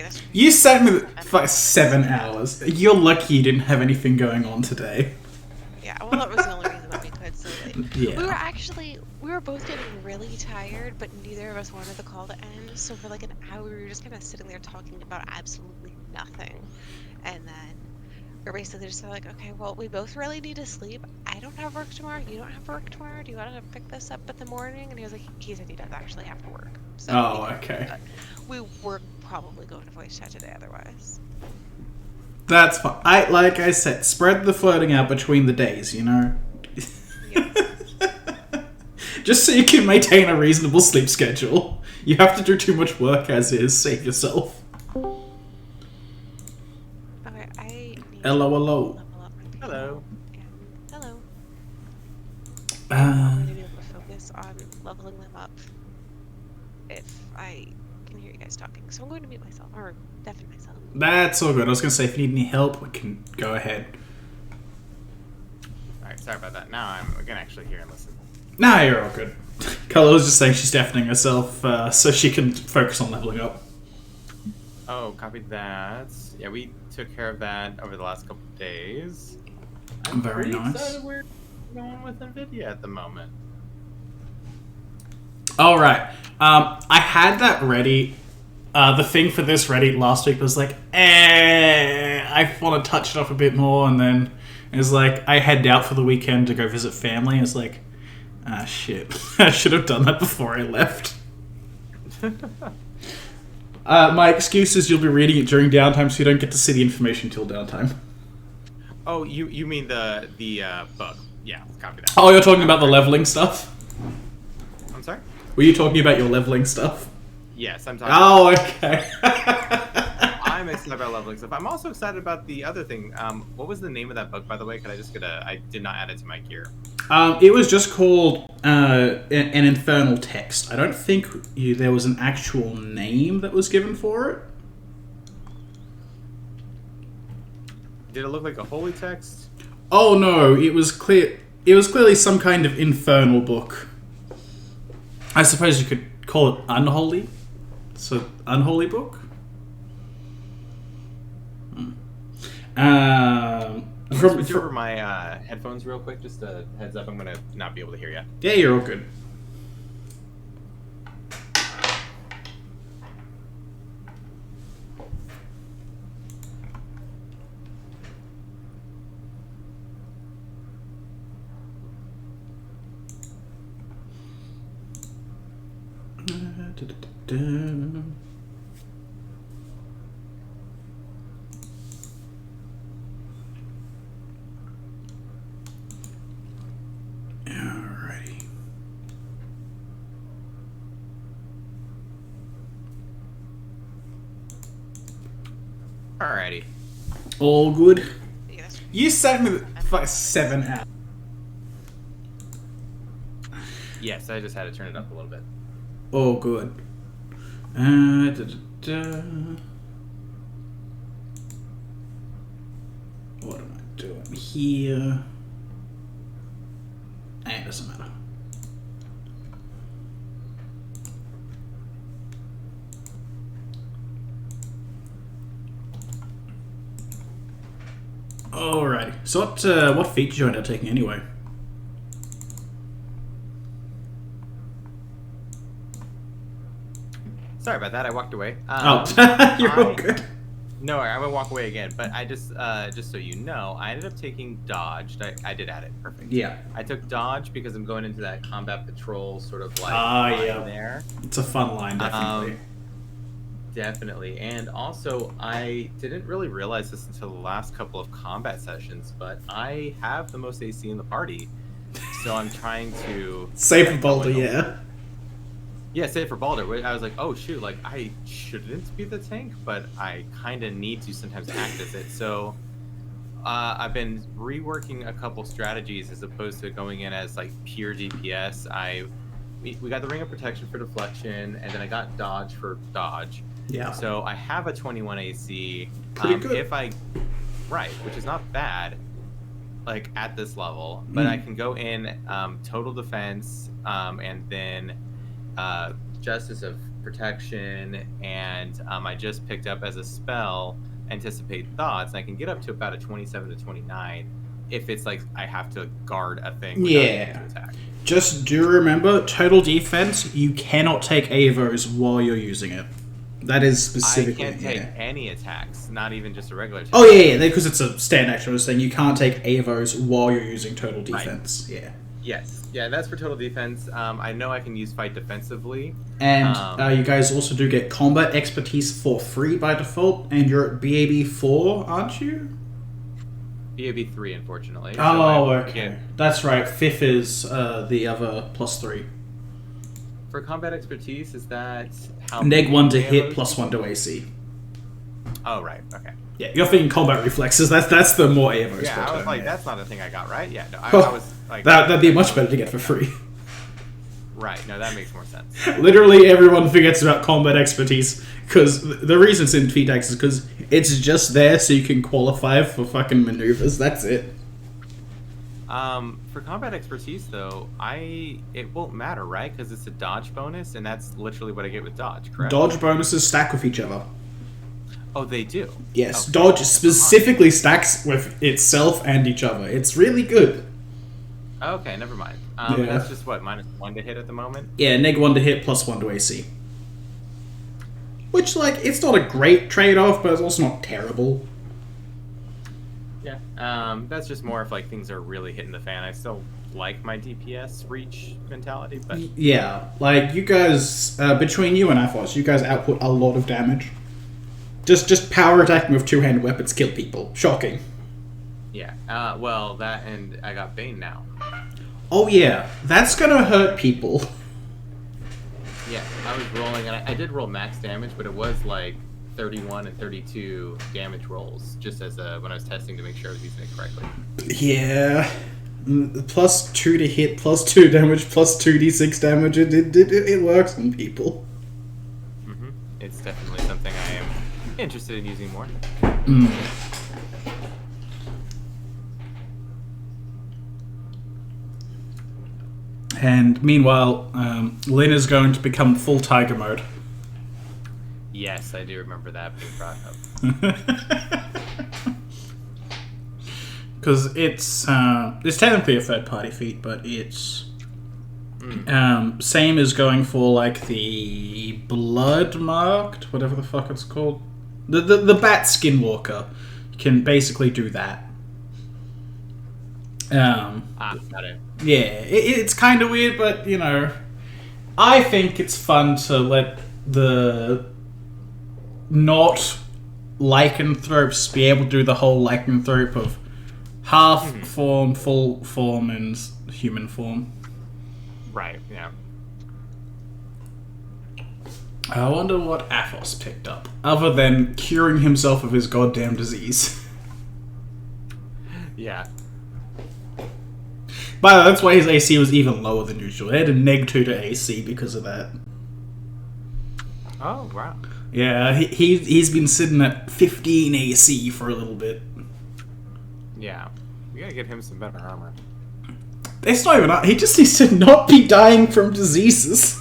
this. You sat me for like 7 hours. You're lucky you didn't have anything going on today. Yeah, well, that was the only reason that we could. So like, Yeah. we were both getting really tired, but neither of us wanted the call to end. So for like an hour, we were just kind of sitting there talking about absolutely nothing, and then we're basically just like, okay, well, we both really need to sleep. I don't have work tomorrow. You don't have work tomorrow. Do you want to pick this up in the morning? And he was like, he said he does actually have to work. So Oh, okay. we were probably going to voice chat today otherwise. That's fine. Like I said, spread the flirting out between the days, you know? Yeah. Just so you can maintain a reasonable sleep schedule. You have to do too much work as is. Save yourself. Okay, I need Hello, to hello. level up my people. Hello. And hello. I'm going to be able to focus on leveling them up if I can hear you guys talking. So I'm going to mute myself, or deafen myself. That's all good. I was going to say, if you need any help, we can go ahead. Alright, sorry about that. Now I can actually hear and listen. Nah, you're all good. Carla was just saying she's deafening herself so she can focus on leveling up. Oh, copied that. Yeah, we took care of that over the last couple of days. I'm Very pretty nice. excited we're going with NVIDIA at the moment. All right. I had that ready. The thing for this ready last week was like, I want to touch it up a bit more, and then it was like, I head out for the weekend to go visit family. It's like, shit. I should have done that before I left. My excuse is you'll be reading it during downtime, so you don't get to see the information till downtime. Oh, you mean the bug? Yeah, copy that. Oh, you're talking about the leveling stuff? I'm sorry. Were you talking about your leveling stuff? Yes, I'm talking. Oh, okay. I'm excited about leveling stuff. I'm also excited about the other thing. What was the name of that book, by the way? Could I just get I did not add it to my gear. It was just called an infernal text. I don't think there was an actual name that was given for it. Did it look like a holy text? Oh no, it was clear. It was clearly some kind of infernal book. I suppose you could call it unholy. So unholy book. Switch over my headphones real quick. Just a heads up, I'm gonna not be able to hear you. Yeah, you're all good. Alrighty. Alrighty. All good. Yes. You sat me for 7 hours. Yes, I just had to turn it up a little bit. All good. What am I doing here? It doesn't matter. Alrighty. So what feat did you end up taking anyway? Sorry about that. I walked away. You're all good. No, I'm gonna walk away again. But I just so you know, I ended up taking dodge. I did add it. Perfect. Yeah. I took dodge because I'm going into that combat patrol sort of like yeah. there. It's a fun line, definitely. Definitely. And also, I didn't really realize this until the last couple of combat sessions, but I have the most AC in the party. So I'm trying to... Save for Boulder, yeah. Yeah, save for Balder. I was like, oh shoot, like I shouldn't be the tank, but I kind of need to sometimes act as it. So I've been reworking a couple strategies as opposed to going in as like pure DPS. We got the Ring of Protection for deflection, and then I got dodge for dodge. Yeah. So I have a 21 AC. Pretty good. Which is not bad, like at this level. But I can go in total defense, and then Justice of protection, and I just picked up as a spell Anticipate Thoughts, and I can get up to about a 27 to 29 if it's like I have to guard a thing without getting to attack. Just do remember, total defense, you cannot take AVOs while you're using it. That is specifically... I can't take any attacks, not even just a regular attack. Oh, yeah, because it's a stand action. I was saying you can't take AVOs while you're using total defense. Right. Yeah. Yes. Yeah, that's for total defense. I know I can use fight defensively. And you guys also do get combat expertise for free by default, and you're at BAB 4, aren't you? BAB 3, unfortunately. Oh, okay. That's right. 5th is the other +3. For combat expertise, is that how Neg 1 to hit, +1 to AC. Oh, right. Okay. Yeah, you're thinking combat reflexes. That's the more AMO Yeah, spot. I was like, that's not a thing I got, right? Yeah, no, I was like... That'd be much better to get for free. Right, no, that makes more sense. Literally everyone forgets about combat expertise, because the reason it's in VTAX is because it's just there so you can qualify for fucking maneuvers, that's it. For combat expertise, though, it won't matter, right? Because it's a dodge bonus, and that's literally what I get with dodge, correct? Dodge bonuses stack with each other. Oh, they do? Yes, okay. dodge specifically stacks with itself and each other. It's really good. Okay, never mind. And that's just what, -1 to hit at the moment? Yeah, Neg 1 to hit, +1 to AC. Which, like, it's not a great trade-off, but it's also not terrible. Yeah, that's just more if, like, things are really hitting the fan. I still like my DPS reach mentality, but... Yeah, like, you guys, between you and Athos, you guys output a lot of damage. Just power attacking with two-handed weapons kill people. Shocking. Yeah, well, that, and I got Bane now. Oh yeah, that's gonna hurt people. Yeah, I was rolling, and I did roll max damage, but it was like 31 and 32 damage rolls, just as when I was testing to make sure I was using it correctly. Yeah. +2 to hit, +2 damage, +2d6 damage, it works on people. Mm-hmm. It's definitely something I am interested in using more. And meanwhile, Lynn is going to become full tiger mode. Yes, I do remember that being brought up. Because it's technically a third-party feat, but it's same as going for like the blood marked, whatever the fuck it's called, the bat skinwalker can basically do that. Got it. Yeah, it's kind of weird, but you know, I think it's fun to let the not lycanthropes be able to do the whole lycanthrope of half form, full form, and human form. Right, yeah. I wonder what Athos picked up, other than curing himself of his goddamn disease. Yeah. By the way, that's why his AC was even lower than usual. He had a -2 to AC because of that. Oh, wow. Yeah, he's been sitting at 15 AC for a little bit. Yeah. We gotta get him some better armor. It's not even... He just needs to not be dying from diseases.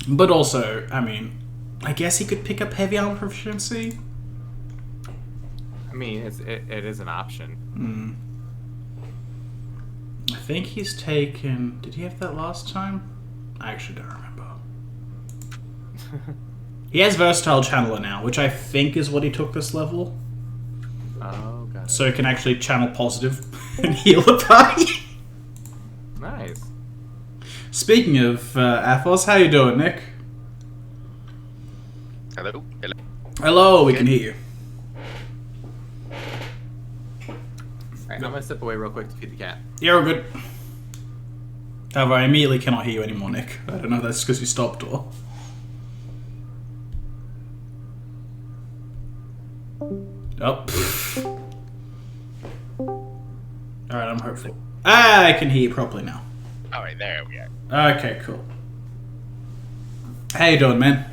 But also, I mean, I guess he could pick up heavy armor proficiency. I mean, it is an option. I think he's taken... Did he have that last time? I actually don't remember. He has Versatile Channeler now, which I think is what he took this level. Oh, got it. So he can actually channel positive and heal the party. Nice. Speaking of Athos, how you doing, Nick? Hello? Hello? Hello, we can hear you. Alright, I'm gonna step away real quick to feed the cat. You're all good. However, I immediately cannot hear you anymore, Nick. I don't know if that's because you stopped or... Oh. Alright, I'm hopeful. I can hear you properly now. Alright, there we are. Okay, cool. How you doing, man?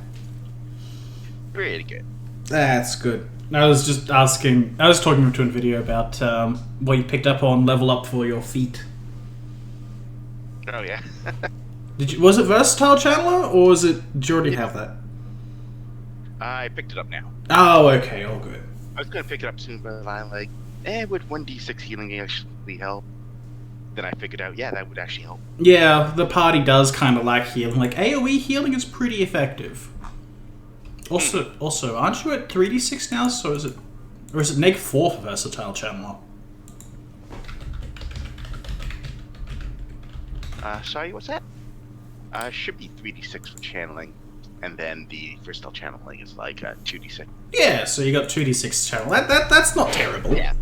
Pretty good. That's good. I was just asking... I was talking to a video about what you picked up on level up for your feet. Oh yeah. Was it versatile channeler, or did you already have that? I picked it up now. Oh, okay, all good. I was gonna pick it up soon, but I'm like, would 1d6 healing actually help? Then I figured out, yeah, that would actually help. Yeah, the party does kind of lack healing. Like AoE healing is pretty effective. Also, aren't you at 3d6 now? So is it neg 4 for versatile channeler? Sorry, what's that? Should be 3d6 for channeling, and then the versatile channeling is like 2d6. Yeah, so you got 2d6 channel. That's not terrible. Yeah.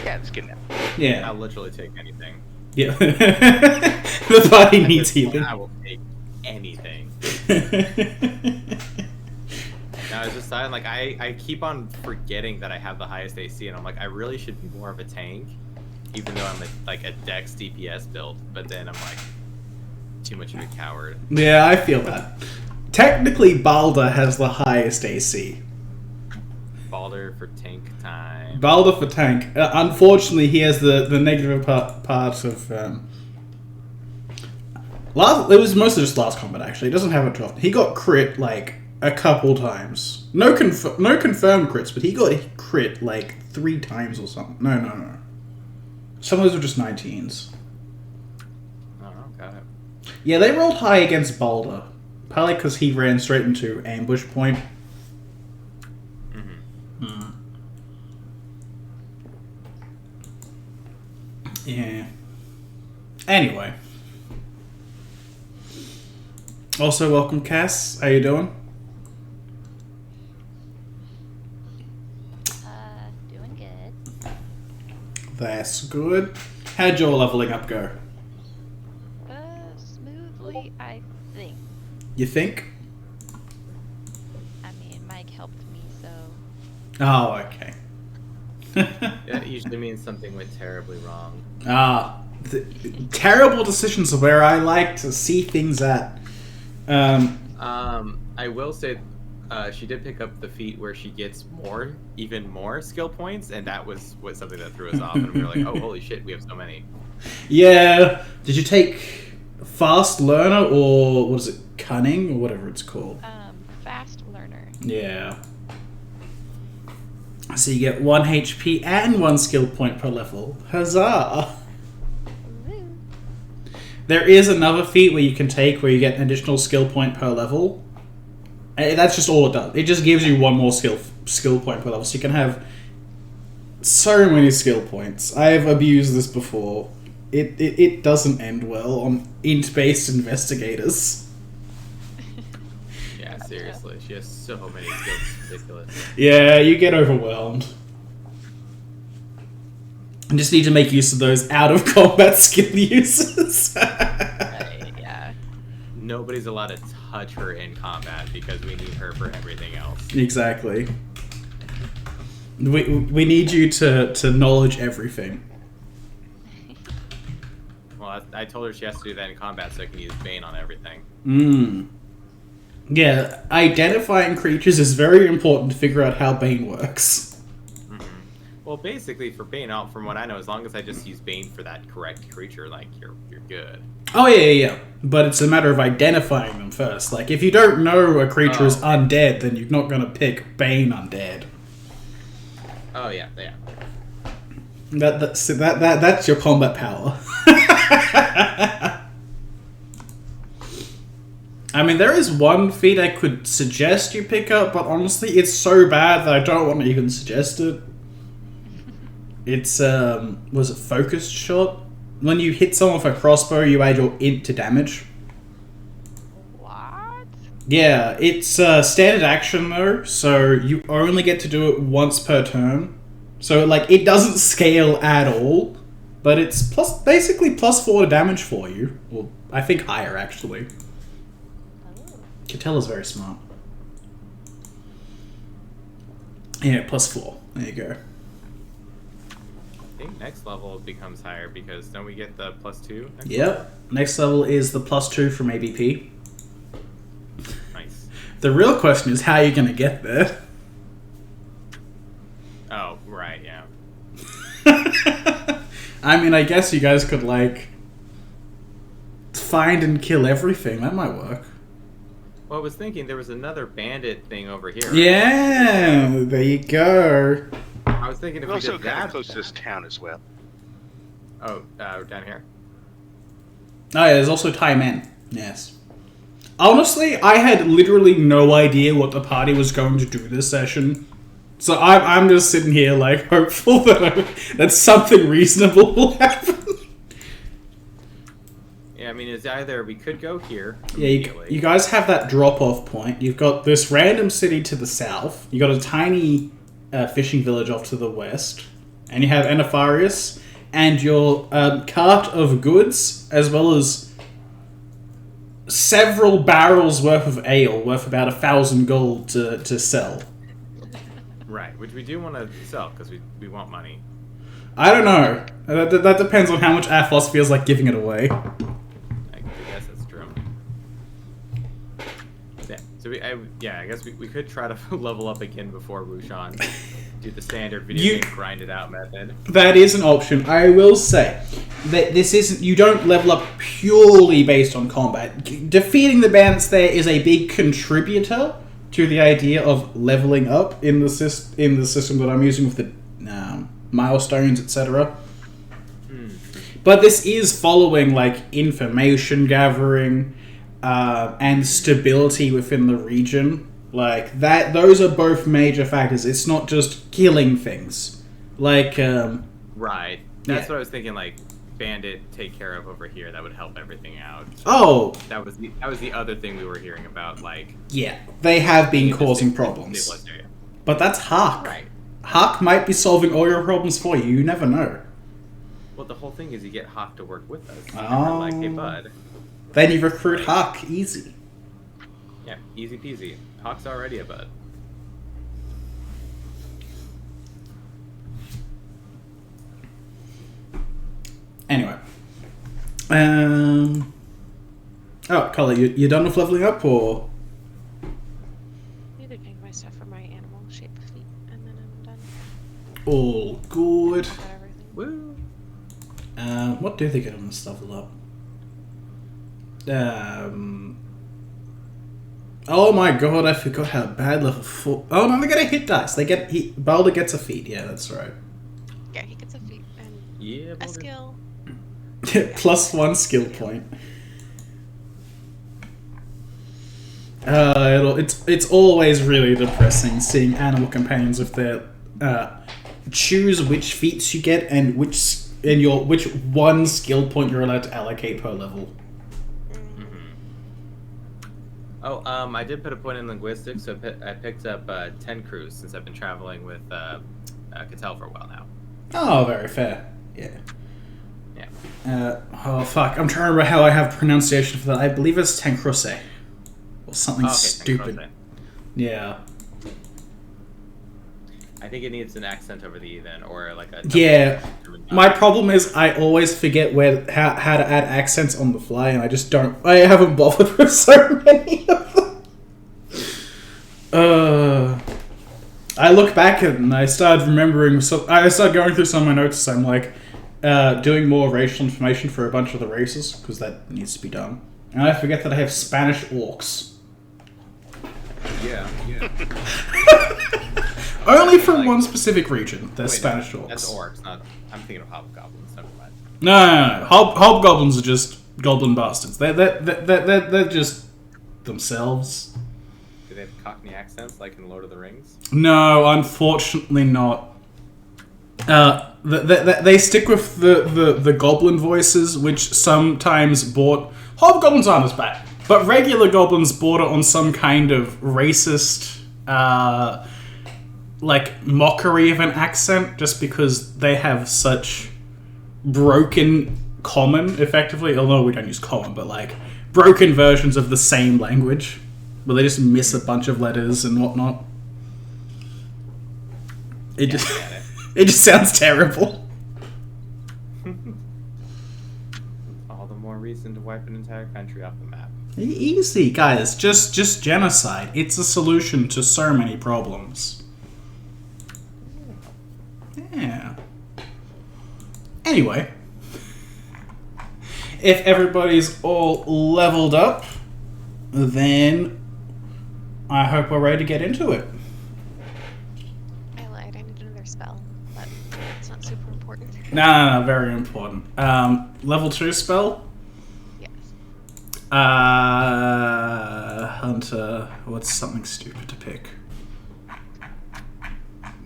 Yeah, it's good enough. Yeah. I'll literally take anything. Yeah. The party needs healing. I will take anything. Now, I was just saying, like, I keep on forgetting that I have the highest AC, and I'm like, I really should be more of a tank, even though I'm a Dex DPS build. But then I'm like, too much of a coward. Yeah, I feel that. Technically, Balder has the highest AC. Balder for tank time. Balder for tank. Unfortunately, he has the negative part of. It was mostly just last combat. Actually, he doesn't have it too often. He got crit like a couple times. No confirmed crits, but he got crit like 3 times or something. No. Some of those were just 19s. Oh, got it. Yeah, they rolled high against Balder, probably because he ran straight into ambush point. Yeah. Anyway. Also, welcome, Cass. How you doing? Doing good. That's good. How'd your leveling up go? Smoothly, I think. You think? I mean, Mike helped me, so... Oh, okay. Yeah, it usually means something went terribly wrong. Terrible decisions are where I like to see things at. I will say, she did pick up the feat where she gets even more skill points, and that was something that threw us off. And we were like, oh, holy shit, we have so many. Yeah. Did you take Fast Learner or what is it, Cunning or whatever it's called? Fast learner. Yeah. So you get 1 HP and 1 skill point per level. Huzzah! Woo. There is another feat where you can take where you get an additional skill point per level. And that's just all it does. It just gives you 1 more skill point per level. So you can have so many skill points. I've abused this before. It doesn't end well on int-based investigators. Yeah, seriously, she has so many skills. It's ridiculous. Yeah, you get overwhelmed. I just need to make use of those out-of-combat skill uses. Yeah. Nobody's allowed to touch her in combat because we need her for everything else. Exactly. We need you to knowledge everything. Well, I told her she has to do that in combat so I can use Bane on everything. Yeah, identifying creatures is very important to figure out how Bane works. Mm-hmm. Well, basically, for Bane, from what I know, as long as I just use Bane for that correct creature, like, you're good. Oh, yeah. But it's a matter of identifying them first. Like, if you don't know a creature is undead, then you're not going to pick Bane undead. Oh, yeah. That's your combat power. I mean, there is one feat I could suggest you pick up, but honestly, it's so bad that I don't want to even suggest it. It's, was it focused shot? When you hit someone with a crossbow, you add your int to damage. What? Yeah, it's standard action though, so you only get to do it once per turn. So, like, it doesn't scale at all, but it's basically +4 to damage for you. Well, I think higher, actually. Catella's very smart. Yeah, +4. There you go. I think next level becomes higher because don't we get the +2? Yep. Next level is the +2 from ABP. Nice. The real question is how you're going to get there. Oh, right, yeah. I mean, I guess you guys could, like, find and kill everything. That might work. Well, I was thinking there was another bandit thing over here. Yeah, there you go. I was thinking if We're we also did kind that. of close to this town as well. Oh, down here. Oh yeah, there's also Thai men. Yes. Honestly, I had literally no idea what the party was going to do this session. So I'm just sitting here like hopeful that something reasonable will happen. Yeah, I mean, it's either we could go here. Yeah, immediately. you guys have that drop-off point. You've got this random city to the south. You got a tiny fishing village off to the west, and you have Anapharius and your cart of goods, as well as several barrels worth of ale, worth about 1,000 gold to sell. Right, which we do want to sell because we want money. I don't know. That depends on how much Athos feels like giving it away. I guess that's true. Yeah, so I guess we could try to level up again before Wuxian. Do the standard video game grind it out method. That is an option. I will say that this isn't. You don't level up purely based on combat. Defeating the bandits there is a big contributor to the idea of leveling up in the system that I'm using with the milestones, etc. But this is following like information gathering and stability within the region. Like that, those are both major factors. It's not just killing things. Like Right. That's Yeah. what I was thinking. Like bandit take care of over here. That would help everything out. oh That was the other thing we were hearing about. Like yeah, they have been you causing just problems. stabilize area. But that's Hark. Right. Hark might be solving all your problems for you. You never know. Well, the whole thing is you get Hawk to work with us. Oh. Like, hey, bud. Then you recruit Hark. Easy. Yeah, easy peasy. Hawk's already a bud. Anyway. Oh, Carla, you done with leveling up, or? Need to pick my stuff for my animal shaped feet, and then I'm done. All good. Got everything. Woo! What do they get on this level up? Oh my god, I forgot how bad level 4... Oh no, they get a hit dice. Balder gets a feat, yeah, that's right. Yeah, he gets a feat and Yeah, a Boulder. skill. +1 skill point. It's always really depressing seeing animal companions with their choose which feats you get and which one skill point you're allowed to allocate per level. Oh, I did put a point in linguistics, so I picked up 10 crews since I've been traveling with Cattell for a while now. Oh, very fair. Yeah. Yeah. Oh fuck! I'm trying to remember how I have pronunciation for that. I believe it's Tancrose. Or something Oh, okay, stupid. Tancrose. Yeah. I think it needs an accent over the E then, or like a... Yeah. My problem is I always forget how to add accents on the fly, and I just don't. I haven't bothered with so many of them. I look back at it and I started remembering. So I started going through some of my notes. So I'm like doing more racial information for a bunch of the races because that needs to be done. And I forget that I have Spanish orcs. Yeah. Only from one specific region. They're Wait, Spanish orcs. That's orcs, not... I'm thinking of hobgoblins, never mind. No. Hobgoblins are just goblin bastards. They're just themselves. Do they have Cockney accents like in Lord of the Rings? No, unfortunately not. They stick with the goblin voices, which sometimes hobgoblins aren't as bad, but regular goblins border on some kind of racist, like mockery of an accent, just because they have such broken common, effectively. Although we don't use common, but like broken versions of the same language, where they just miss a bunch of letters and whatnot. It just it just sounds terrible. All the more reason to wipe an entire country off the map. Easy, guys. Just genocide. It's a solution to so many problems. Yeah. Anyway. if everybody's all leveled up, then I hope we're ready to get into it. I lied. I need another spell, but it's not super important. No, very important. Level 2 spell? Yes. Hunter. What's something stupid to pick?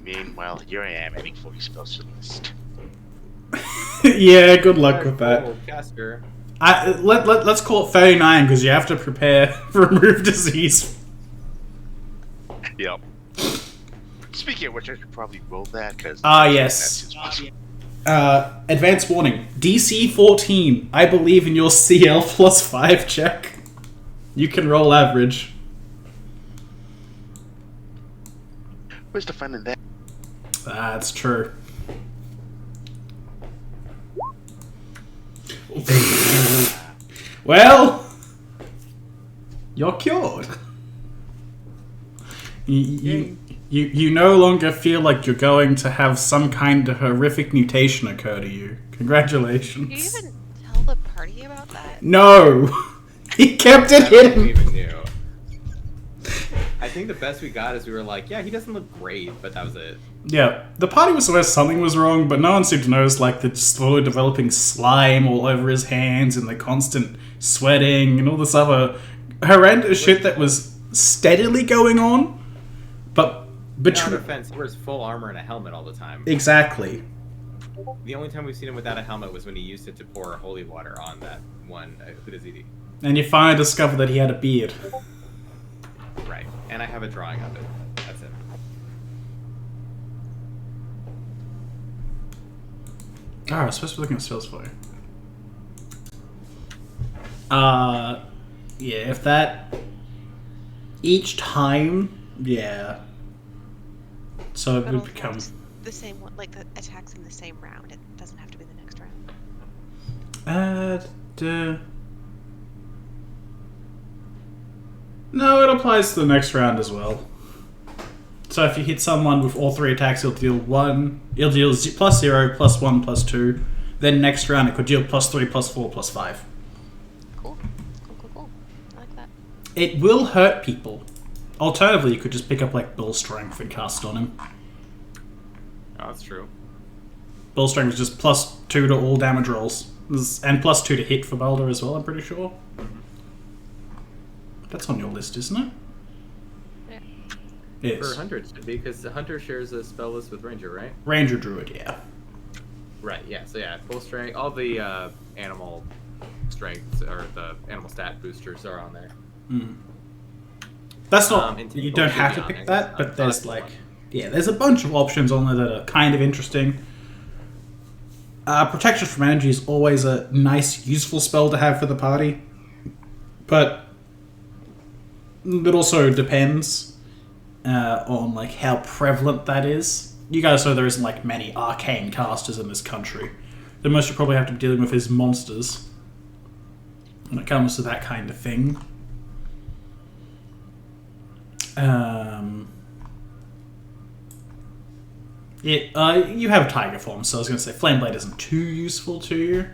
Meanwhile, here I am adding 40 spells to the list. Yeah, good luck with that. Cool, caster. Let's call it 39 because you have to prepare for remove disease. Yep. Speaking of which, I should probably roll that because. Yes. Advanced warning. DC 14. I believe in your CL plus 5 check. You can roll average. Where's the fun in that? That's true. Well, you're cured. You no longer feel like you're going to have some kind of horrific mutation occur to you. Congratulations. Did you even tell the party about that? No! He kept it I don't think we hidden! even knew. I think the best we got is we were like, yeah, he doesn't look great, but that was it. Yeah, the party was aware something was wrong, but no one seemed to notice, like, the slowly developing slime all over his hands and the constant sweating and all this other horrendous shit that was steadily going on. But In our defense, he wears full armor and a helmet all the time. Exactly. The only time we've seen him without a helmet was when he used it to pour holy water on that one Hudazidi. And you finally discover that he had a beard. Right. And I have a drawing of it. That's it. Oh, I was supposed to be looking at spells for you. Yeah, if that... Each time, yeah. So it But would also become... just the same one, like the attacks in the same round. It doesn't have to be the next round. No, it applies to the next round as well. So if you hit someone with all 3 attacks, it'll deal plus 0, plus 1, plus 2. Then next round it could deal plus 3, plus 4, plus 5. Cool. Cool. I like that. It will hurt people. Alternatively, you could just pick up like Bull Strength and cast on him. Oh, that's true. Bull Strength is just plus 2 to all damage rolls. And plus 2 to hit for Balder as well, I'm pretty sure. That's on your list, isn't it? Yeah. Yes. For Hunter, it should be, because the Hunter shares a spell list with Ranger, right? Ranger Druid, yeah. Right, yeah. So yeah, full strength. All the animal strength, or the animal stat boosters are on there. Mm. That's not... and you don't have to Typical pick should be on that, there. but there's That's like... one. Yeah, there's a bunch of options on there that are kind of interesting. Protection from Energy is always a nice, useful spell to have for the party. But it also depends on like how prevalent that is. You guys know there isn't like many arcane casters in this country. The most you probably have to be dealing with is monsters when it comes to that kind of thing. You have Tiger Form, so I was going to say Flameblade isn't too useful to you.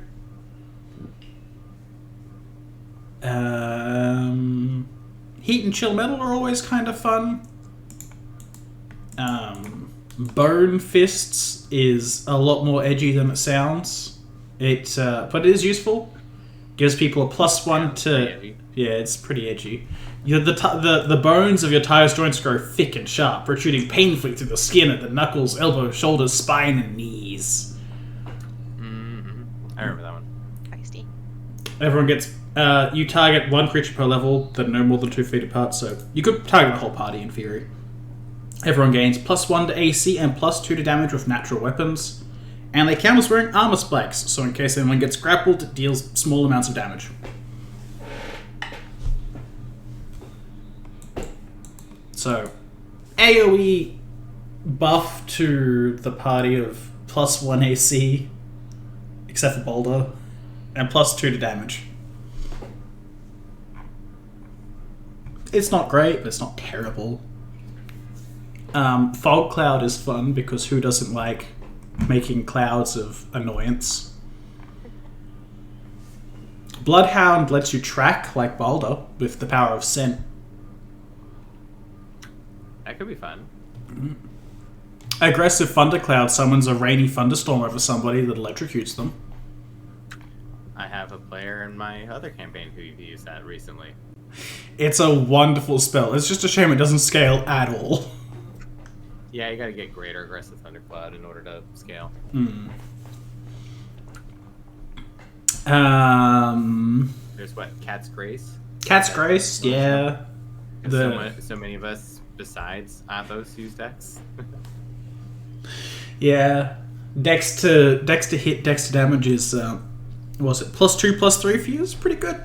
Heat and Chill Metal are always kind of fun. Bone Fists is a lot more edgy than it sounds. But it is useful. Gives people a +1 to... Yeah, it's pretty edgy. The bones of your tires joints grow thick and sharp, protruding painfully through the skin at the knuckles, elbows, shoulders, spine, and knees. Mm-hmm. I remember that one. Feisty. Everyone gets... you target one creature per level that are no more than 2 feet apart, so you could target the whole party in theory. Everyone gains +1 to AC and +2 to damage with natural weapons. And they count as wearing armor spikes, so in case anyone gets grappled, it deals small amounts of damage. So, AoE buff to the party of +1 AC, except for Boulder, and +2 to damage. It's not great, but it's not terrible. Fog Cloud is fun because who doesn't like making clouds of annoyance? Bloodhound lets you track like Balder with the power of scent. That could be fun. Aggressive Thundercloud summons a rainy thunderstorm over somebody that electrocutes them. I have a player in my other campaign who used that recently. It's a wonderful spell. It's just a shame it doesn't scale at all. Yeah, you gotta get greater aggressive Thundercloud in order to scale. There's what? Cat's Grace? Cat's Grace, yeah. So many of us, besides Athos, use Dex. Yeah. Dex to hit, Dex to damage is, was it +2/+3 for you? It's pretty good.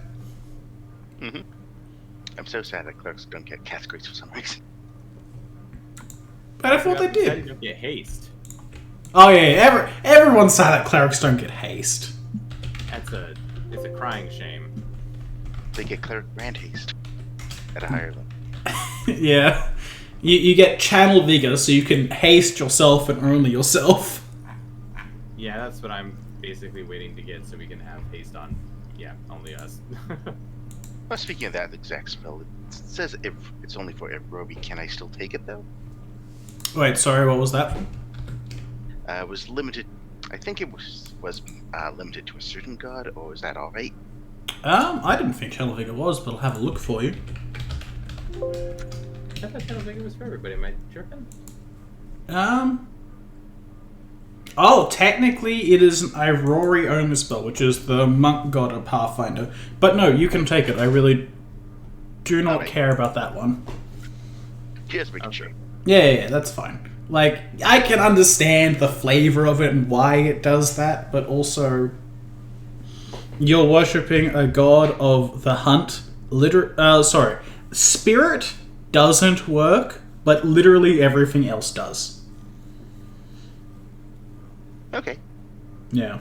Mm-hmm. I'm so sad that clerics don't get Cat's Grace for some reason. But I thought they You did. don't get haste. Oh yeah, everyone's sad that clerics don't get haste. It's a crying shame. They get cleric brand haste at a higher level. Yeah. You get channel vigor, so you can haste yourself and only yourself. Yeah, that's what I'm basically waiting to get, so we can have haste on, only us. Well, speaking of that exact spell, it says if it's only for Ebrobi. Can I still take it though? Wait, sorry, what was that? It was limited. I think it was limited to a certain god, or is that all right? I didn't think channel vigor was, but I'll have a look for you. I thought Channel Vigor was for everybody. Am I tripping? Oh, technically it is an Aurori only spell, which is the monk god of Pathfinder. But no, you can take it. I really do not care about that one. Just making sure. Yeah, that's fine. Like, I can understand the flavor of it and why it does that, but also you're worshipping a god of the hunt. Spirit doesn't work, but literally everything else does. Okay. Yeah.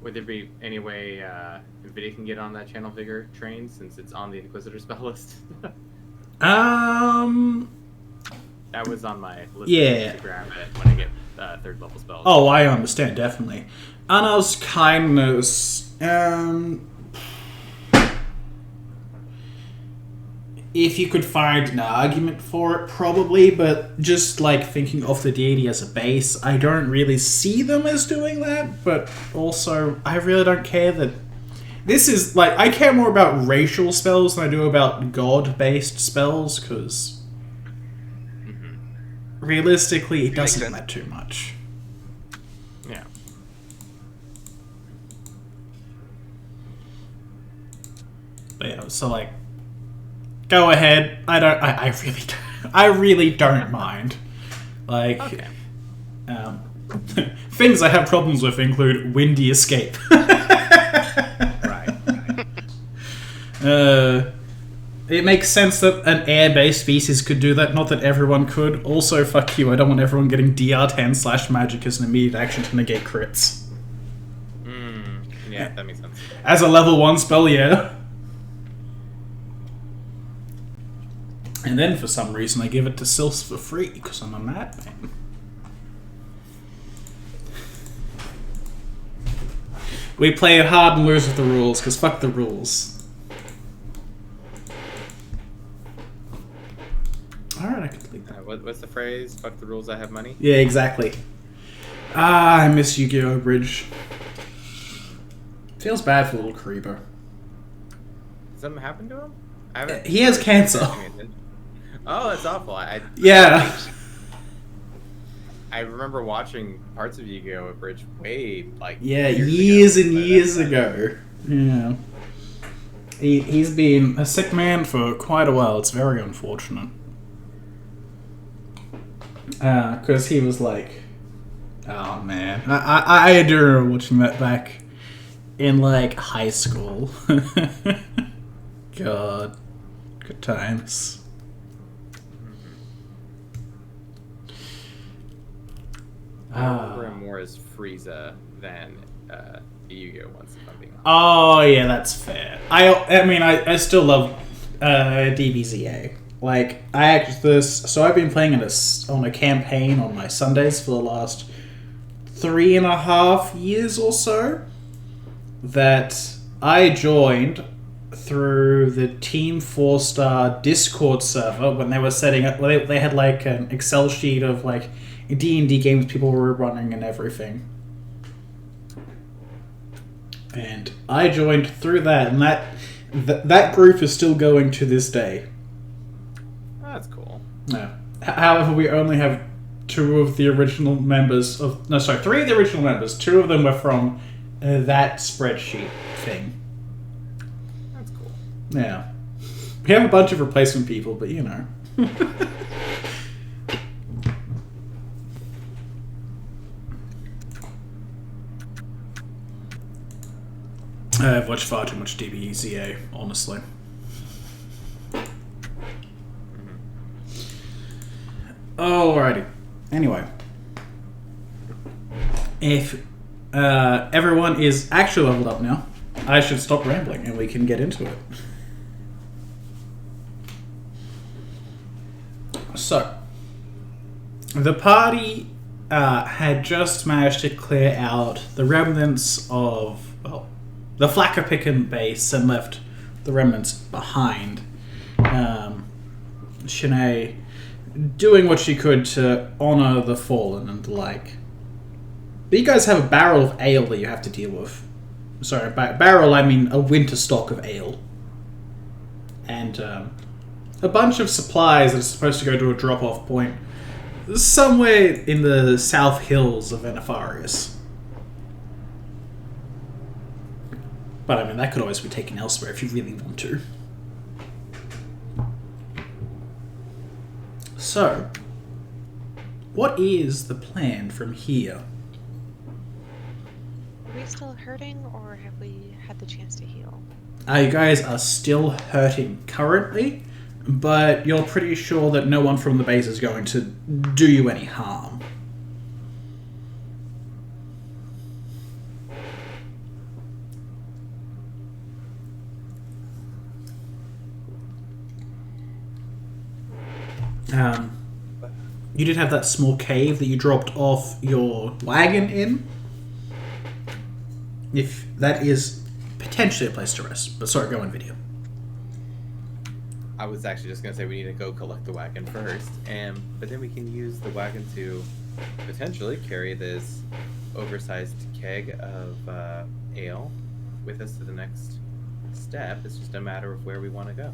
Would there be any way Nvidia can get on that Channel Vigor train since it's on the Inquisitor spell list? That was on my list to grab it when I get third level spells. Oh, I understand, definitely. Anna's kindness. If you could find an argument for it, probably, but just like thinking of the deity as a base, I don't really see them as doing that, but also, I really don't care that. This is, like, I care more about racial spells than I do about god-based spells, because realistically, it doesn't matter too much. Yeah. But yeah, so like, go ahead. I really don't mind. Like, Okay. things I have problems with include windy escape. Right. It makes sense that an air-based species could do that, not that everyone could. Also, fuck you, I don't want everyone getting DR10/magic as an immediate action to negate crits. Yeah, that makes sense. As a level 1 spell, yeah. And then for some reason I give it to Sils for free, because I'm a madman. We play it hard and lose with the rules, because fuck the rules. Alright, I can delete that. What's the phrase? Fuck the rules, I have money? Yeah, exactly. Ah, I miss Yu-Gi-Oh! Bridge. Feels bad for little Karibo. Did something happen to him? He has cancer. Oh, that's awful. Yeah. I remember watching parts of Yu-Gi-Oh! At Bridge way, years and years ago. Yeah. He's been a sick man for quite a while. It's very unfortunate. Because he was like... Oh, man. I do remember watching that back in, like, high school. God. Good times. I remember him more as Frieza than the Yu-Gi-Oh! Ones, if I'm being honest. Oh, yeah, that's fair. I mean, I still love DBZA. Like, I've been playing on a campaign on my Sundays for the last 3.5 years or so. That I joined through the Team 4-star Discord server when they were setting up. Well, they had like an Excel sheet of like D&D games people were running and everything. And I joined through that, and that group is still going to this day. That's cool. No. However, we only have three of the original members. Two of them were from that spreadsheet thing. That's cool. Yeah. We have a bunch of replacement people, but you know. I've watched far too much DBZA, honestly. Alrighty. Anyway. If everyone is actually leveled up now, I should stop rambling and we can get into it. So, the party had just managed to clear out the remnants of, well, the Flackerpicken base and left the remnants behind. Shanae doing what she could to honor the fallen and the like. But you guys have a barrel of ale that you have to deal with. Sorry, barrel, I mean a winter stock of ale. And a bunch of supplies that are supposed to go to a drop-off point somewhere in the south hills of Anafarius. But I mean, that could always be taken elsewhere if you really want to. So, what is the plan from here? Are we still hurting, or have we had the chance to heal? You guys are still hurting currently, but you're pretty sure that no one from the base is going to do you any harm. You did have that small cave that you dropped off your wagon in. If that is potentially a place to rest. But sorry, go on video. I was actually just going to say we need to go collect the wagon first, but then we can use the wagon to potentially carry this oversized keg of ale with us to the next step. It's just a matter of where we want to go.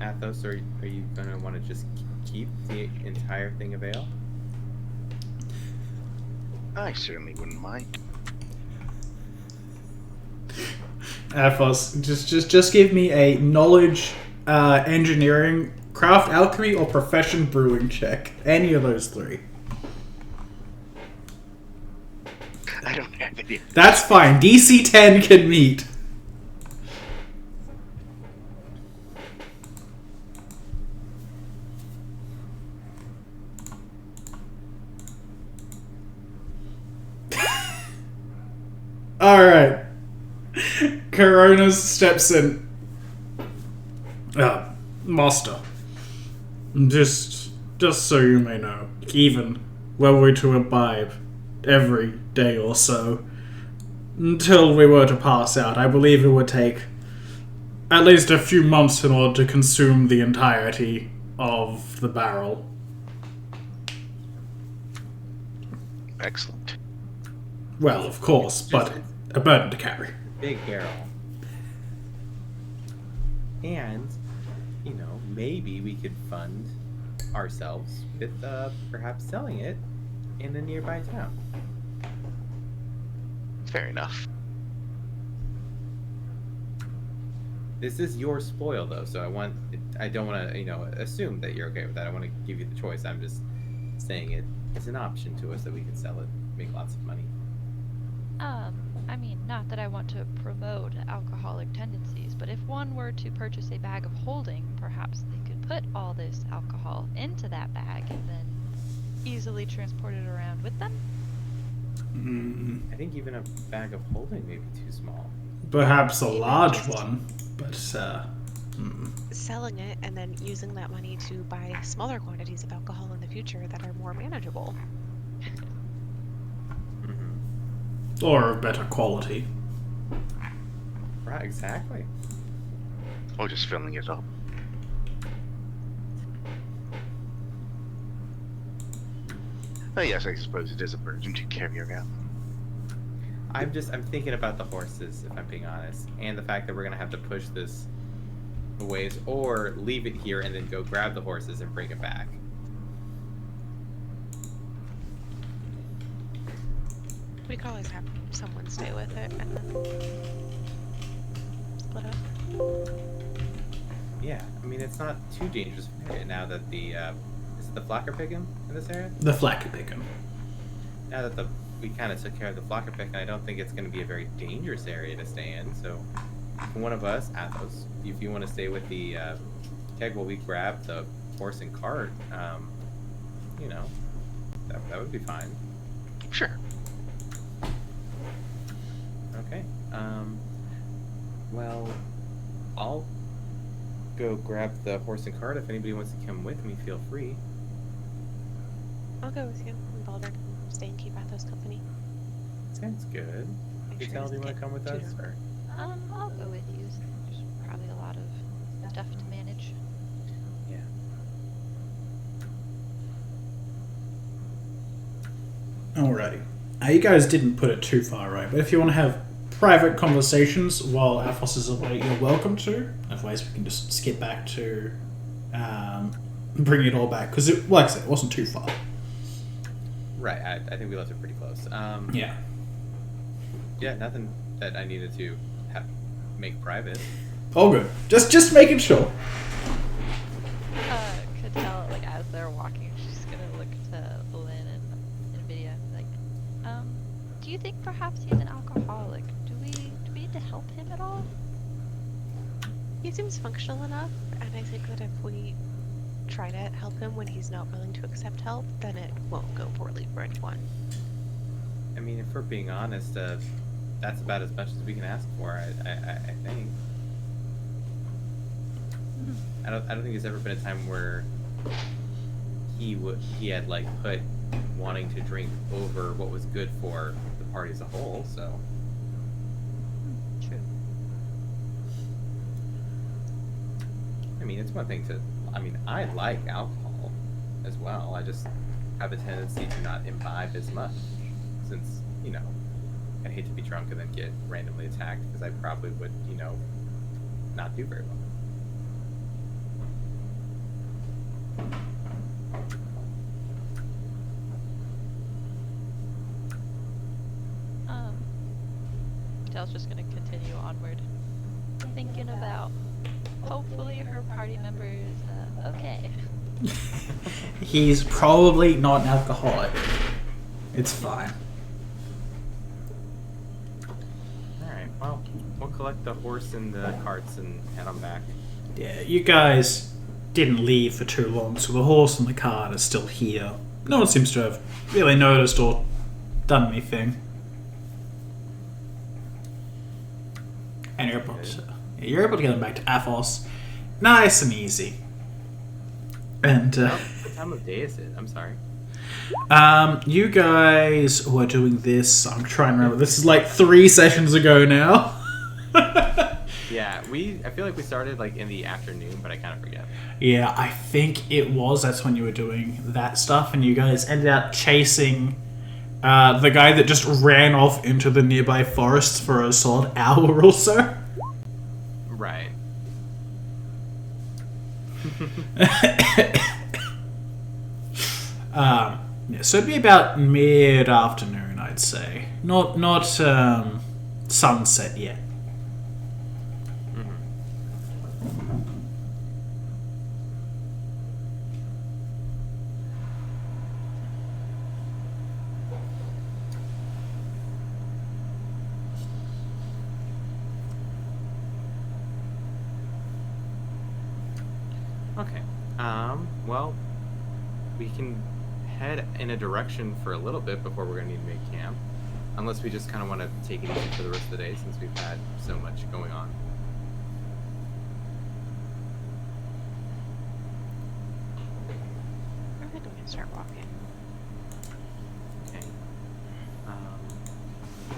Athos, are you going to want to just keep the entire thing of ale? I certainly wouldn't mind. Athos, just give me a knowledge, engineering, craft alchemy, or profession brewing check. Any of those three. I don't have any. That's fine. DC 10 can meet. Alright. Coronas steps in. Master. Just so you may know, even were we to imbibe every day or so, until we were to pass out, I believe it would take at least a few months in order to consume the entirety of the barrel. Excellent. Well, of course, but a burden to carry. Big barrel. And, maybe we could fund ourselves with perhaps selling it in a nearby town. Fair enough. This is your spoil, though, so I don't want to, assume that you're okay with that. I want to give you the choice. I'm just saying it's an option to us that we can sell it, make lots of money. I mean, not that I want to promote alcoholic tendencies, but if one were to purchase a bag of holding, perhaps they could put all this alcohol into that bag and then easily transport it around with them? I think even a bag of holding may be too small. Perhaps a large one, but selling it and then using that money to buy smaller quantities of alcohol in the future that are more manageable. Or of better quality. Right, exactly. Or just filling it up. Oh yes, I suppose it is a burden to carry around. I'm thinking about the horses, if I'm being honest, and the fact that we're gonna have to push this a ways, or leave it here and then go grab the horses and bring it back. We could always have someone stay with it and then split up. Yeah, I mean it's not too dangerous now that the is it the Flacker Pickin in this area? The Flacker Pickin. Now that we kind of took care of the Flacker Pickin, I don't think it's going to be a very dangerous area to stay in. So, for one of us, Athos, if you want to stay with the keg while we grab the horse and cart, you know, that would be fine. Sure. Okay. Well, I'll go grab the horse and cart. If anybody wants to come with me, feel free. I'll go with you. And Balder can stay and keep Athos company. Sounds good. Make You sure tell he me you want doesn't to come with get us? too Or? I'll go with you. There's probably a lot of stuff to manage. Yeah. Alrighty. You guys didn't put it too far right, but if you want to have private conversations while Athos is away, you're welcome to. Otherwise, we can just skip back to bring it all back, because, like I said, it wasn't too far. Right. I think we left it pretty close. Yeah. Yeah, nothing that I needed to make private. All good. Just making sure. Could tell, like, as they're walking, she's gonna look to Lynn and Nvidia, like, do you think perhaps he's an alcoholic? Do we need to help him at all? He seems functional enough, and I think that if we try to help him when he's not willing to accept help, then it won't go poorly for anyone. I mean, if we're being honest, that's about as much as we can ask for. I think. I don't think there's ever been a time where he had like put wanting to drink over what was good for the party as a whole. So. True. I mean, it's one thing to. I mean, I like alcohol as well. I just have a tendency to not imbibe as much, since I hate to be drunk and then get randomly attacked, because I probably would, not do very well. Dell's just gonna continue onward, thinking about hopefully her party member is okay. He's probably not an alcoholic. It's fine. Alright, well, we'll collect the horse and the carts and head on back. Yeah, you guys didn't leave for too long, so the horse and the cart are still here. No one seems to have really noticed or done anything. And you're able to get them back to Athos, nice and easy. And What time of day is it? I'm sorry. you guys were doing this. I'm trying to remember. This is like 3 sessions ago now. Yeah, I feel like we started like in the afternoon, but I kind of forget. Yeah, I think it was. That's when you were doing that stuff, and you guys ended up chasing the guy that just ran off into the nearby forest for a solid hour or so. Right. Yeah, so it'd be about mid-afternoon, I'd say. Not sunset yet. Okay. Well, we can head in a direction for a little bit before we're going to need to make camp. Unless we just kind of want to take it easy for the rest of the day since we've had so much going on.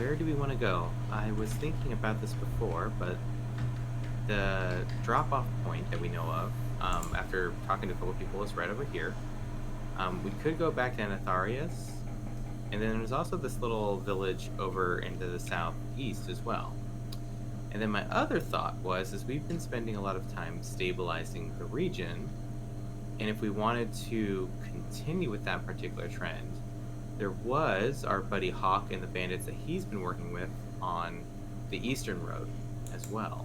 where do we want to go? I was thinking about this before, but the drop-off point that we know of, after talking to a couple people, is right over here. We could go back to Anatharius, and then there's also this little village over into the southeast as well. And then my other thought is we've been spending a lot of time stabilizing the region, and if we wanted to continue with that particular trend, there was our buddy Hawk and the bandits that he's been working with on the eastern road as well.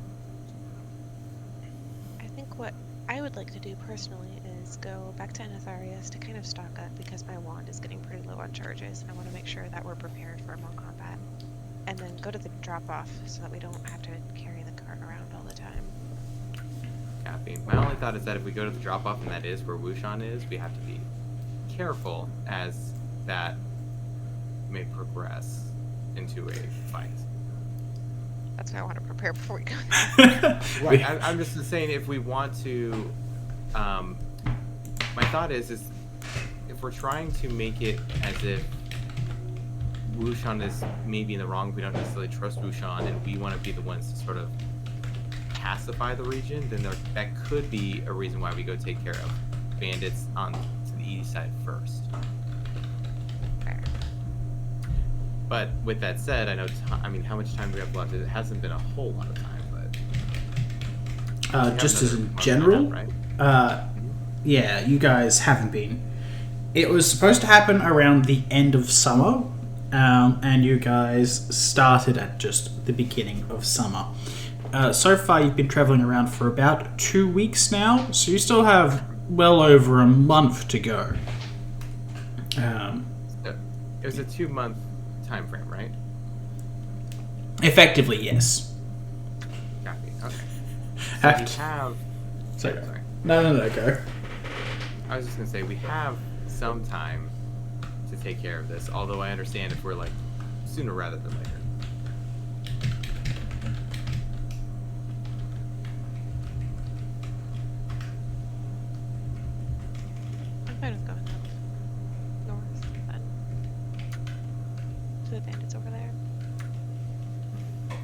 I think what I would like to do personally is go back to Anatharius to kind of stock up because my wand is getting pretty low on charges, and I want to make sure that we're prepared for more combat. And then go to the drop-off so that we don't have to carry the cart around all the time. Copy. My only thought is that if we go to the drop-off and that is where Wuxian is, we have to be careful as that may progress into a fight. That's why I want to prepare before we go. Right. I'm just saying if we want to... my thought is if we're trying to make it as if Wuxian is maybe in the wrong, we don't necessarily trust Wuxian, and we want to be the ones to sort of pacify the region, then that could be a reason why we go take care of bandits on to the east side first. Fair. But with that said, I know. How much time do we have left? It hasn't been a whole lot of time, but just as in month general, and a half, right? yeah, you guys haven't been. It was supposed to happen around the end of summer, and you guys started at just the beginning of summer. So far, you've been traveling around for about 2 weeks now, so you still have well over a month to go. It was a 2-month time frame, right? Effectively, yes. Copy. Okay. So Have we to- have. Sorry. Sorry. No, go. I was just gonna say we have some time to take care of this. Although I understand if we're like sooner rather than later. I'm fine with going up north then. To the bandits over there.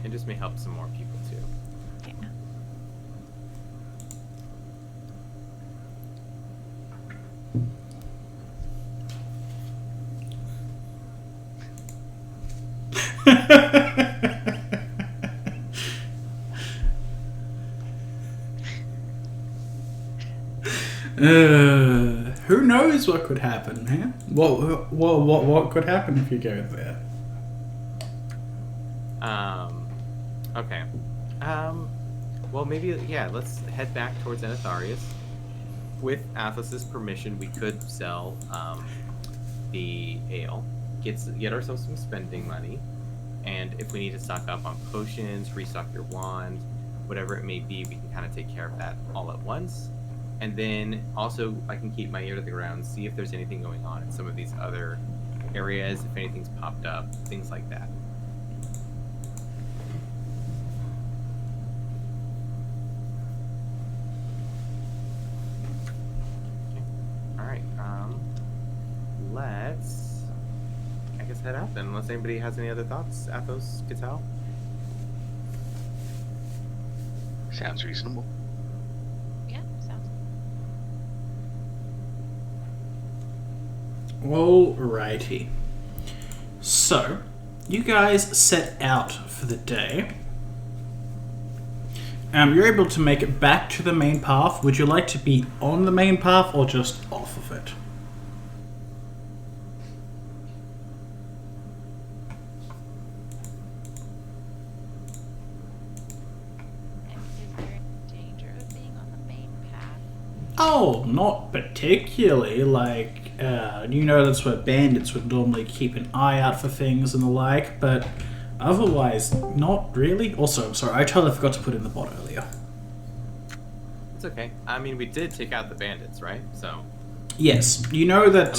It just may help some more people too. Yeah. Who knows what could happen, man? What could happen if you go there? Okay. Well, maybe, yeah, let's head back towards Anatharius. With Athos's permission, we could sell the ale, get ourselves some spending money, and if we need to stock up on potions, restock your wand, whatever it may be, we can kind of take care of that all at once. And then also, I can keep my ear to the ground, see if there's anything going on in some of these other areas, if anything's popped up, things like that. Alright, let's, I guess, head out then, unless anybody has any other thoughts. Athos, Catal? Sounds reasonable. Yeah, sounds. Alrighty. So, you guys set out for the day. You're able to make it back to the main path. Would you like to be on the main path or just off of it? And is there any danger of being on the main path? Oh, not particularly. Like, you know that's where bandits would normally keep an eye out for things and the like, but otherwise, not really. Also, I'm sorry, I totally forgot to put in the bot earlier. It's okay. I mean, we did take out the bandits, right? So, Yes, you know that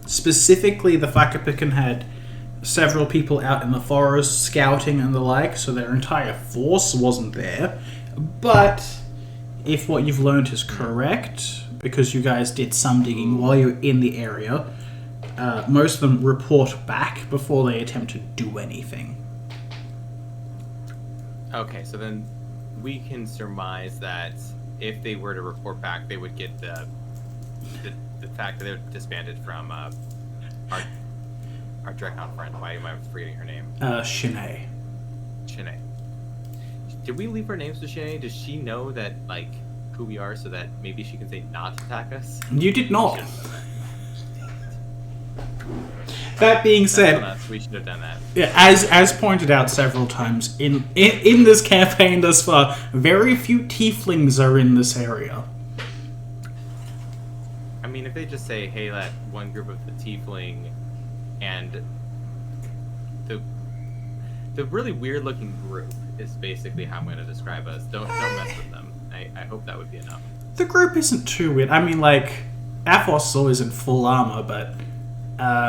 specifically the Fakapikan had several people out in the forest scouting and the like, so their entire force wasn't there. But if what you've learned is correct, because you guys did some digging while you were in the area, most of them report back before they attempt to do anything. Okay, so then we can surmise that if they were to report back, they would get the fact that they're disbanded from our Drekon friend. Why am I forgetting her name? Shanae. Shanae. Did we leave our names to Shanae? Does she know that, like, who we are so that maybe she can say not to attack us? You did not. We should have done That being that. said, That's on us. We should have done that. yeah, as pointed out several times in this campaign thus far, very few tieflings are in this area. I mean, if they just say, hey, that one group of the tiefling and the really weird looking group is basically how I'm going to describe us. Don't mess with them. I hope that would be enough. The group isn't too weird. I mean, like, Athos is always in full armor, but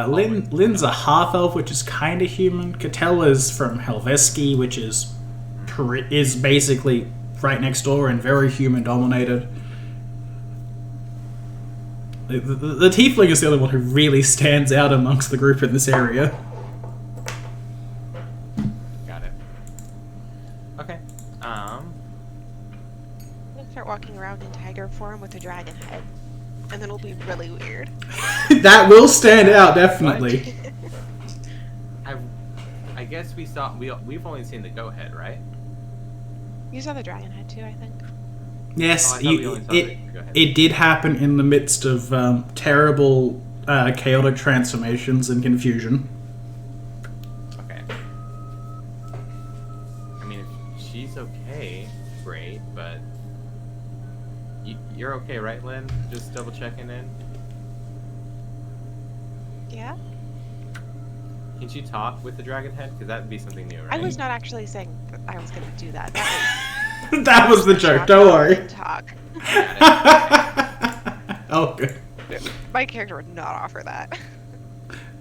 Lynn's a half-elf, which is kind of human. Catella's from Helveski, which is basically right next door and very human-dominated. The tiefling is the only one who really stands out amongst the group in this area. Got it. Okay. I'm gonna start walking around in tiger form with a dragon head, and then it'll be really weird. That will stand out, definitely. I guess we've only seen the go head, right? You saw the dragon head too, I think. Yes, Oh, I thought we only saw the go head. it did happen in the midst of terrible, chaotic transformations and confusion. Okay. I mean, if she's okay, great, but you're okay, right, Lynn? Just double checking in. Yeah? Can she talk with the dragon head? Because that would be something new, right? I was not actually saying that I was gonna do that. That was the joke, don't worry. Talk. Oh, good. My character would not offer that.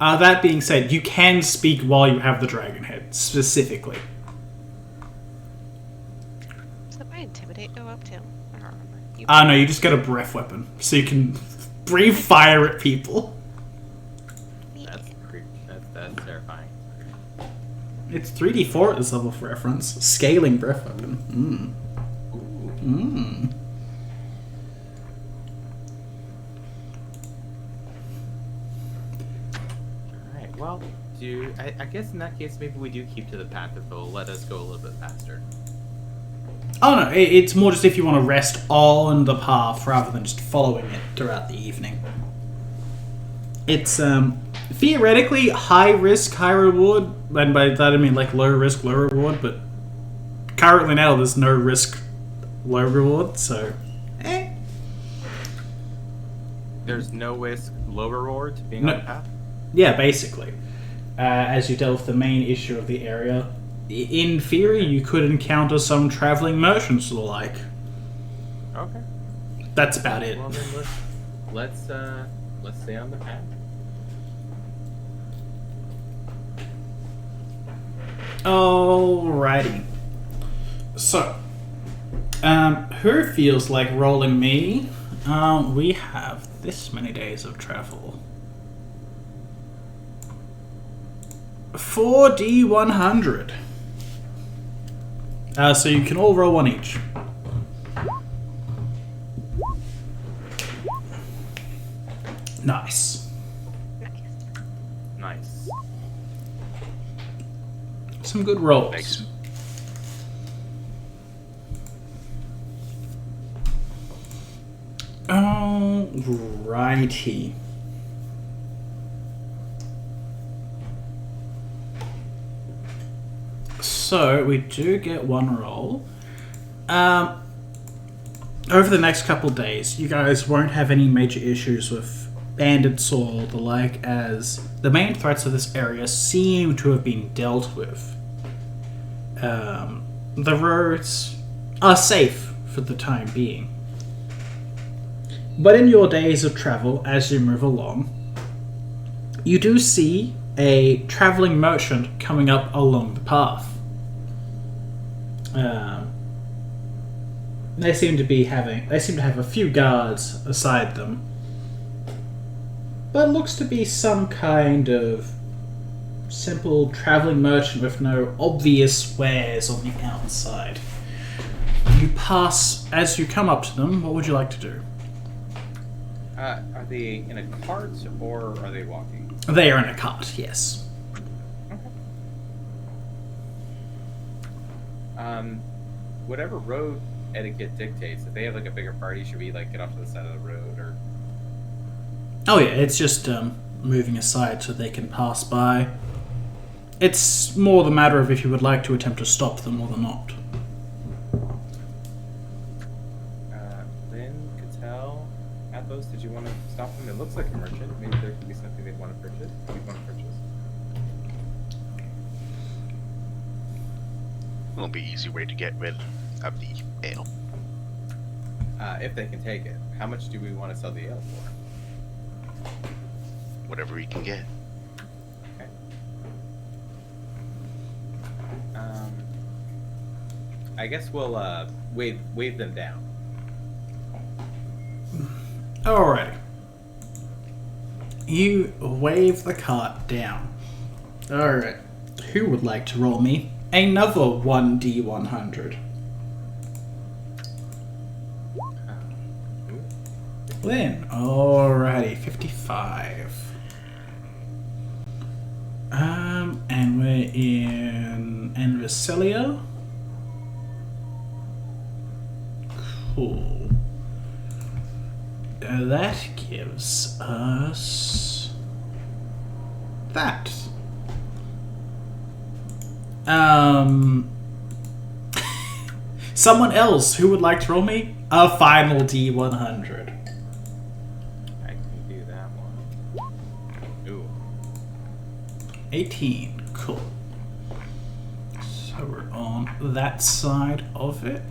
That being said, you can speak while you have the dragon head, specifically. Does my intimidate go up too? I don't remember. No, you just get a breath weapon, so you can breathe fire at people. That's terrifying. It's 3d4 at this level for reference. Scaling breath weapon. Alright, well, I guess in that case maybe we do keep to the path if they'll let us go a little bit faster. Oh no, it's more just if you want to rest on the path rather than just following it throughout the evening. It's theoretically high risk, high reward, and by that I mean like low risk, low reward, but currently now there's no risk, low reward, so There's no risk, low reward to being on the path? Yeah, basically. As you dealt with the main issue of the area, in theory you could encounter some traveling merchants or the like. Okay. That's about it. Well then let's stay on the path. Alrighty. So, who feels like rolling me? We have this many days of travel. 4d100. So you can all roll one each. Nice. Nice. Some good rolls. Thanks. Alrighty. So we do get one roll. Over the next couple days, you guys won't have any major issues with bandits or the like, as the main threats of this area seem to have been dealt with. The roads are safe for the time being. But in your days of travel, as you move along, you do see a traveling merchant coming up along the path. They seem to have a few guards aside them. but looks to be some kind of simple traveling merchant with no obvious wares on the outside. You pass as you come up to them. What would you like to do? Are they in a cart or are they walking? They are in a cart, yes. Okay. Whatever road etiquette dictates, if they have like a bigger party, should we like get off to the side of the road or? Oh yeah, it's just moving aside so they can pass by. It's more the matter of if you would like to attempt to stop them or not. Lynn, Cattell, Athos, did you want to stop them? It looks like a merchant. Maybe there could be something they'd want to purchase. We'd want to purchase. Will be easy way to get rid of the ale. If they can take it. How much do we want to sell the ale for? Whatever we can get. Okay. I guess we'll wave them down. Alright. You wave the cart down. Alright. Who would like to roll me another 1d100? Lynn. Alrighty, 55. And we're in Envicelia. Cool. That gives us that. Someone else who would like to roll me a final D100. I can do that one. Ooh. 18. Cool. So we're on that side of it.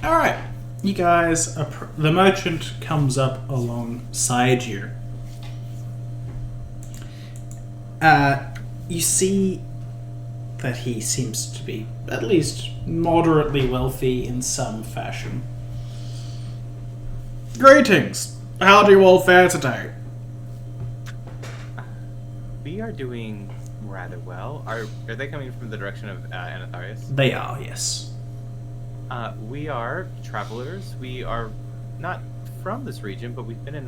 Alright. You guys, the merchant comes up alongside you. You see that he seems to be at least moderately wealthy in some fashion. Greetings! How do you all fare today? We are doing rather well. Are they coming from the direction of Anatharius? They are, yes. We are travelers. We are not from this region, but we've been in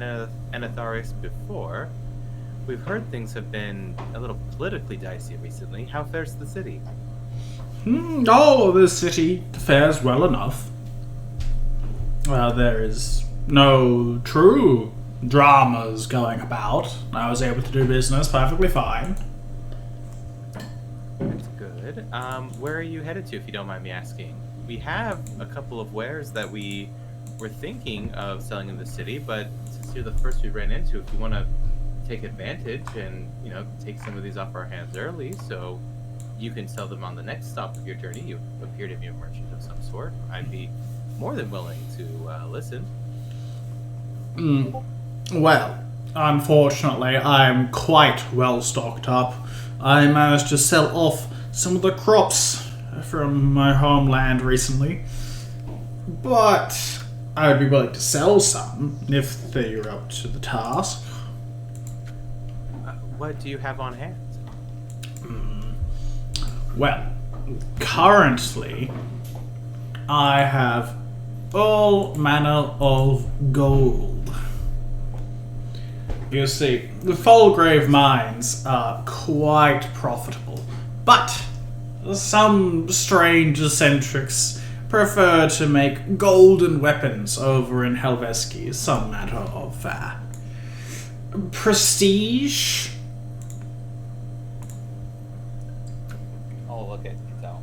Anatharius before. We've heard things have been a little politically dicey recently. How fares the city? The city fares well enough. Well, there is no true dramas going about. I was able to do business perfectly fine. That's good. Where are you headed to, if you don't mind me asking? We have a couple of wares that we were thinking of selling in the city, but since you're the first we ran into, if you want to take advantage and, take some of these off our hands early so you can sell them on the next stop of your journey. You appear to be a merchant of some sort. I'd be more than willing to listen. Well, unfortunately, I'm quite well stocked up. I managed to sell off some of the crops from my homeland recently, but I would be willing to sell some if they're up to the task. What do you have on hand? Well, currently, I have all manner of gold. You see, the Falgrave mines are quite profitable, but some strange eccentrics prefer to make golden weapons over in Helveski. Some matter of prestige. I'll look at Cattell.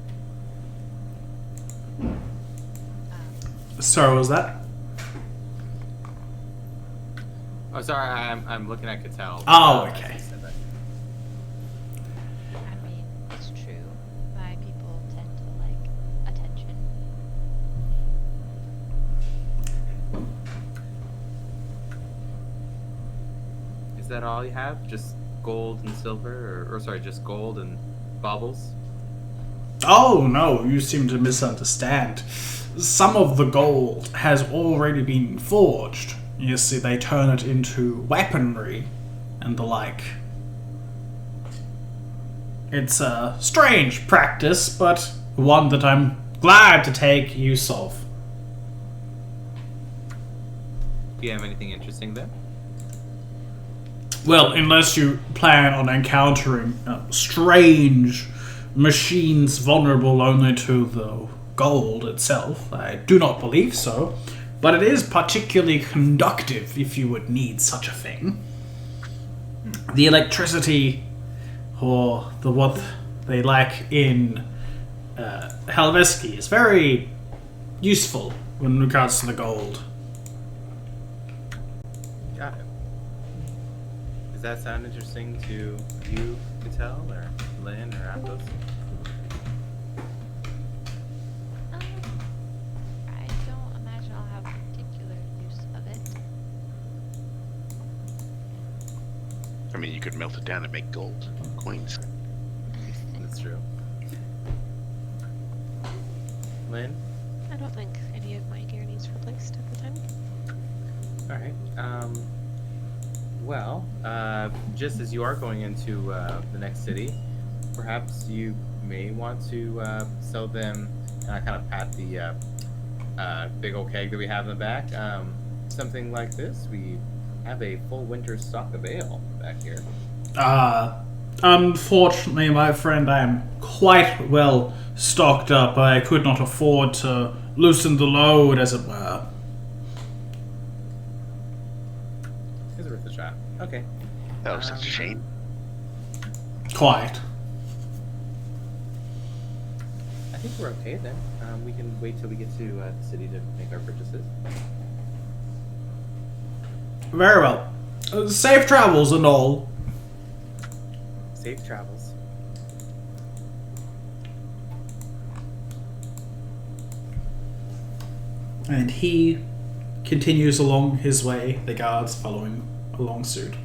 Sorry, what was that? Oh, sorry, I'm looking at Cattell. Oh, okay. I mean, it's true. My people tend to like attention. Is that all you have? Just gold and silver? Or sorry, just gold and baubles? Oh no, you seem to misunderstand. Some of the gold has already been forged. You see, they turn it into weaponry and the like. It's a strange practice, but one that I'm glad to take use of. Do you have anything interesting there? Well, unless you plan on encountering strange machines vulnerable only to the gold itself, I do not believe so. But it is particularly conductive if you would need such a thing. The electricity, or the what they lack in Helveski, is very useful in regards to the gold. Got it. Does that sound interesting to you, Patel, or Lynn, or Athos? I don't imagine I'll have particular use of it. I mean, you could melt it down and make gold coins. That's true. Lynn? I don't think any of my gear needs replaced at the time. Alright. Well, just as you are going into the next city, perhaps you may want to sell them, and I kind of pat the big old keg that we have in the back. Something like this. We have a full winter stock of ale back here. Unfortunately, my friend, I am quite well stocked up. I could not afford to loosen the load, as it were. It's worth a shot. Okay. That was such a shame. Quite. I think we're okay then. We can wait till we get to the city to make our purchases. Very well. Safe travels and all. Safe travels. And he continues along his way, the guards following along suit.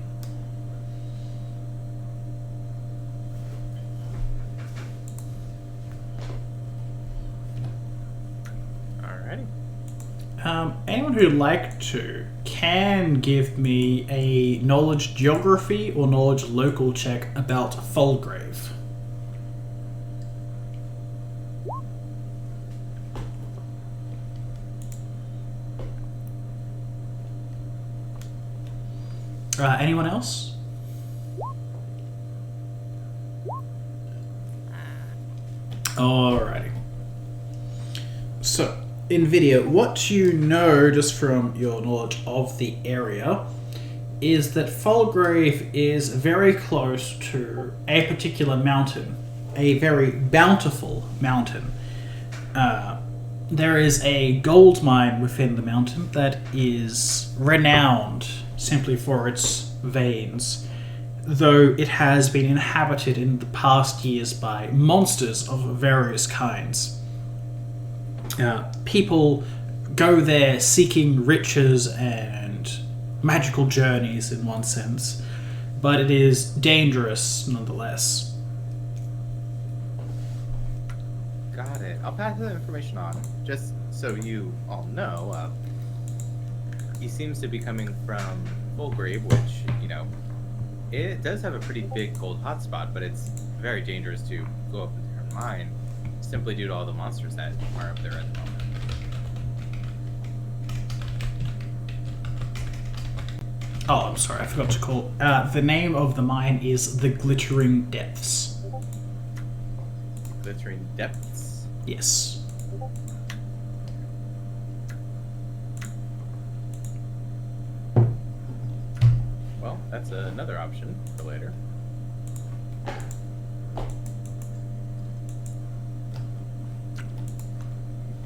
Alrighty. Anyone who'd like to can give me a knowledge geography or knowledge local check about Falgrave. Anyone else? Alrighty. So, NVIDIA, what you know just from your knowledge of the area is that Falgrave is very close to a particular mountain, a very bountiful mountain. There is a gold mine within the mountain that is renowned simply for its veins, though it has been inhabited in the past years by monsters of various kinds. People go there seeking riches and magical journeys in one sense, but it is dangerous nonetheless. Got it. I'll pass the information on, just so you all know. He seems to be coming from Falgrave, which, you know, it does have a pretty big gold hotspot, but it's very dangerous to go up into her mine, simply due to all the monsters that are up there at the moment. Oh, I'm sorry, I forgot to call. The name of the mine is the Glittering Depths. Glittering Depths? Yes. Well, that's another option for later.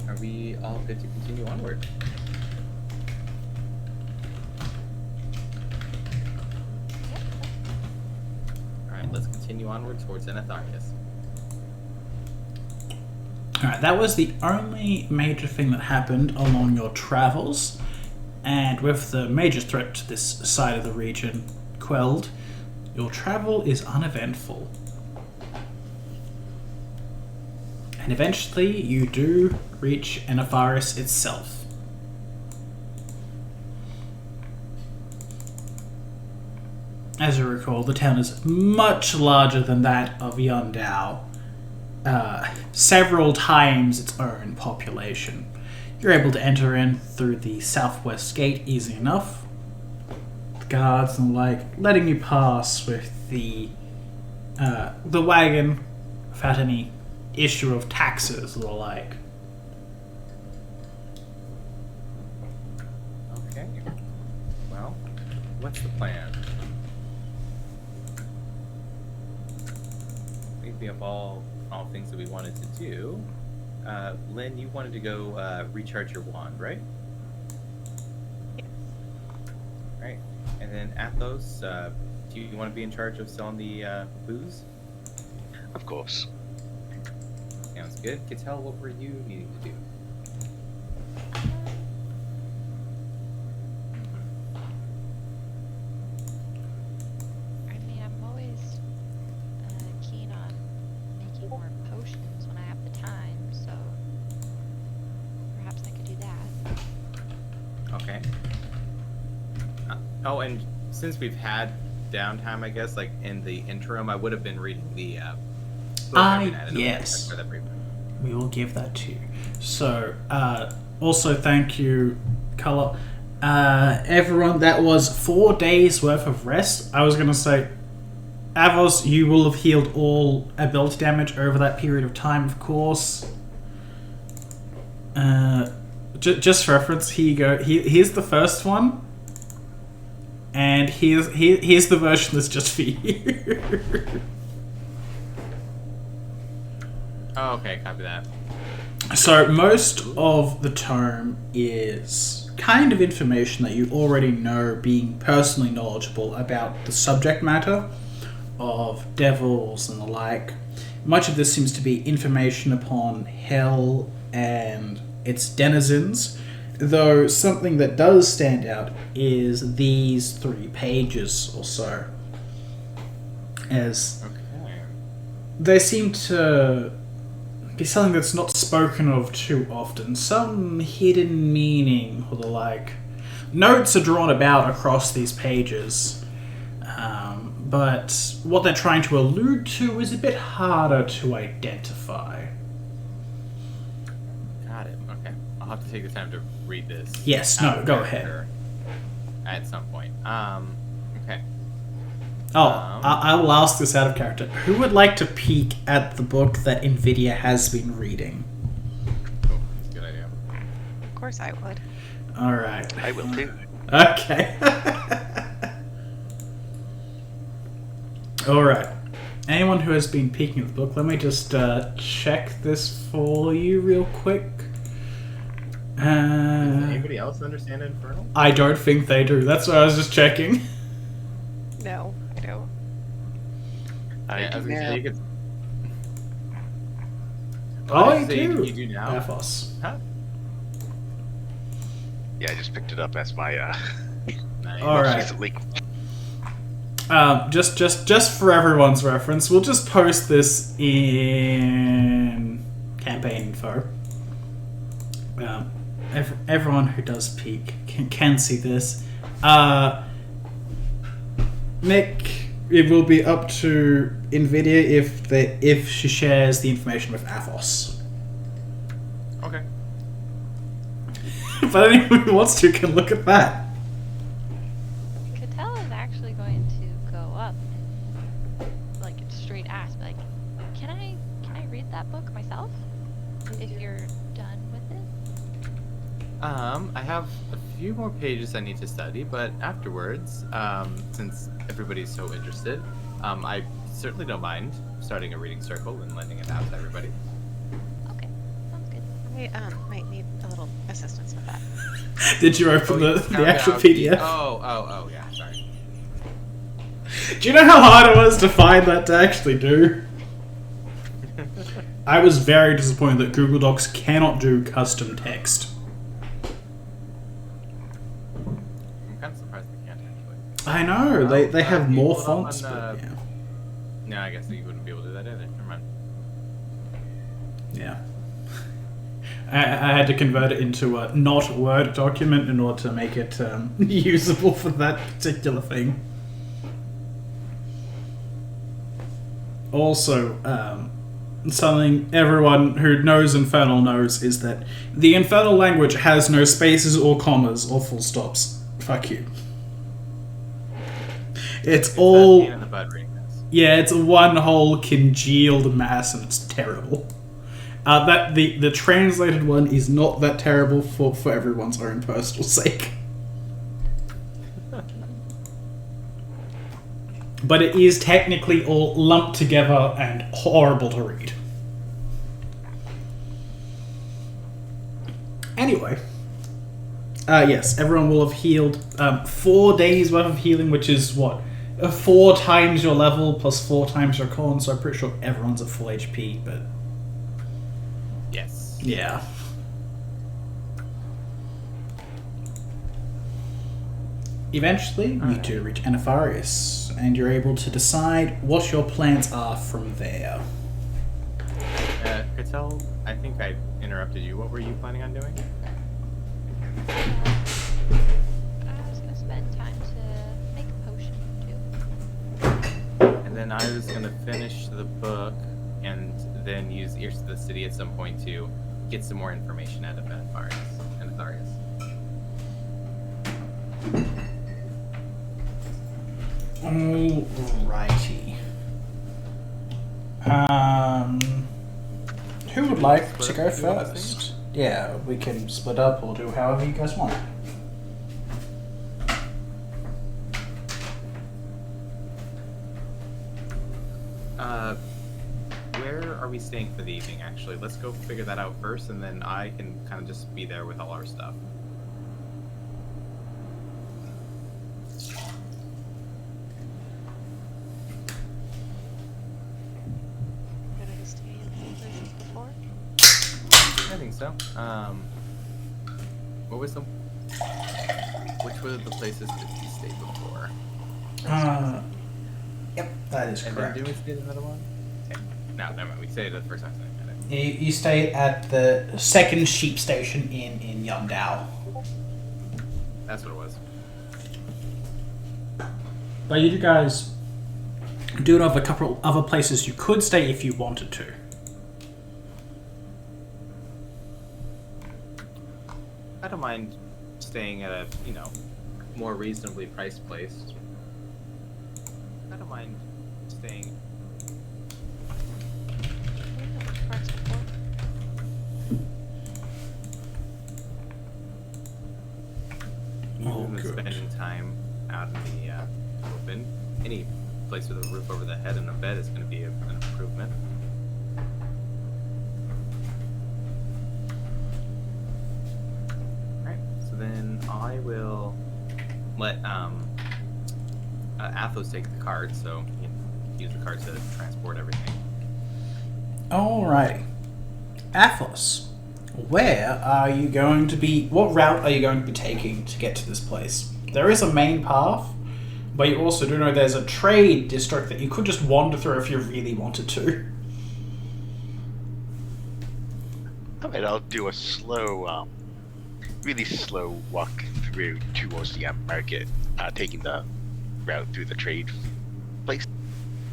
Are we all good to continue onward? Alright, let's continue onward towards Anatharius. Alright, that was the only major thing that happened along your travels, and with the major threat to this side of the region quelled, your travel is uneventful. And eventually you do reach Enepharis itself. As you recall, the town is much larger than that of Yundao. Several times its own population. You're able to enter in through the southwest gate easy enough. The guards and the like letting you pass with the wagon without any issue of taxes or the like. Okay. Well, what's the plan? Maybe of all things that we wanted to do, Lynn, you wanted to go recharge your wand, right? Yes. Right. And then Athos, do you want to be in charge of selling the booze? Of course. Sounds good. Cattell, what were you needing to do? I mean, I'm always keen on making more potions when I have the time, so perhaps I could do that. Okay. Oh, and since we've had downtime, I guess, like in the interim, I would have been reading the book I've been at. Yes. For that briefly. We will give that to you. So, also thank you, Color. Everyone, that was 4 days worth of rest. I was going to say, Avos, you will have healed all ability damage over that period of time, of course. Just for reference, here you go. Here's the first one. And here's the version that's just for you. Oh, okay, copy that. So most of the tome is kind of information that you already know, being personally knowledgeable about the subject matter of devils and the like. Much of this seems to be information upon hell and its denizens, though something that does stand out is these 3 pages or so, as Okay. they seem to be something that's not spoken of too often. Some hidden meaning or the like. Notes are drawn about across these pages, but what they're trying to allude to is a bit harder to identify. Got it. Okay. I'll have to take the time to read this. Yes, out no, of go character ahead. At some point. Okay. I will ask this out of character. Who would like to peek at the book that Nvidia has been reading? Cool. That's a good idea. Of course I would. Alright. I will too. Okay. Alright. Anyone who has been peeking at the book, let me just check this for you real quick. Does anybody else understand Infernal? I don't think they do. That's why I was just checking. No, I don't. Yeah, I was gonna say you could. Oh, I you was gonna say do. You do now. Athos. Huh? Yeah, I just picked it up as my Nice. All right. recently. Just for everyone's reference, we'll just post this in campaign info. Everyone who does peek can see this. Nick, it will be up to Nvidia if she shares the information with Athos. Okay. But anyone who wants to can look at that. Cattell is actually going to go up and, like, straight ask, like, can I read that book myself? If you're done with it? I have a few more pages I need to study, but afterwards, since everybody's so interested, I certainly don't mind starting a reading circle and lending it out to everybody. Okay, sounds good. I might need a little assistance with that. Did you open you the found actual out PDF? Oh, yeah, sorry. Do you know how hard it was to find that to actually do? I was very disappointed that Google Docs cannot do custom text. I'm kind of surprised they can't actually. I know, they have can you more pull it up fonts, on, but yeah. No, I guess you wouldn't be able to do that either. Never mind. Yeah. I had to convert it into a not Word document in order to make it usable for that particular thing. Also, something everyone who knows Infernal knows is that the Infernal language has no spaces or commas or full stops. Fuck you. It's That all... pain in the butt reading this. Yeah, it's one whole congealed mass and it's terrible. That the translated one is not that terrible for everyone's own personal sake. But it is technically all lumped together and horrible to read. Anyway. Yes, everyone will have healed 4 days worth of healing, which is what? 4 times your level plus 4 times your con, so I'm pretty sure everyone's at full HP, but... Yes. Yeah. Eventually, you two reach Anatharius, and you're able to decide what your plans are from there. Cattell, I think I interrupted you. What were you planning on doing? I was gonna spend time to make a potion too. And then I was gonna finish the book and then use Ears to the City at some point to get some more information out of Anatharius. Alrighty. Who would like to go first? Yeah, we can split up or do however you guys want. Where are we staying for the evening, actually? Let's go figure that out first, and then I can kind of just be there with all our stuff. Did I stay in the places before? I think so. What was the... Which were the places that we stayed before? Yep, that is And correct. then do we stay at another one? Okay. No, never mind. We stayed at the first time. You stay at the second sheep station in Yundao. That's what it was. But you guys do have a couple other places you could stay if you wanted to. I don't mind staying at a, more reasonably priced place. I don't mind staying. We know which parts before. Oh, Even good. spending time out in the open. Any place with a roof over the head and a bed is going to be an improvement. Alright, so then I will let Athos take the card, so you can use the card to transport everything. Alrighty. Athos, where are you going to be... What route are you going to be taking to get to this place? There is a main path, but you also do know there's a trade district that you could just wander through if you really wanted to. Alright, I'll do a slow, really slow walk through towards the market, taking the route through the trade place.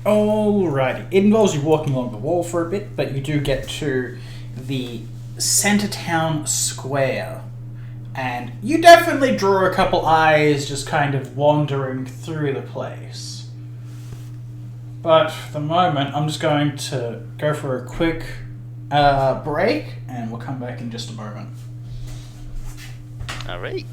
Alrighty. It involves you walking along the wall for a bit, but you do get to the center town square. And you definitely draw a couple eyes just kind of wandering through the place. But for the moment, I'm just going to go for a quick break, and we'll come back in just a moment. Alright.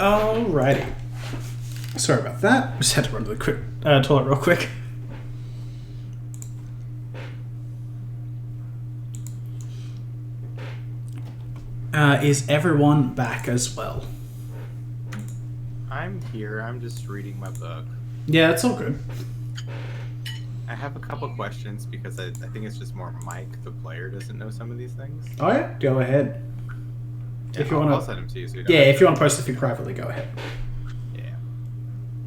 Alrighty. Sorry about that. Just had to run to the toilet real quick. Is everyone back as well? I'm here. I'm just reading my book. Yeah, it's all good. I have a couple questions because I think it's just more Mike, the player, doesn't know some of these things. Oh yeah, go ahead. Yeah, If you I'll want send them to you. So you to, don't yeah, have if to- you want to post a few privately, go ahead. Yeah.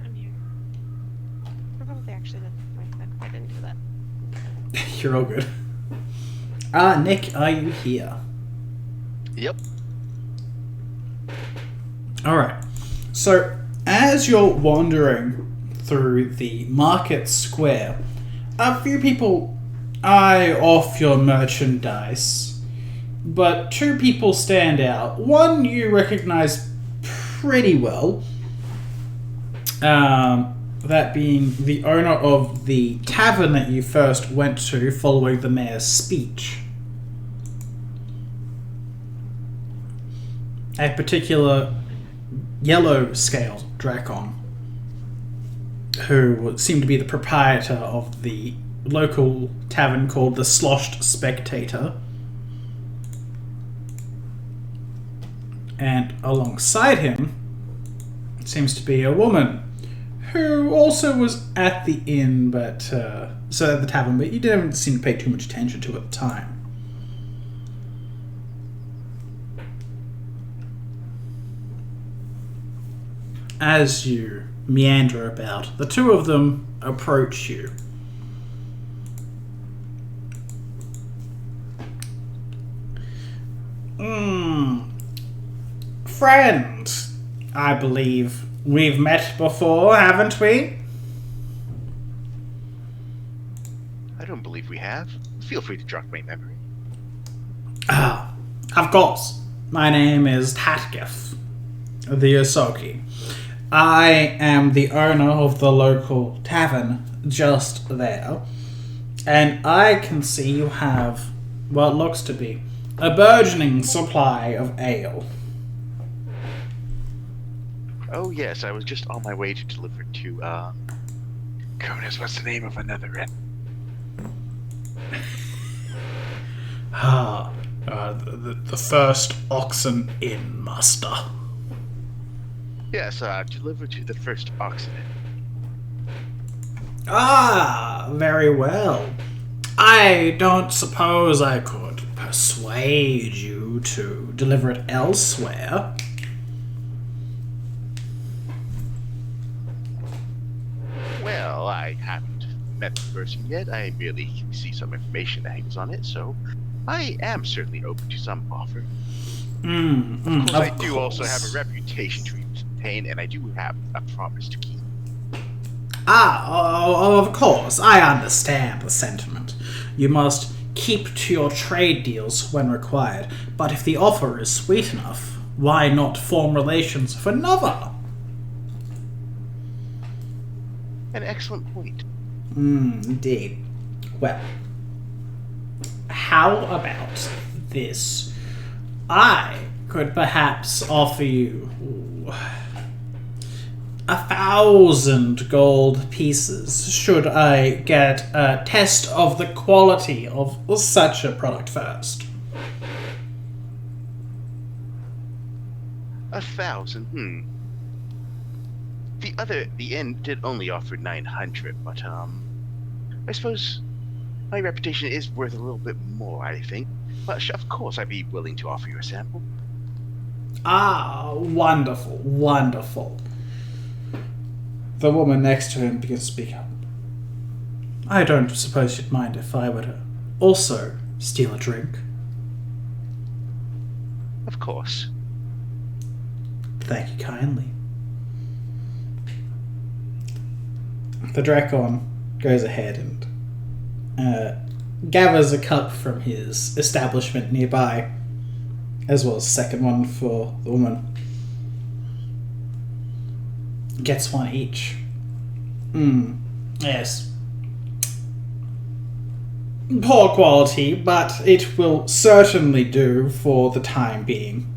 I'm here. I probably actually I didn't do that. You're all good. Nick, are you here? Yep. Alright. So, as you're wandering through the market square, a few people eye off your merchandise, but two people stand out. One you recognize pretty well, that being the owner of the tavern that you first went to following the mayor's speech. A particular yellow-scaled Dracon, who seemed to be the proprietor of the local tavern called the Sloshed Spectator. And alongside him seems to be a woman who also was at the inn, but so at the tavern, but you didn't seem to pay too much attention to at the time. As you meander about, the two of them approach you. Friend, I believe we've met before, haven't we? I don't believe we have. Feel free to jog my memory. Ah, of course. My name is Tatgif, the Yosoki. I am the owner of the local tavern just there, and I can see you have what looks to be a burgeoning supply of ale. Oh yes, I was just on my way to deliver to goodness, what's the name of another inn? The first Oxen Inn, master. Yes, deliver to the first oxen inn. Ah, very well. I don't suppose I could persuade you to deliver it elsewhere. Well, I haven't met the person yet. I merely see some information that hangs on it, so I am certainly open to some offer. Of course, I do also have a reputation to maintain, and I do have a promise to keep. Of course, I understand the sentiment. You must keep to your trade deals when required, but if the offer is sweet enough, why not form relations with another? An excellent point. Indeed. Well, how about this? I could perhaps offer you 1,000 gold pieces should I get a test of the quality of such a product first. 1,000. The inn did only offer 900, but I suppose my reputation is worth a little bit more, I think. But of course, I'd be willing to offer you a sample. Ah, wonderful, wonderful. The woman next to him begins to speak up. I don't suppose you'd mind if I were to also steal a drink. Of course. Thank you kindly. The Dracon goes ahead and gathers a cup from his establishment nearby, as well as a second one for the woman. Gets one each. Yes. Poor quality, but it will certainly do for the time being.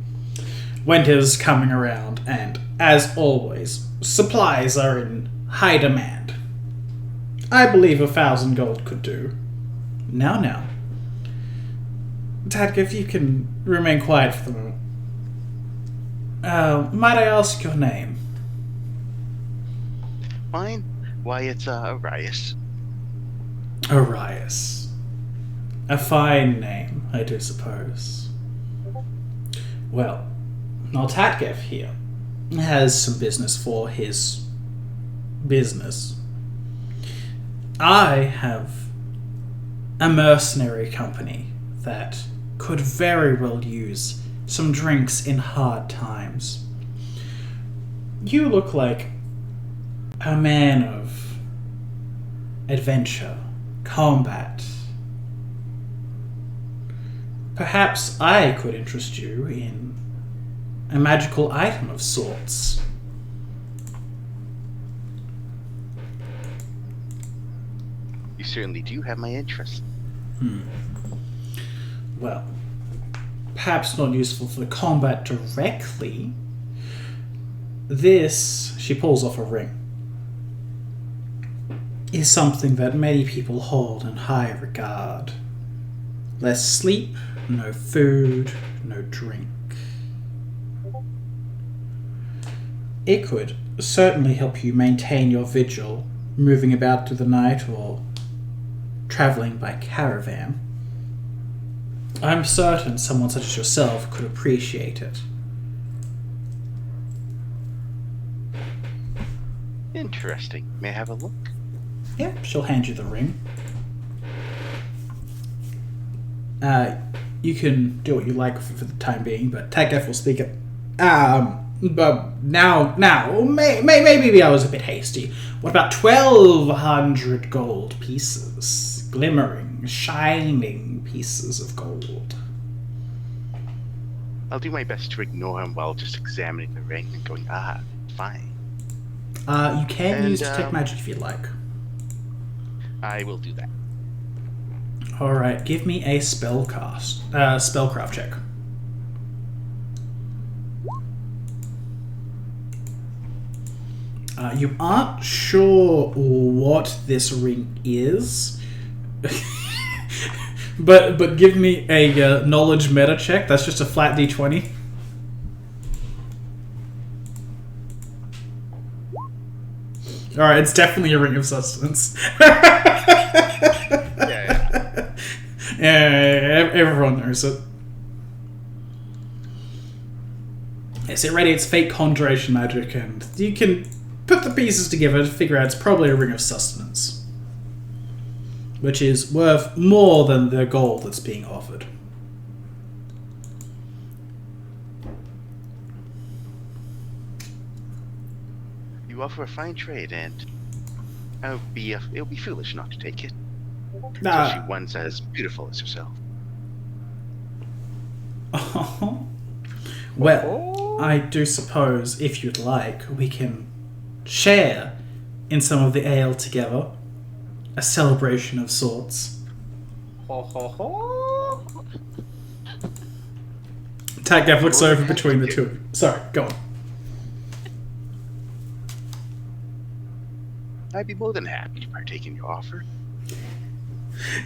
winter's coming around, and as always, supplies are in high demand. I believe 1,000 gold could do. Now. Tadka, if you can remain quiet for the moment. Might I ask your name? Fine. Why, it's Arias. Arias. A fine name, I do suppose. Well, Naltatgev here has some business for his business. I have a mercenary company that could very well use some drinks in hard times. You look like a man of adventure, combat. Perhaps I could interest you in a magical item of sorts. You certainly do have my interest. Well, perhaps not useful for the combat directly. This, she pulls off a ring, is something that many people hold in high regard. Less sleep, no food, no drink. It could certainly help you maintain your vigil, moving about through the night or travelling by caravan. I'm certain someone such as yourself could appreciate it. Interesting. May I have a look? Yeah, she'll hand you the ring. You can do what you like for the time being, but Tagef will speak it. But now, maybe I was a bit hasty. What about 1,200 gold pieces? Glimmering, shining pieces of gold. I'll do my best to ignore him while just examining the ring and going, fine. You can And, use detect magic if you like. I will do that. Alright, give me a spellcraft check. You aren't sure what this ring is, but give me a knowledge meta check. That's just a flat d20. Alright, it's definitely a ring of sustenance. Yeah, everyone knows it. Yes, it radiates fake conjuration magic, and you can put the pieces together to figure out it's probably a ring of sustenance, which is worth more than the gold that's being offered. You offer a fine trade, and it'll be foolish not to take it. Especially one's as beautiful as yourself. Well, I do suppose, if you'd like, we can share in some of the ale together. A celebration of sorts. Ho ho ho! Taggav looks over between the two of you. Sorry, go on. I'd be more than happy to partake in your offer.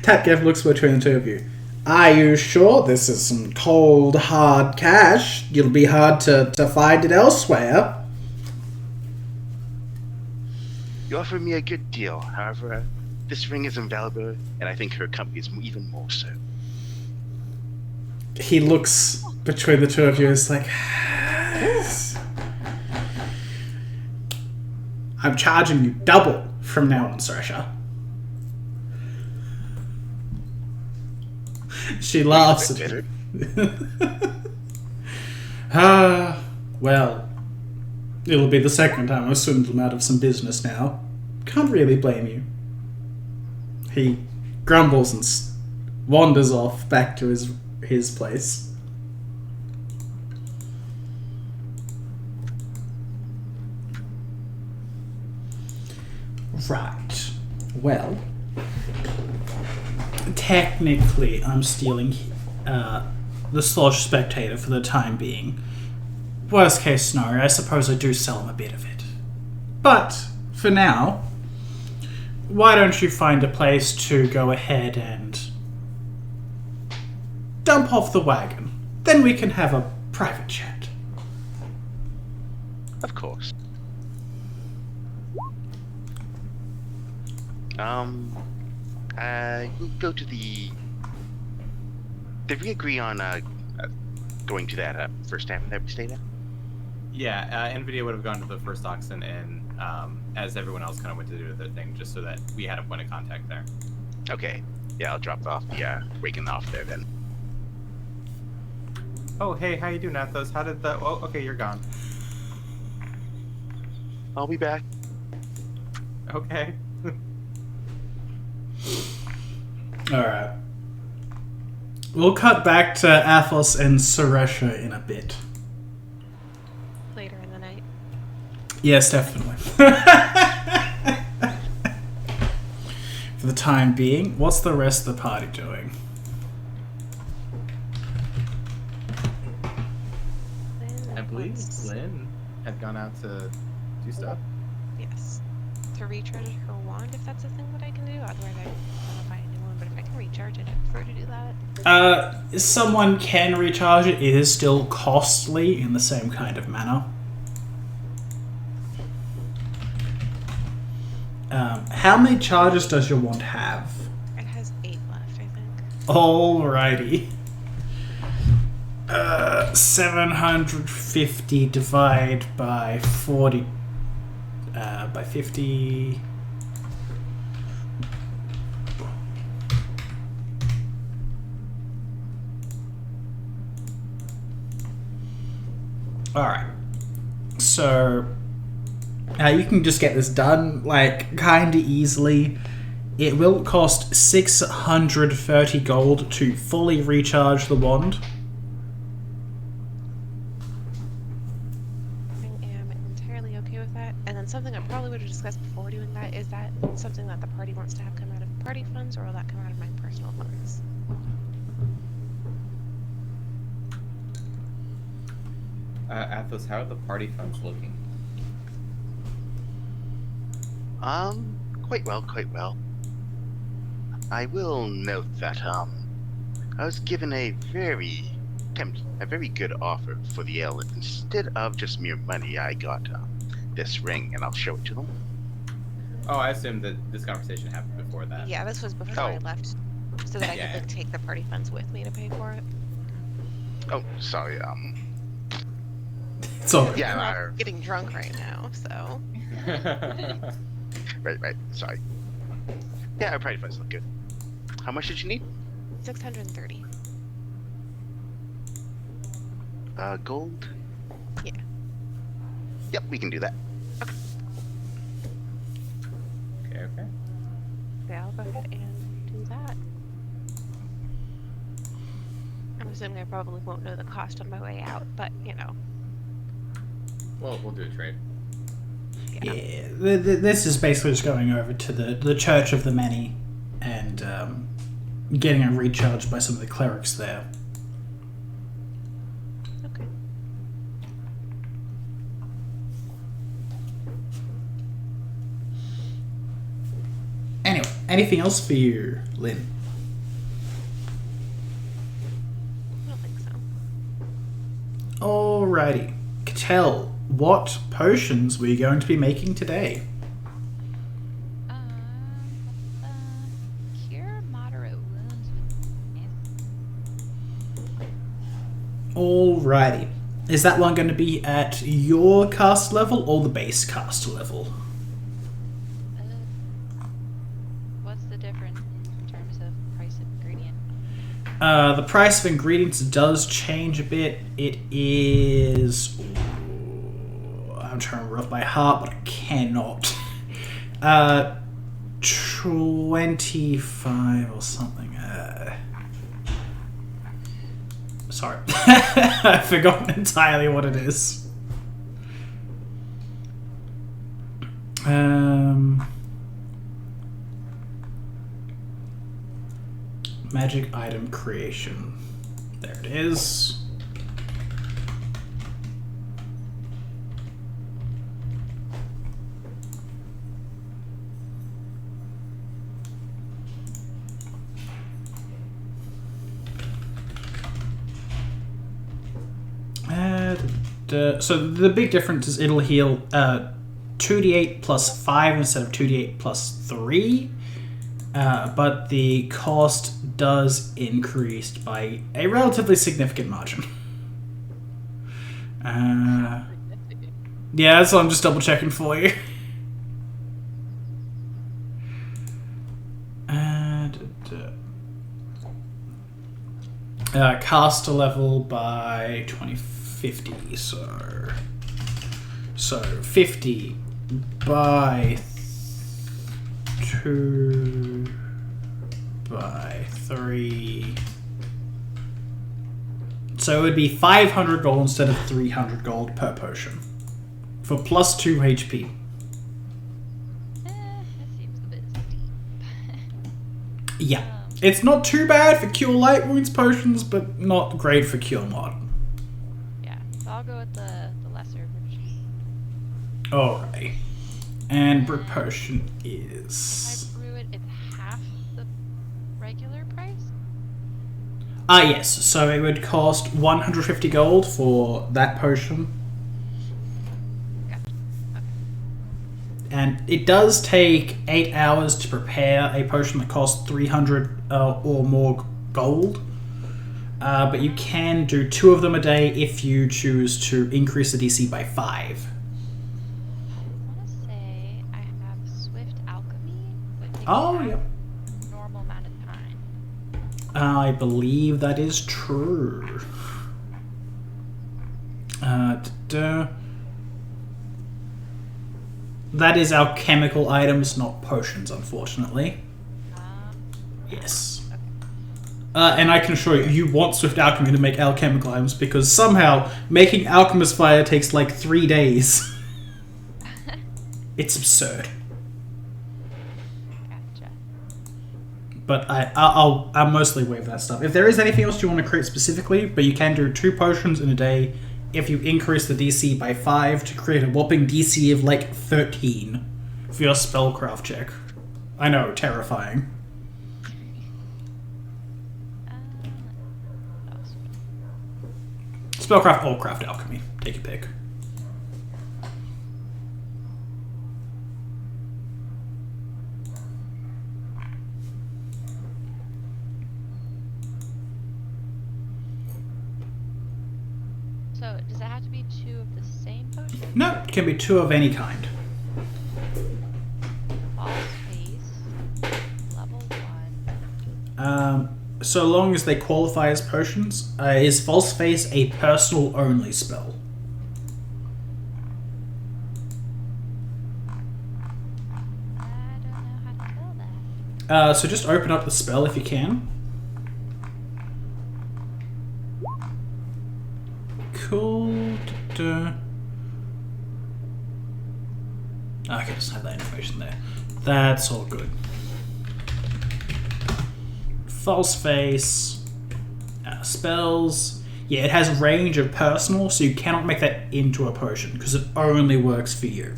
Tatgev looks between the two of you. Are you sure this is some cold, hard cash? It'll be hard to find it elsewhere. You offer me a good deal. However, this ring is invaluable, and I think her company is even more so. He looks between the two of you and is like... I'm charging you double from now on, Suresha. She laughs at you. Well, it'll be the second time I've swindled him out of some business now. Can't really blame you. He grumbles and wanders off back to his place. Right. Well, technically I'm stealing the Slosh Spectator for the time being. worst case scenario, I suppose I do sell him a bit of it. But, for now, why don't you find a place to go ahead and dump off the wagon? Then we can have a private chat. Of course. We'll go to the... Did we agree on going to that first tavern that we stayed at? Yeah, NVIDIA would have gone to the first auction, and as everyone else kind of went to do their thing, just so that we had a point of contact there. Okay. Yeah, I'll drop off the wagon off there then. Oh, hey, how you doing, Athos? How did the... Oh, okay, you're gone. I'll be back. Okay. Alright. We'll cut back to Athos and Suresha in a bit. Later in the night. Yes, definitely. For the time being, what's the rest of the party doing? I believe Lynn had gone out to do stuff. Yes. To recharge her wand, if that's a thing that I can do. Otherwise, I don't know if I need one, but if I can recharge it, I'd prefer to do that. Someone can recharge it. It is still costly in the same kind of manner. How many charges does your wand have? It has 8 left, I think. Alrighty. 750 divided by 40... by 50... Alright. So... you can just get this done, like, kinda easily. It will cost 630 gold to fully recharge the wand. I am entirely okay with that. And then something I probably would have discussed before doing that, is that something that the party wants to have come out of party funds, or will that come out of my personal funds? Athos, how are the party funds looking? Quite well, quite well. I will note that, I was given a very good offer for the ale. Instead of just mere money, I got, this ring, and I'll show it to them. Oh, I assume that this conversation happened before that. Yeah, this was before I left, so that I could like take the party funds with me to pay for it. Oh, sorry, It's all yeah, I'm getting drunk right now, so... Right, sorry. Yeah, our party funds look good. How much did you need? 630. Gold? Yeah. Yep, we can do that. Okay. Yeah, I'll go ahead and do that. I'm assuming I probably won't know the cost on my way out, but, you know. Well, we'll do a trade. Yeah, this is basically just going over to the Church of the Many and getting it recharged by some of the clerics there. Okay. Anyway, anything else for you, Lynn? I don't think so. Alrighty. Cattell, what potions were you going to be making today? Cure moderate wounds with... Alrighty. Is that one going to be at your cast level or the base cast level? What's the difference in terms of price of ingredient? The price of ingredients does change a bit. It is... I'm trying to remember off by heart, but I cannot. 25 or something. Sorry. I've forgotten entirely what it is. Magic item creation. There it is. So the big difference is it'll heal 2d8 plus 5 instead of 2d8 plus 3. But the cost does increase by a relatively significant margin. Yeah, that's what I'm just double checking for you. Caster level by 2050, so 50 by 2 by 3. So it would be 500 gold instead of 300 gold per potion for plus 2 HP. That seems a bit steep. Yeah. It's not too bad for Cure Light Wounds potions, but not great for Cure Mod. Yeah, so I'll go with the lesser version. Alright. And Brew Potion If is... I brew it, it's half the regular price? yes. So it would cost 150 gold for that potion. Gotcha. Okay. And it does take 8 hours to prepare a potion that costs 300 or more gold. But you can do 2 of them a day if you choose to increase the DC by 5. I want to say I have Swift Alchemy, but takes Oh, half yep. the normal amount of time. I believe that is true. That is alchemical items, not potions, unfortunately. Yes. And I can assure you, you want Swift Alchemy to make alchemical items because somehow making Alchemist Fire takes like 3 days. It's absurd. Gotcha. But I'll mostly waive that stuff. If there is anything else you want to create specifically, but you can do 2 potions in a day if you increase the DC by 5 to create a whopping DC of like 13 for your spellcraft check. I know, terrifying. What else? Spellcraft or craft alchemy. Take your pick. So, does it have to be 2 of the same potion? No, it can be 2 of any kind. False face, level 1. So long as they qualify as potions, is False Face a personal only spell? I don't know how to tell that. So just open up the spell if you can. Cool. Okay, just have that information there. That's all good. False Face. Spells. Yeah, it has a range of personal, so you cannot make that into a potion, because it only works for you.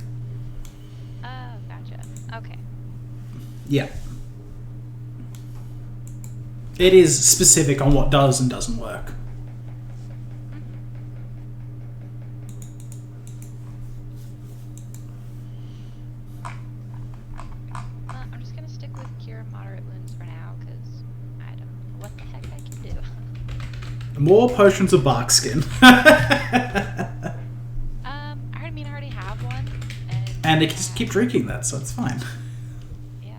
Oh, gotcha. Okay. Yeah. It is specific on what does and doesn't work. Well, I'm just gonna stick with Cure Moderate Wounds for now, because I don't know what the heck I can do. More potions of bark skin. I already have one, And they can just keep drinking that, so it's fine. Yeah.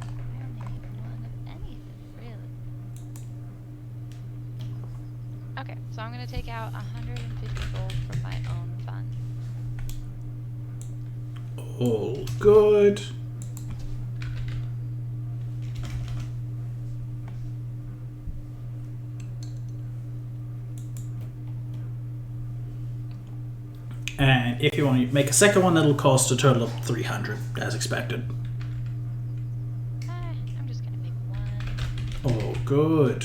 I only need one of anything, really. Okay, so I'm gonna take out 150 gold from my own fund. All good. And if you want to make a second one, that'll cost a total of 300, as expected. I'm just gonna make one. Oh, good.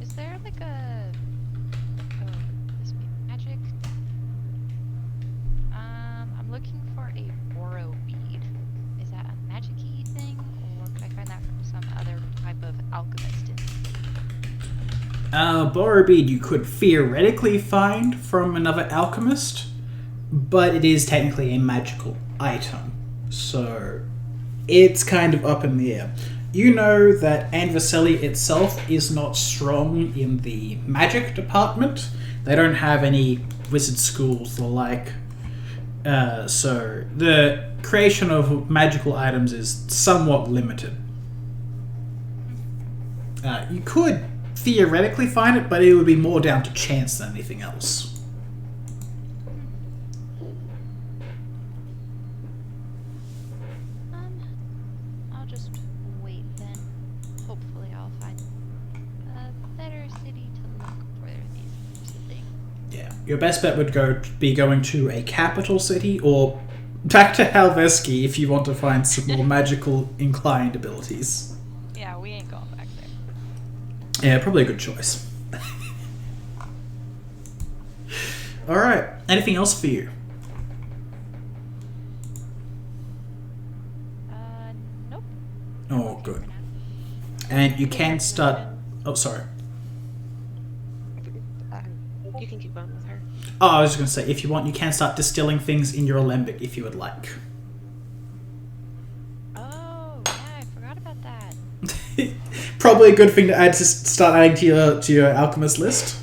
Is there like a... Oh, this be magic? I'm looking for a Boro bead. Is that a magic-y thing, or could I find that from some other type of alchemist? Borrow bead you could theoretically find from another alchemist, but it is technically a magical item, so it's kind of up in the air. You know that Anverselli itself is not strong in the magic department. They don't have any wizard schools or like, so the creation of magical items is somewhat limited. You could theoretically find it, but it would be more down to chance than anything else. I'll just wait then. Hopefully I'll find a better city to look for these types of things. Yeah, your best bet would be going to a capital city or back to Halveski if you want to find some more magical inclined abilities. Yeah, we ain't going back there. Yeah, probably a good choice. Alright, anything else for you? Nope. Oh, good. And you can start... Oh, sorry. You can keep going with her. Oh, I was just going to say, if you want, you can start distilling things in your alembic if you would like. Oh, yeah, I forgot about that. Probably a good thing to add to start adding to your alchemist list.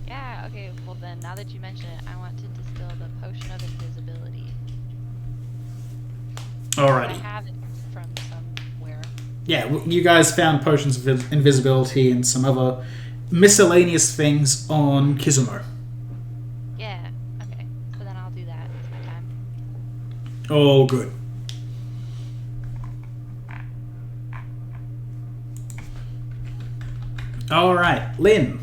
Yeah, okay, well then, now that you mention it, I want to distill the Potion of Invisibility. I Alrighty. have it from somewhere. Yeah, you guys found potions of invisibility and some other miscellaneous things on Kizumo. Yeah, okay, so then I'll do that. It's my time. Oh, good. Alright, Lynn.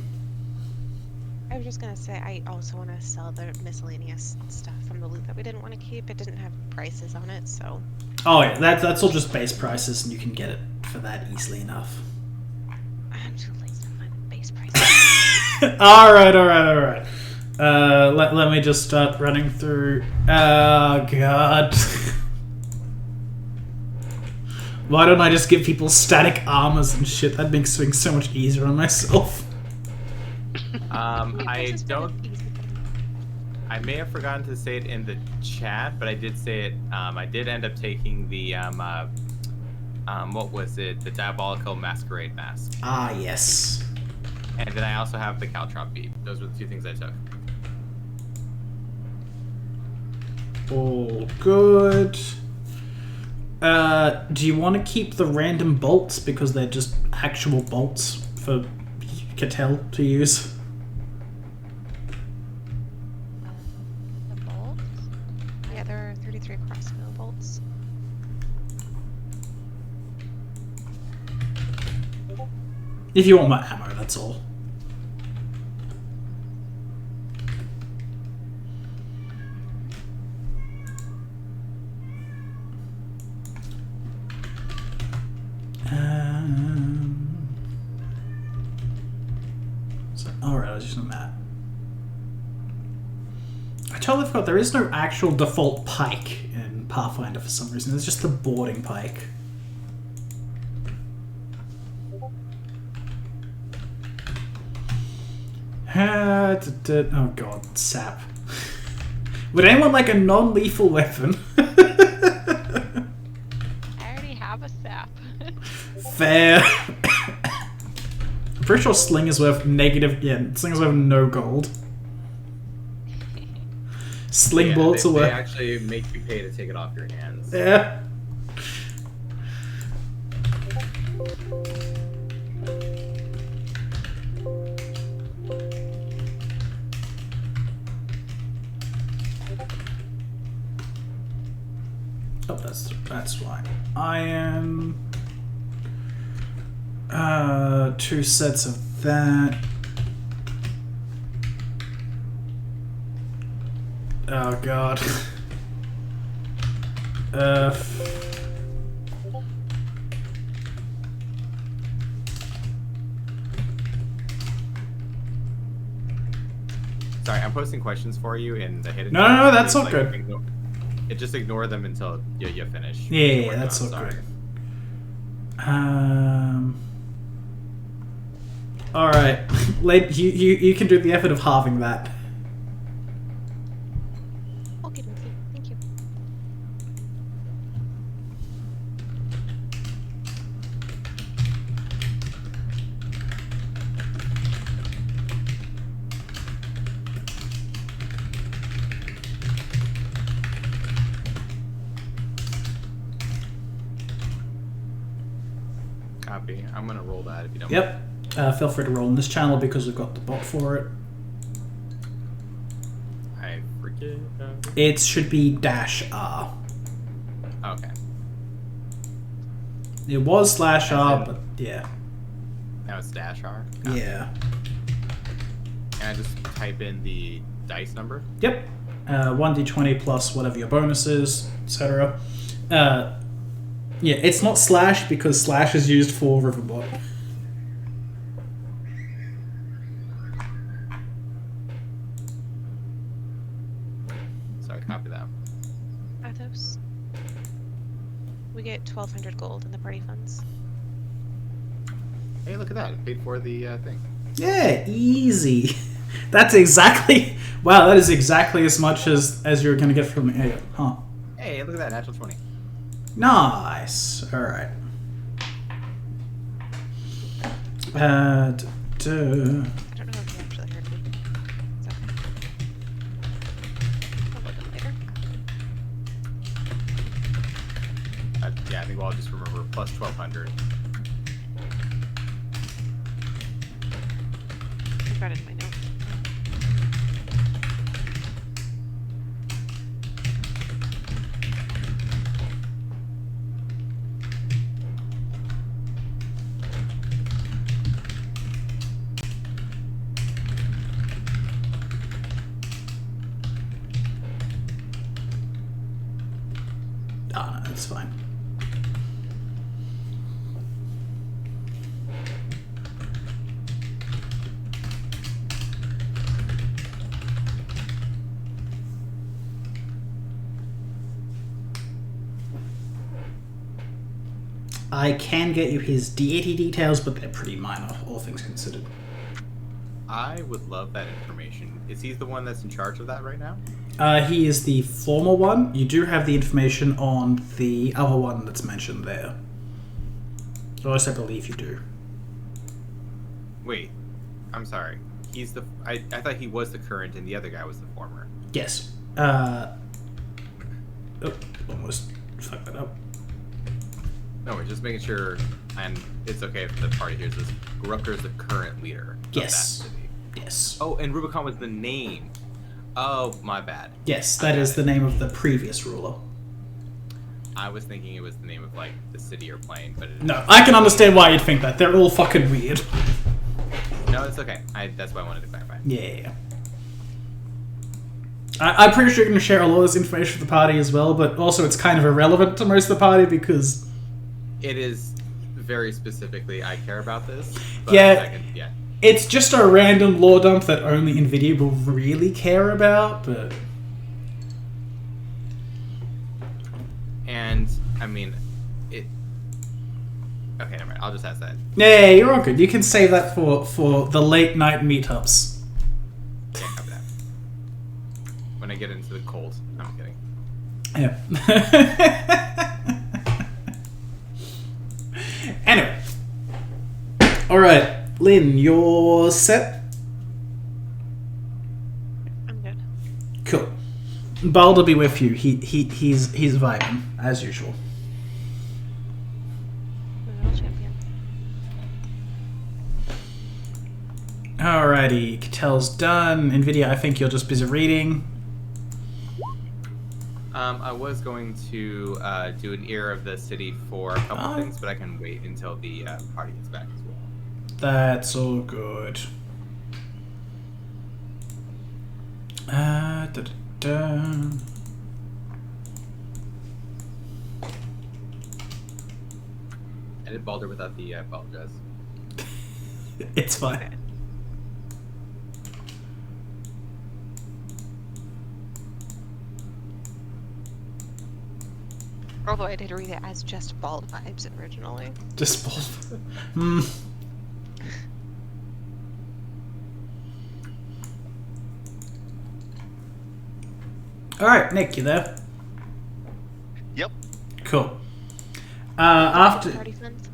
I was just gonna say, I also want to sell the miscellaneous stuff from the loot that we didn't want to keep. It didn't have prices on it, so... Oh yeah, that's all just base prices and you can get it for that easily enough. I'm too lazy to find the base prices. Alright. Let me just start running through... Oh, God. Why don't I just give people static armors and shit? That makes things so much easier on myself. I don't... I may have forgotten to say it in the chat, but I did say it. I did end up taking the, what was it? The Diabolical Masquerade Mask. Ah, yes. And then I also have the Caltrop Bead. Those were the two things I took. All good. Do you want to keep the random bolts because they're just actual bolts for Cattell to use? The bolts? Yeah, there are 33 crossbow bolts. If you want my ammo, that's all. Alright, I was just on that. I totally forgot there is no actual default pike in Pathfinder for some reason. It's just the boarding pike. Oh god, sap. Would anyone like a non-lethal weapon? I already have a sap. Fair. I'm pretty sure sling is worth negative. Yeah, sling is worth no gold. Sling bullets are they worth. actually make you pay to take it off your hands. Yeah. Oh, that's why. I am 2 sets of that. Oh god. Sorry, I'm posting questions for you in the hidden. No, chat. no, that's Please, all good. Just ignore them until you finish. Yeah, Work that's on, all sorry. good. All right, you can do the effort of halving that. Okay, thank you. Copy. I'm gonna roll that if you don't mind. Yep. Feel free to roll in this channel because we've got the bot for it. I forget. It should be -R. Okay. It was /R, That's it. but yeah. Now it's -R. Yeah. Can I just type in the dice number? Yep. 1d20 plus whatever your bonus is, etc. Yeah, it's not / because / is used for Riverbot. Sorry, copy that. Athos. We get 1,200 gold in the party funds. Hey, look at that. It paid for the thing. Yeah, easy. That's exactly... Wow, that is exactly as much as you're going to get from the AI. Huh. Hey, look at that. Natural 20. Nice. Alright. I don't know if you actually heard me. It's okay. I'll look it later. Yeah, I think we'll all just remember plus 1,200. I've got it in my notes. Oh, no, that's fine. I can get you his deity details, but they're pretty minor, all things considered. I would love that information. Is he the one that's in charge of that right now? He is the former one. You do have the information on the other one that's mentioned there. Or else I believe you do. Wait, I'm sorry. He's the. I thought he was the current and the other guy was the former. Yes. Almost fucked that up. No, we're just making sure, and it's okay if the party hears this. Rucker's the current leader of Yes. that city. Yes. Oh, and Rubicon was the name. Oh, my bad. Yes, that is the name of the previous ruler. I was thinking it was the name of, like, the city or plane, but it No, I can understand why you'd think that. They're all fucking weird. No, it's okay. That's why I wanted to clarify. Yeah. I'm pretty sure you're going to share a lot of this information with the party as well, but also it's kind of irrelevant to most of the party because... It is very specifically, I care about this. But Yeah. yeah. It's just a random lore dump that only NVIDIA will really care about, but... And, I mean, it... Okay, never mind. I'll just ask that. Yeah, you're all good. You can save that for the late night meetups. Yeah, copy that. When I get into the cold. No, I'm kidding. Yeah. Anyway. Alright, Lynn, you're set? I'm good. Cool. Bald will be with you. He's vibing, as usual. Mineral champion. Alrighty, Catel's done. NVIDIA, I think you're just busy reading. I was going to do an ear of the city for a couple things, but I can wait until the party gets back as well. That's all good. Da, da, da. I did Balder without the apologize. It's fine. Although I did read it as just bald vibes originally. Just both. Alright, Nick, you there? Yep. Cool. After... Party funds.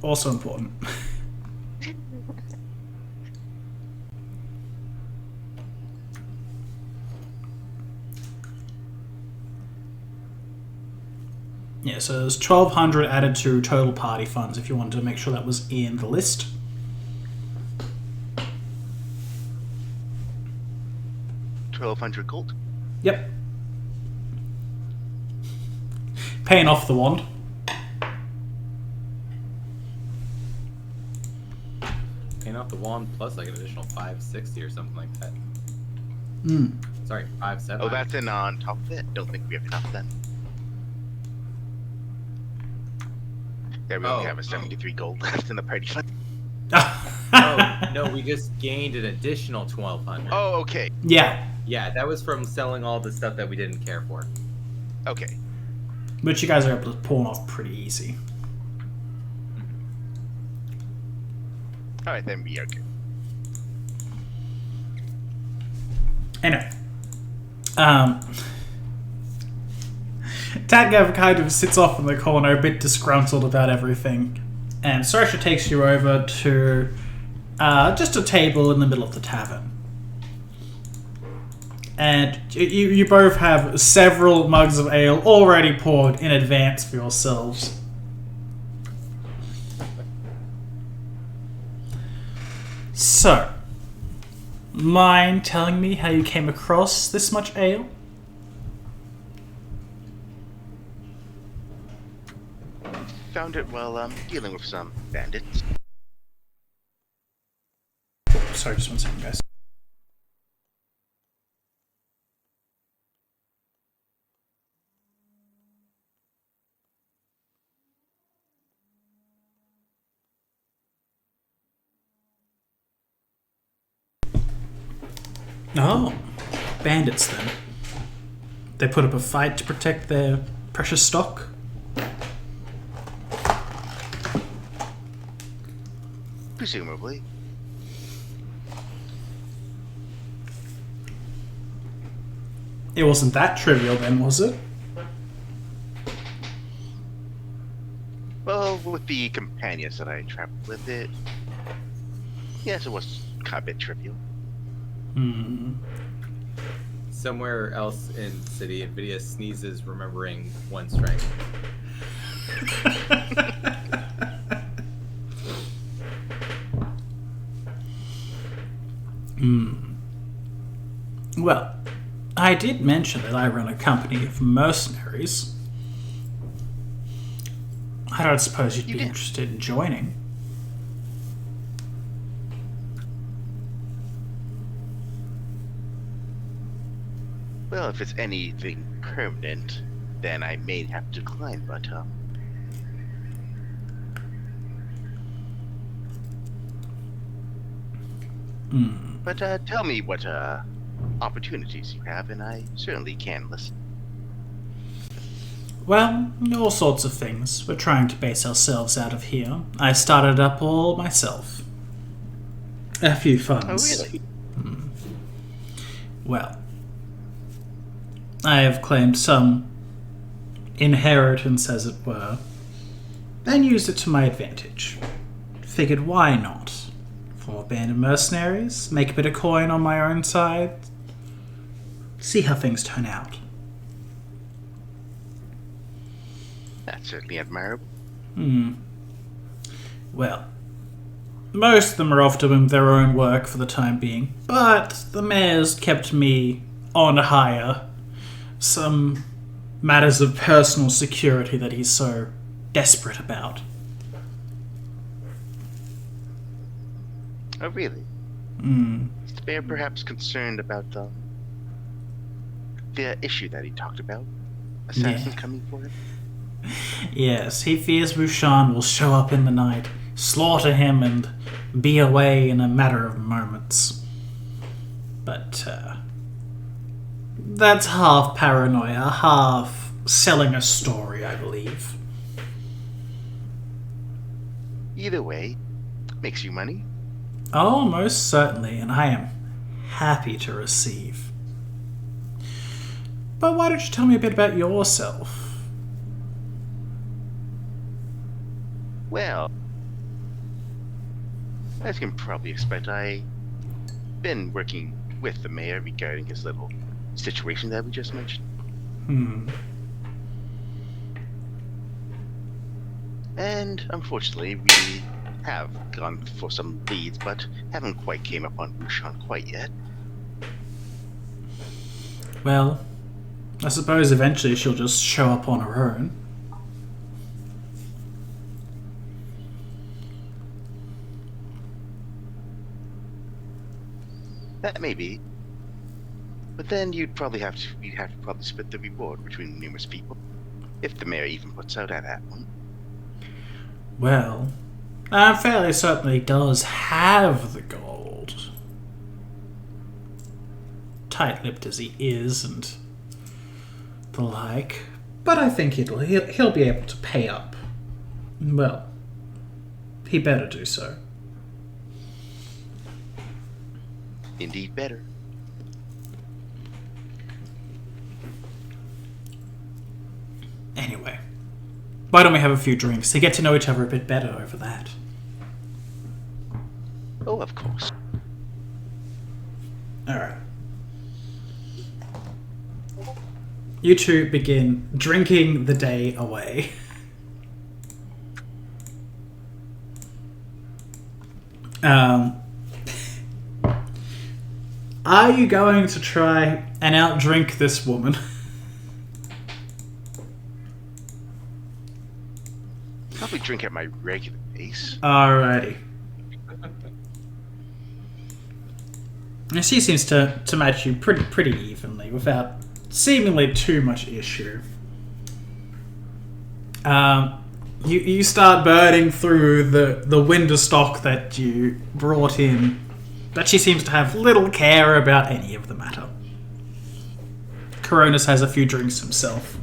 Also important. Yeah, so there's 1,200 added to total party funds if you wanted to make sure that was in the list. $1,200 gold. Yep. Paying off the wand. Paying off the wand plus like an additional 560 or something like that. Sorry, 570. Oh, that's in on top of it? Don't think we have enough then. There we only have a 73 gold left in the party fund. Oh, no, we just gained an additional 1,200. Oh, okay. Yeah. Yeah, that was from selling all the stuff that we didn't care for. Okay. Which you guys are able to pawn off pretty easy. Alright, then we are good. Anyway. Tadgav kind of sits off in the corner, a bit disgruntled about everything. And Sarsha takes you over to just a table in the middle of the tavern. And you both have several mugs of ale already poured in advance for yourselves. So, mind telling me how you came across this much ale? Found it while dealing with some bandits. Sorry, just 1 second, guys. Oh, bandits then. They put up a fight to protect their precious stock? Presumably. It wasn't that trivial then, was it? Well, with the companions that I traveled with it, yes, it was kind of a bit trivial. Somewhere else in the city, Nvidia sneezes, remembering one strength. Well, I did mention that I run a company of mercenaries. I don't suppose you'd be interested in joining. Well, if it's anything permanent, then I may have to decline, but, But, tell me what, opportunities you have, and I certainly can listen. Well, all sorts of things. We're trying to base ourselves out of here. I started up all myself. A few funds. Oh, really? Well, I have claimed some inheritance, as it were, and used it to my advantage. Figured why not? Form a band of mercenaries, make a bit of coin on my own side, see how things turn out. That's certainly admirable. Well, most of them are off doing their own work for the time being, but the mayor's kept me on hire. Some matters of personal security that he's so desperate about. Oh, really? Is the mayor perhaps concerned about, the issue that he talked about? Assassins coming for him? Yes, he fears Wuxian will show up in the night, slaughter him, and be away in a matter of moments. But, that's half paranoia, half selling a story, I believe. Either way, makes you money. Oh, most certainly, and I am happy to receive. But why don't you tell me a bit about yourself? Well, as you can probably expect, I've been working with the mayor regarding his little situation that we just mentioned. And unfortunately, we have gone for some leads, but haven't quite came upon Wuxian quite yet. Well, I suppose eventually she'll just show up on her own. That may be. But then we'd have to probably split the reward between numerous people. If the mayor even puts out at that one. Well, I'm fairly certain he does have the gold. Tight-lipped as he is and the like. But I think he'll be able to pay up. Well, he better do so. Indeed better. Anyway, why don't we have a few drinks to get to know each other a bit better over that? Oh, of course. Alright. You two begin drinking the day away. Are you going to try and outdrink this woman? Probably drink at my regular pace. Alrighty. She seems to match you pretty evenly without seemingly too much issue. You start burning through the winter stock that you brought in, but she seems to have little care about any of the matter. Coronis has a few drinks himself,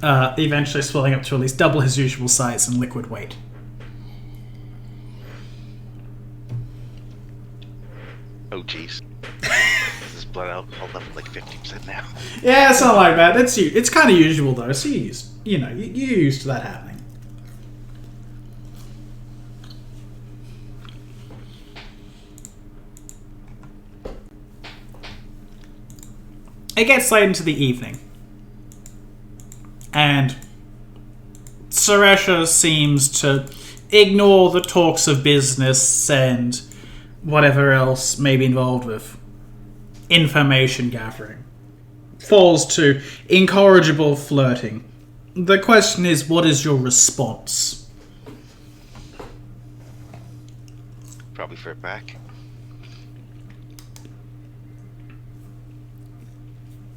eventually swelling up to at least double his usual size and liquid weight. Oh, jeez. This blood alcohol level like 50% now. Yeah, something like that. It's kind of usual though, so you're used to that happening. It gets late into the evening, and Suresha seems to ignore the talks of business and whatever else may be involved with information gathering. Falls to incorrigible flirting. The question is, what is your response? Probably for it back.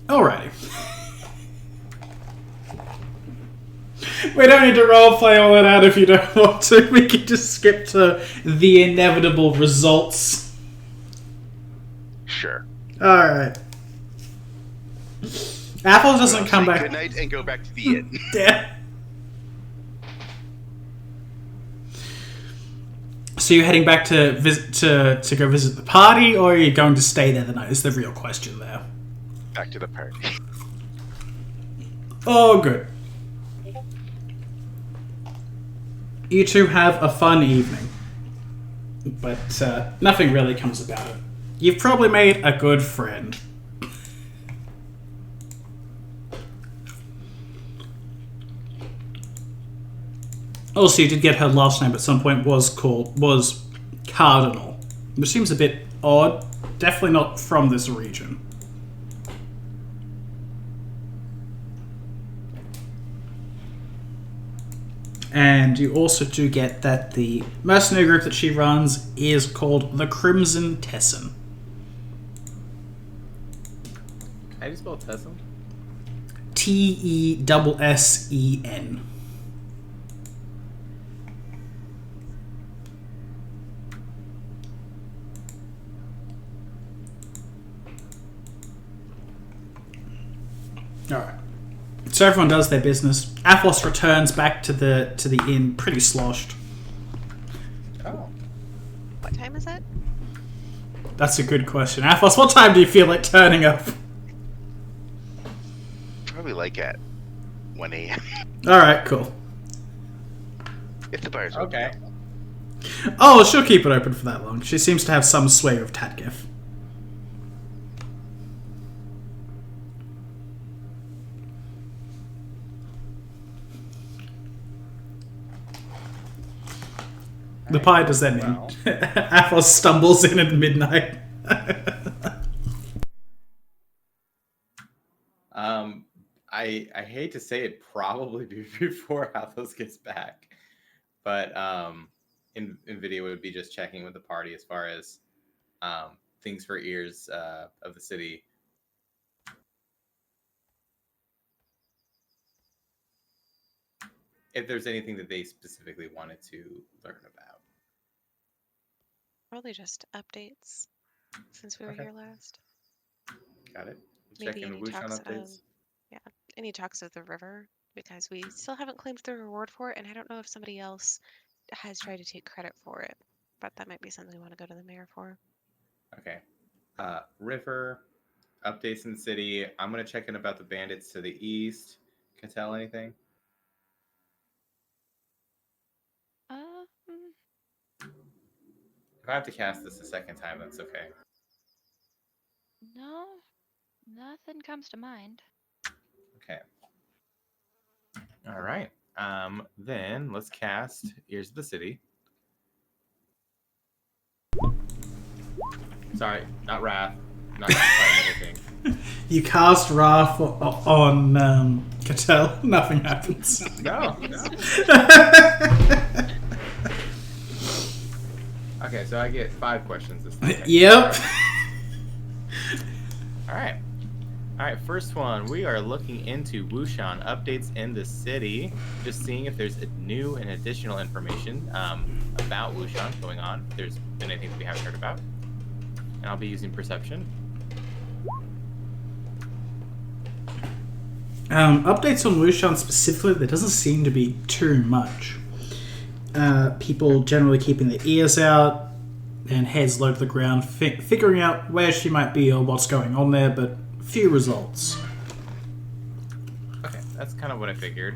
Alrighty. We don't need to roleplay all that out if you don't want to. We can just skip to the inevitable results. Sure. Alright. Apple doesn't come Say back. good night and go back to the inn. Yeah. So you're heading back to go visit the party, or are you going to stay there the night? Is the real question there. Back to the party. Oh, good. You two have a fun evening, but nothing really comes about it. You've probably made a good friend. Also, you did get her last name at some point was Cardinal, which seems a bit odd. Definitely not from this region. And you also do get that the mercenary group that she runs is called the Crimson Tessin. How do you spell Tessin? Tessen. Alright. So everyone does their business. Athos returns back to the inn pretty sloshed. Oh. What time is it? That's a good question. Athos, what time do you feel like turning up? Probably like at 1 a.m. Alright, cool. if the bar's Okay. open. Oh, she'll keep it open for that long. She seems to have some sway with Tatgif. The pie does that mean? Well. Athos stumbles in at midnight. I hate to say it, probably before Athos gets back, but in video would be just checking with the party as far as things for ears of the city. If there's anything that they specifically wanted to learn about. Probably just updates since we were Okay. here last. Got it. Maybe Checking any Wuxian talks of updates. any talks of the river because we still haven't claimed the reward for it, and I don't know if somebody else has tried to take credit for it, but that might be something we want to go to the mayor for. Okay. River updates in the city. I'm gonna check in about the bandits to the east. Can I tell anything? If I have to cast this a second time, that's okay. No, nothing comes to mind. Okay. All right. Then let's cast Ears of the City. Sorry, not Wrath. Not fighting anything. You cast Wrath on Cattell, nothing happens. No. Okay, so I get 5 questions this time. Yep. All right. All right, first one. We are looking into Wuxian updates in the city. Just seeing if there's new and additional information about Wuxian going on. If there's been anything that we haven't heard about. And I'll be using perception. Updates on Wuxian specifically, there doesn't seem to be too much. People generally keeping their ears out and heads low to the ground, figuring out where she might be or what's going on there, but few results. Okay, that's kind of what I figured.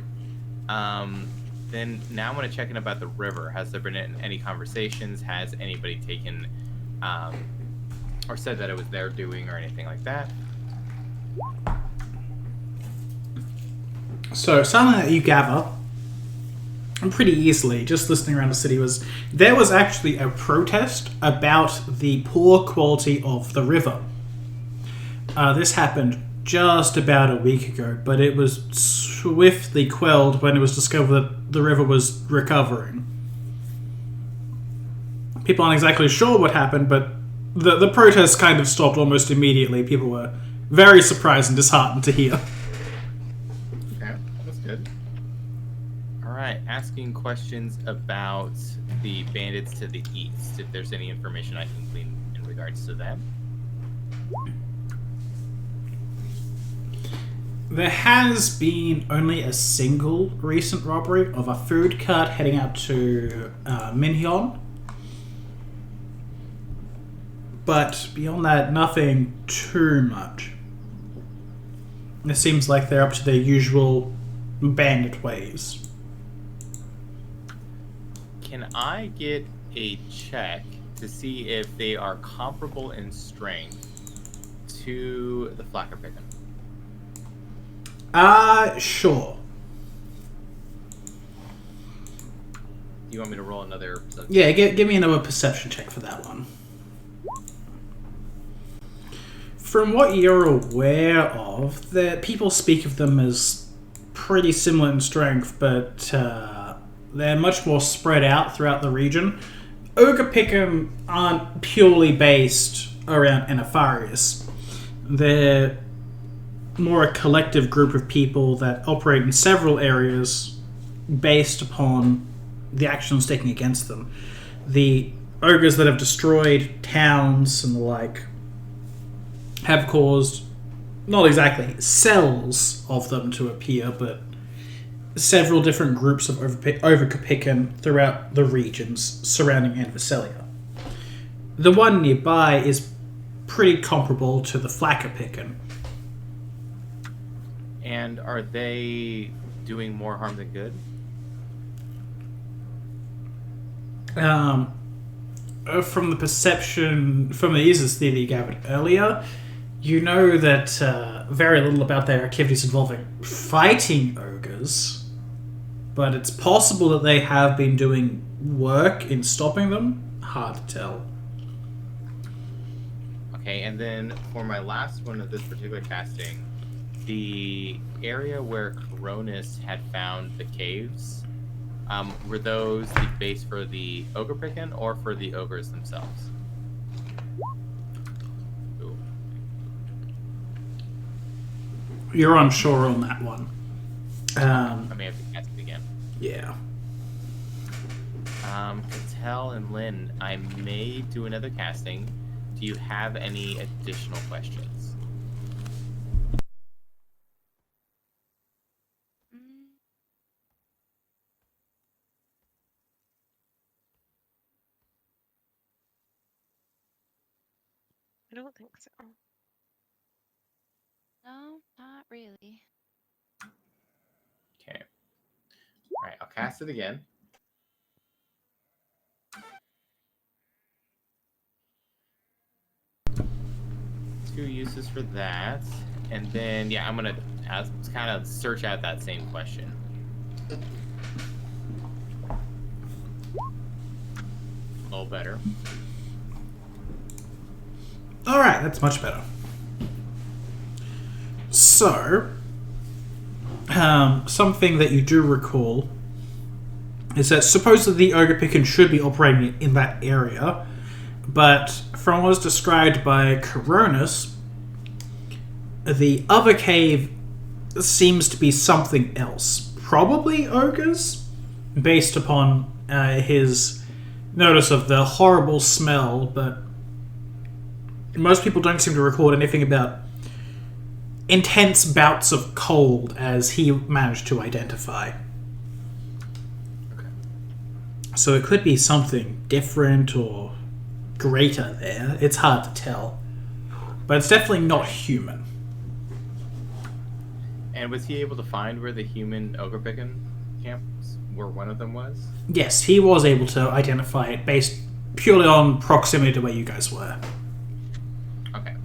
Then now I'm going to check in about the river. Has there been any conversations? Has anybody taken or said that it was their doing or anything like that? So, something that you gather pretty easily, just listening around the city, was there was actually a protest about the poor quality of the river. This happened just about a week ago, but it was swiftly quelled when it was discovered that the river was recovering. People aren't exactly sure what happened, but the protest kind of stopped almost immediately. People were very surprised and disheartened to hear. Okay, that's good. All right, asking questions about the bandits to the east. If there's any information I can glean in regards to them. There has been only a single recent robbery of a food cart heading out to Minhyon. But beyond that, nothing too much. It seems like they're up to their usual bandit ways. Can I get a check to see if they are comparable in strength to the Flackerpicken? Sure. Do you want me to roll another? Yeah, give me another perception check for that one. From what you're aware of, that people speak of them as pretty similar in strength, but they're much more spread out throughout the region. Ogre Pickham aren't purely based around Anatharius. They're more a collective group of people that operate in several areas based upon the actions taken against them. The ogres that have destroyed towns and the like have caused, not exactly cells of them to appear, but several different groups of Overcapican throughout the regions surrounding Anviselia. The one nearby is pretty comparable to the Flackerpicken. And are they doing more harm than good? From the perception, from the users theory you gathered earlier, you know that very little about their activities involving fighting ogres, but it's possible that they have been doing work in stopping them. Hard to tell. Okay, and then for my last one of this particular casting, the area where Coronis had found the caves, were those the base for the ogre pickin or for the ogres themselves? Ooh. You're unsure on that one. I may have to cast it again. Yeah. Cattell and Lynn, I may do another casting. Do you have any additional questions? I don't think so. No, not really. Okay. All right, I'll cast it again. Two uses for that, and then yeah, I'm gonna kind of search out that same question. A little better. All right, that's much better. So, something that you do recall is that supposedly the ogre pickin should be operating in that area, but from what was described by Coronis, the other cave seems to be something else. Probably ogres, based upon his notice of the horrible smell, but most people don't seem to record anything about intense bouts of cold as he managed to identify. Okay. So it could be something different or greater there. It's hard to tell. But it's definitely not human. And was he able to find where the human ogre pickin camps, where one of them was? Yes, he was able to identify it based purely on proximity to where you guys were. Okay.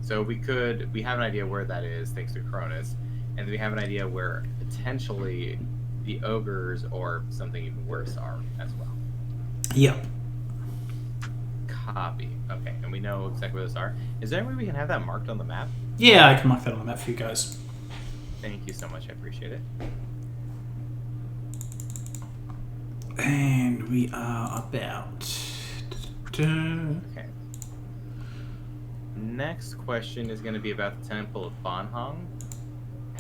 So we have an idea where that is, thanks to Cronus, and we have an idea where potentially the ogres or something even worse are as well. Yep. Copy. Okay, and we know exactly where those are. Is there any way we can have that marked on the map? Yeah, I can mark that on the map for you guys. Thank you so much, I appreciate it. And we are about... Okay. Next question is going to be about the Temple of Banhong.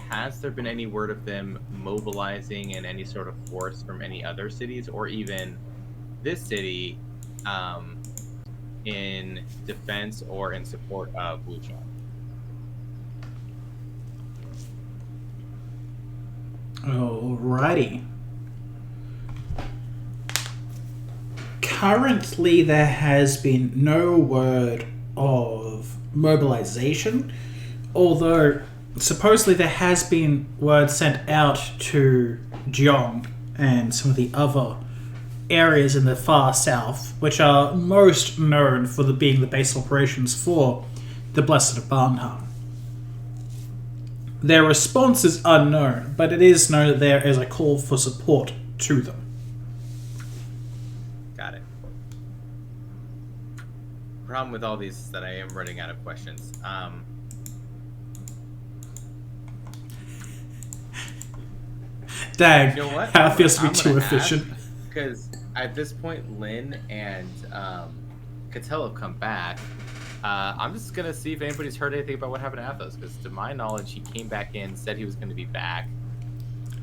Has there been any word of them mobilizing in any sort of force from any other cities, or even this city, in defense or in support of Wuxian? Alrighty. Currently, there has been no word of mobilization, although supposedly there has been word sent out to Jiong and some of the other areas in the far south, which are most known for being the base operations for the Blessed of Banhang. Their response is unknown, but it is known that there is a call for support to them. Got it. Problem with all these is that I am running out of questions. Dang, You know what? how it feels to be too efficient. Because at this point, Lynn and Cattell have come back. I'm just going to see if anybody's heard anything about what happened to Athos, because to my knowledge, he came back in, said he was going to be back,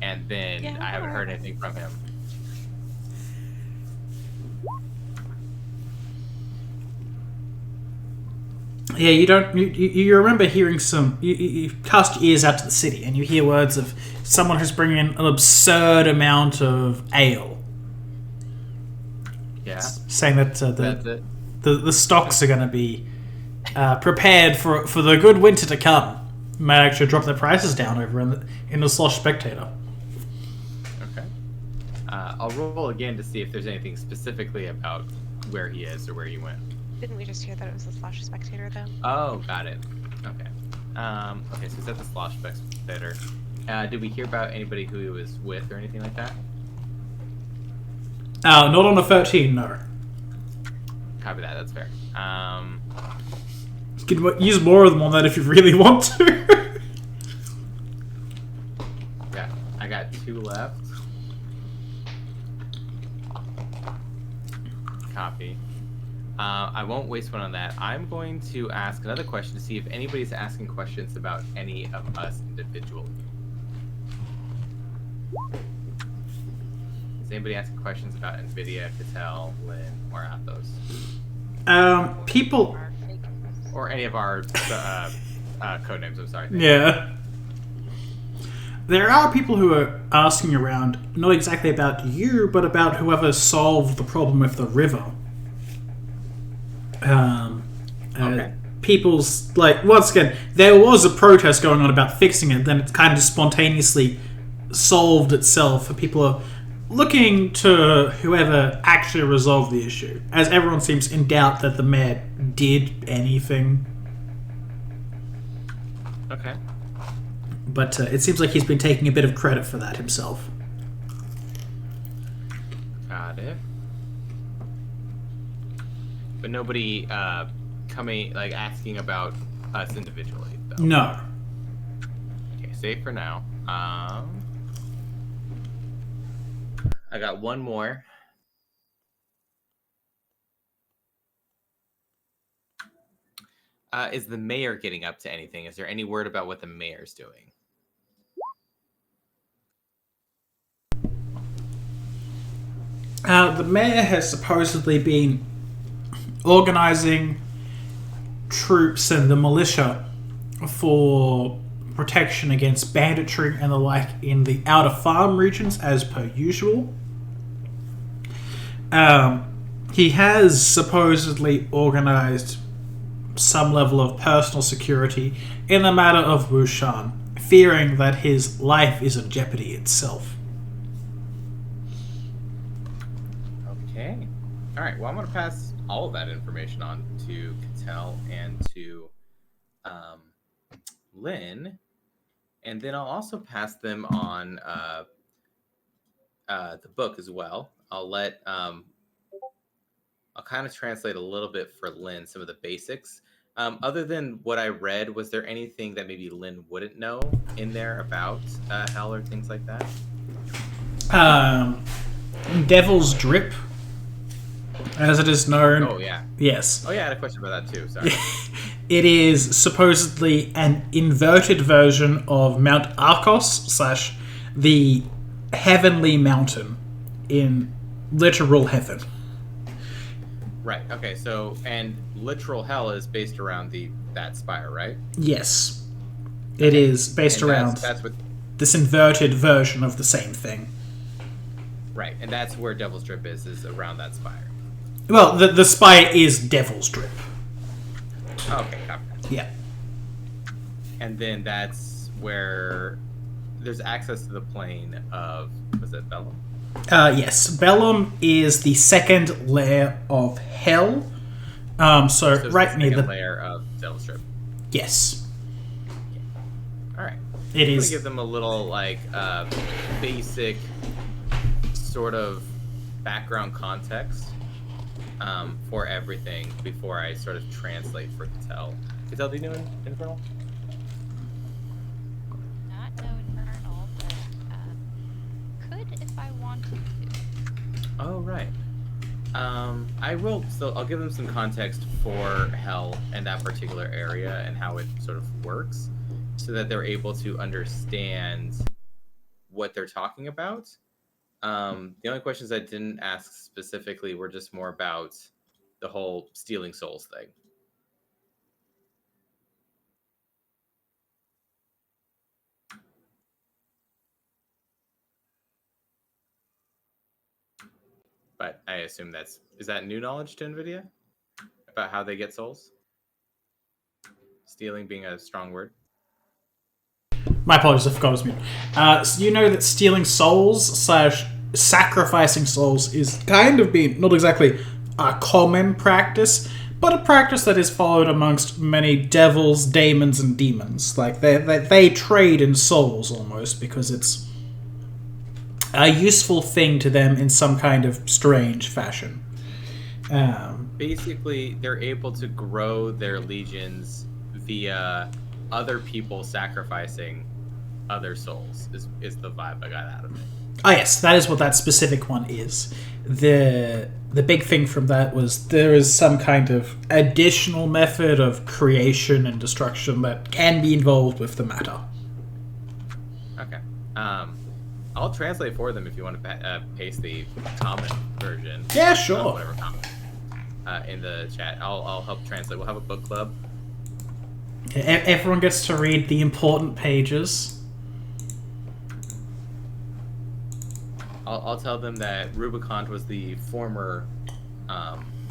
and then Yeah. I haven't heard anything from him. Yeah, you don't. You remember hearing some. You cast your ears out to the city, and you hear words of someone who's bringing in an absurd amount of ale, Yeah. saying that That's it. the stocks are going to be prepared for the good winter to come. Might actually drop their prices down over in the Slosh Spectator. Okay. I'll roll again to see if there's anything specifically about where he is or where he went. Didn't we just hear that it was the Slash Spectator, though? Oh, got it. Okay. Okay, so it's at the Slosh Spectator. Did we hear about anybody who he was with or anything like that? Not on a 13, no. Copy that. That's fair. You can use more of them on that if you really want to. Yeah, I got 2 left. Copy. I won't waste one on that. I'm going to ask another question to see if anybody's asking questions about any of us individually. Is anybody asking questions about NVIDIA, Cattell, Lynn, or Athos? People... Or any of our codenames, I'm sorry. Yeah. There are people who are asking around, not exactly about you, but about whoever solved the problem with the river. Okay. People's, like, once again, there was a protest going on about fixing it, then it kind of spontaneously solved itself. People are looking to whoever actually resolved the issue, as everyone seems in doubt that the mayor did anything. Okay. But it seems like he's been taking a bit of credit for that himself. Got it. But nobody coming, like, asking about us individually, though. No. Okay, safe for now. I got one more. Is the mayor getting up to anything? Is there any word about what the mayor's doing? The mayor has supposedly been organizing troops and the militia for protection against banditry and the like in the outer farm regions, as per usual. He has supposedly organized some level of personal security in the matter of Wuxian, fearing that his life is in jeopardy itself. Okay. All right. Well, I'm going to pass all of that information on to Cattell and to Lynn, and then I'll also pass them on the book as well. I'll kind of translate a little bit for Lynn some of the basics. Other than what I read, was there anything that maybe Lynn wouldn't know in there about hell or things like that? Devil's Drip, as it is known. Oh, yeah. Yes. Oh, yeah, I had a question about that too. Sorry. It is supposedly an inverted version of Mount Arcos / the Heavenly Mountain in literal heaven. Right. Okay. So, and literal hell is based around that spire, right? Yes. It is based And around that's what. this inverted version of the same thing. Right, and that's where Devil's Drip is around that spire. Well, the spire is Devil's Drip. Okay, copy. Yeah. And then that's where there's access to the plane of, was it Bellum? Yes. Bellum is the second layer of hell. So it's right the near second the... layer of Devil's Drip. Yes. All right. It I'm is... gonna give them a little like basic sort of background context for everything before I sort of translate for Cattell. Cattell, do you know Infernal? Not know Infernal, but could if I wanted to. Oh, right. I'll give them some context for hell and that particular area and how it sort of works so that they're able to understand what they're talking about. The only questions I didn't ask specifically were just more about the whole stealing souls thing. But I assume is that new knowledge to NVIDIA about how they get souls? Stealing being a strong word. My apologies, I forgot I was mute. So you know that stealing souls / sacrificing souls is kind of being, not exactly a common practice, but a practice that is followed amongst many devils, daemons, and demons. Like, they trade in souls, almost, because it's a useful thing to them in some kind of strange fashion. Basically, they're able to grow their legions via other people sacrificing other souls, is the vibe I got out of it. Ah, yes, that is what that specific one is. The big thing from that was there is some kind of additional method of creation and destruction that can be involved with the matter. Okay. I'll translate for them if you want to paste the common version. Yeah, sure. Whatever common. In the chat. I'll help translate. We'll have a book club. Everyone gets to read the important pages. I'll tell them that Rubicon was the former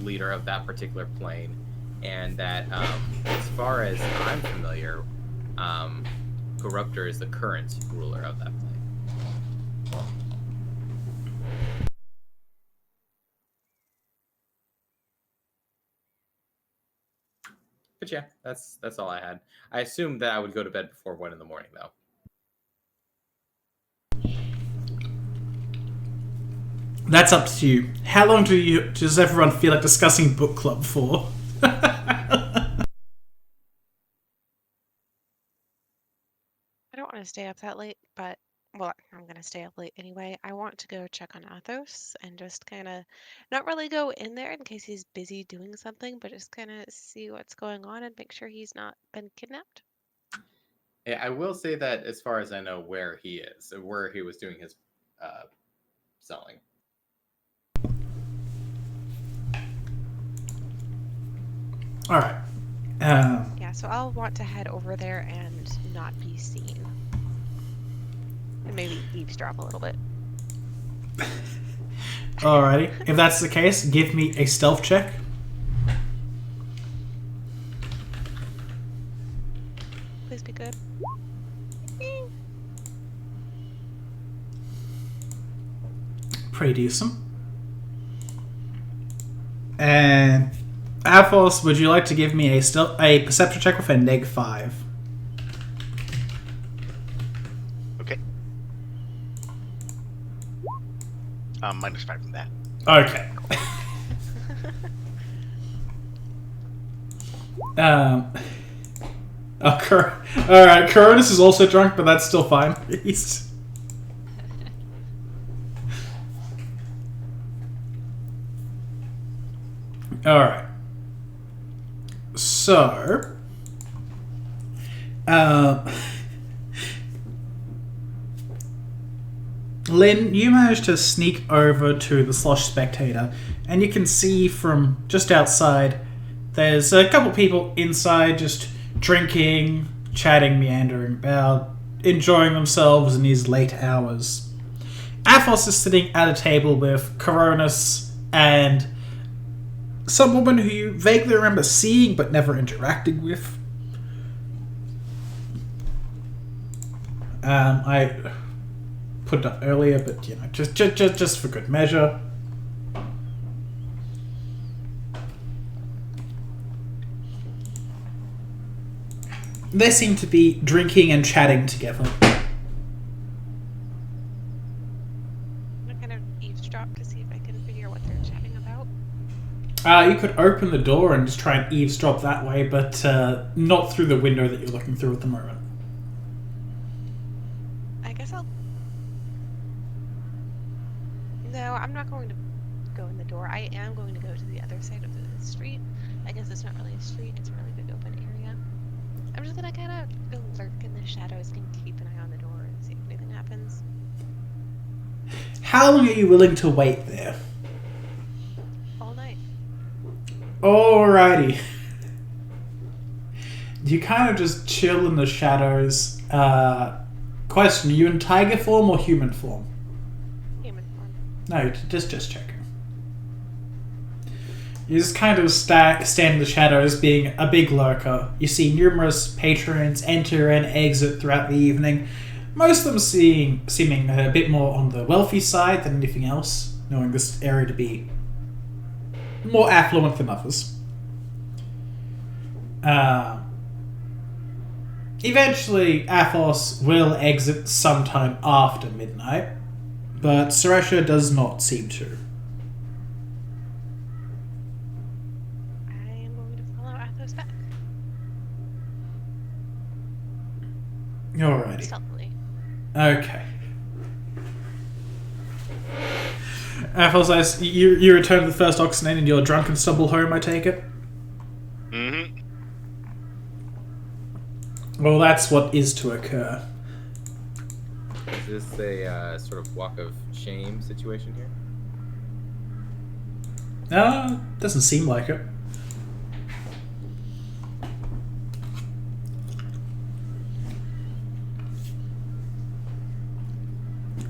leader of that particular plane, and that as far as I'm familiar, Corruptor is the current ruler of that plane. But yeah, that's all I had. I assumed that I would go to bed before 1 in the morning, though. That's up to you. How long does everyone feel like discussing book club for? I don't want to stay up that late, but, well, I'm going to stay up late anyway. I want to go check on Athos and just kind of not really go in there in case he's busy doing something, but just kind of see what's going on and make sure he's not been kidnapped. Yeah, I will say that as far as I know where he is, where he was doing his selling. All right. Yeah, so I'll want to head over there and not be seen. And maybe eavesdrop a little bit. Alrighty. If that's the case, give me a stealth check. Please be good. Pretty decent. And Athos, would you like to give me a perception check with a -5? Okay. -5 from that. Okay. Alright, Coronis is also drunk, but that's still fine. He's... Alright. So... Lynn, you managed to sneak over to the Slosh Spectator, and you can see from just outside there's a couple people inside just drinking, chatting, meandering about, enjoying themselves in these late hours. Athos is sitting at a table with Coronis and some woman who you vaguely remember seeing but never interacting with. I put it up earlier, but you know, just for good measure. They seem to be drinking and chatting together. I'm gonna eavesdrop to see if I can figure out what they're chatting about. You could open the door and just try and eavesdrop that way, but not through the window that you're looking through at the moment. I guess I'll... No, I'm not going to go in the door. I am going to go to the other side of the street. I guess it's not really a street, it's a really big open area. I'm just gonna kind of go lurk in the shadows and keep an eye on the door and see if anything happens. How long are you willing to wait there? All night. Alrighty. You kind of just chill in the shadows. Question, are you in tiger form or human form? Human form. No, just checking. You just kind of stand in the shadows, being a big lurker. You see numerous patrons enter and exit throughout the evening, most of them seeming a bit more on the wealthy side than anything else, knowing this area to be more affluent than others. Eventually, Athos will exit sometime after midnight, but Suresha does not seem to. I am going to follow Athos back. Alrighty. Stealthily. Okay. Athos, you return to the first Oxen and you're drunk and stumble home, I take it? Mm-hmm. Well, that's what is to occur. Is this a sort of walk of shame situation here? Doesn't seem like it.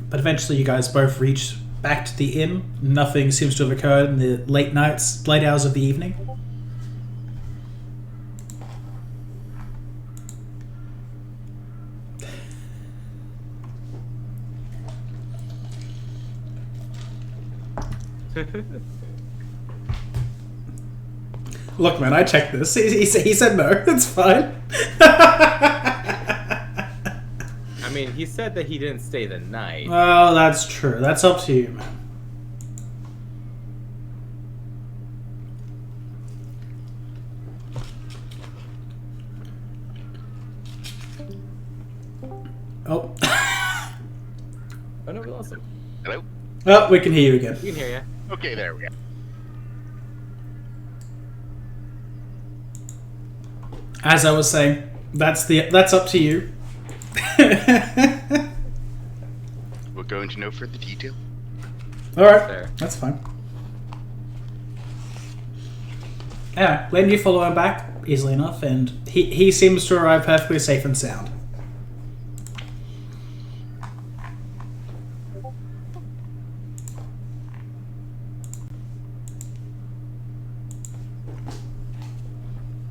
But eventually you guys both reach back to the inn. Nothing seems to have occurred in the late hours of the evening. Look, man, I checked this. He said no. It's fine. I mean, he said that he didn't stay the night. Oh, that's true. That's up to you, man. Oh. Oh no, we lost him. Hello? Oh, we can hear you again. We can hear you. Okay, there we go. As I was saying, that's up to you. We're going to no further detail. Alright, Fair. that's fine. Yeah, Len, you follow him back easily enough, and he seems to arrive perfectly safe and sound.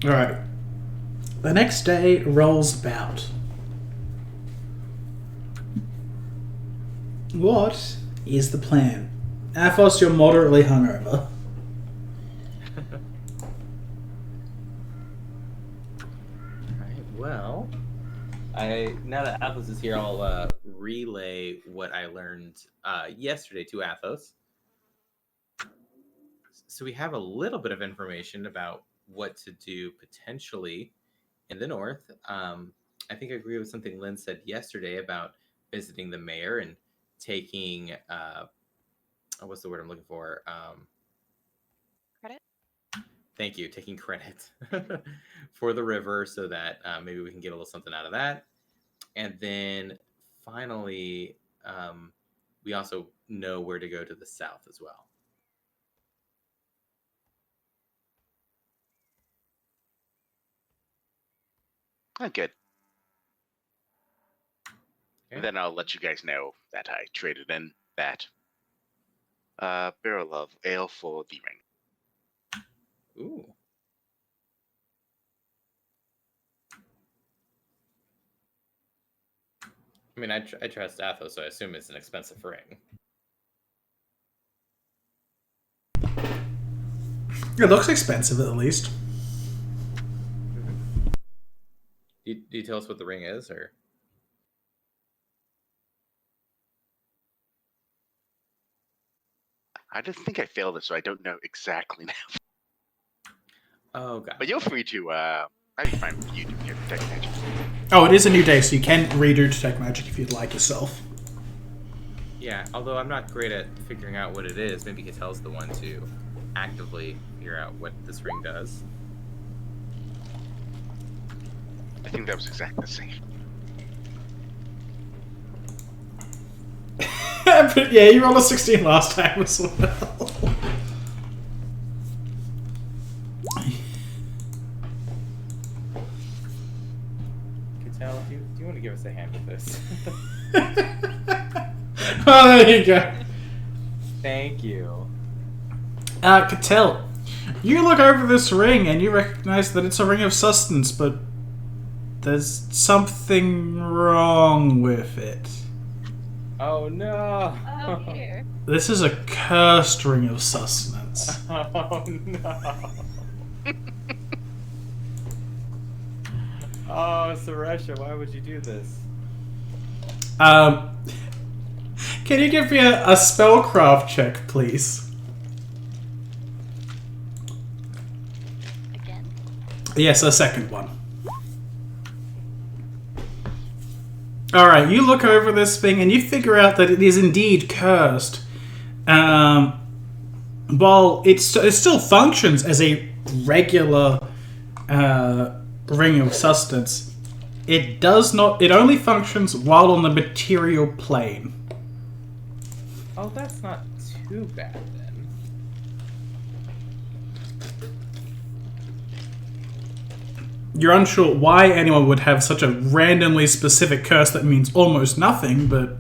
Alright. The next day rolls about. What is the plan? Athos, you're moderately hungover. Alright, well, now that Athos is here, I'll relay what I learned yesterday to Athos. So we have a little bit of information about what to do potentially in the north. I think I agree with something Lynn said yesterday about visiting the mayor and taking what's the word I'm looking for? Credit? Thank you. Taking credit for the river so that maybe we can get a little something out of that. And then finally, we also know where to go to the south as well. Oh, good. Okay. Then I'll let you guys know that I traded in that barrel of ale for the ring. Ooh. I mean, I trust Athos, so I assume it's an expensive ring. It looks expensive, at least. Do you tell us what the ring is, or? I just think I failed it, so I don't know exactly now. Oh, God. But you're free to, I'd be fine with you doing your detect magic. Oh, it is a new day, so you can redo Detect Magic if you'd like yourself. Yeah, although I'm not great at figuring out what it is, maybe Catel's the one to actively figure out what this ring does. I think that was exactly the same. But yeah, you rolled a 16 last time as well. Catel, do you want to give us a hand with this? Oh, there you go. Thank you. Catel, You look over this ring and you recognize that it's a ring of sustenance, but there's something wrong with it. Oh no! Oh dear. This is a cursed ring of sustenance. Oh no! Oh, Suresha, why would you do this? Can you give me a spellcraft check, please? Again. Yes, a second one. Alright, you look over this thing and you figure out that it is indeed cursed. While it still functions as a regular ring of sustenance, it does not. It only functions while on the material plane. Oh, that's not too bad then. You're unsure why anyone would have such a randomly specific curse that means almost nothing, but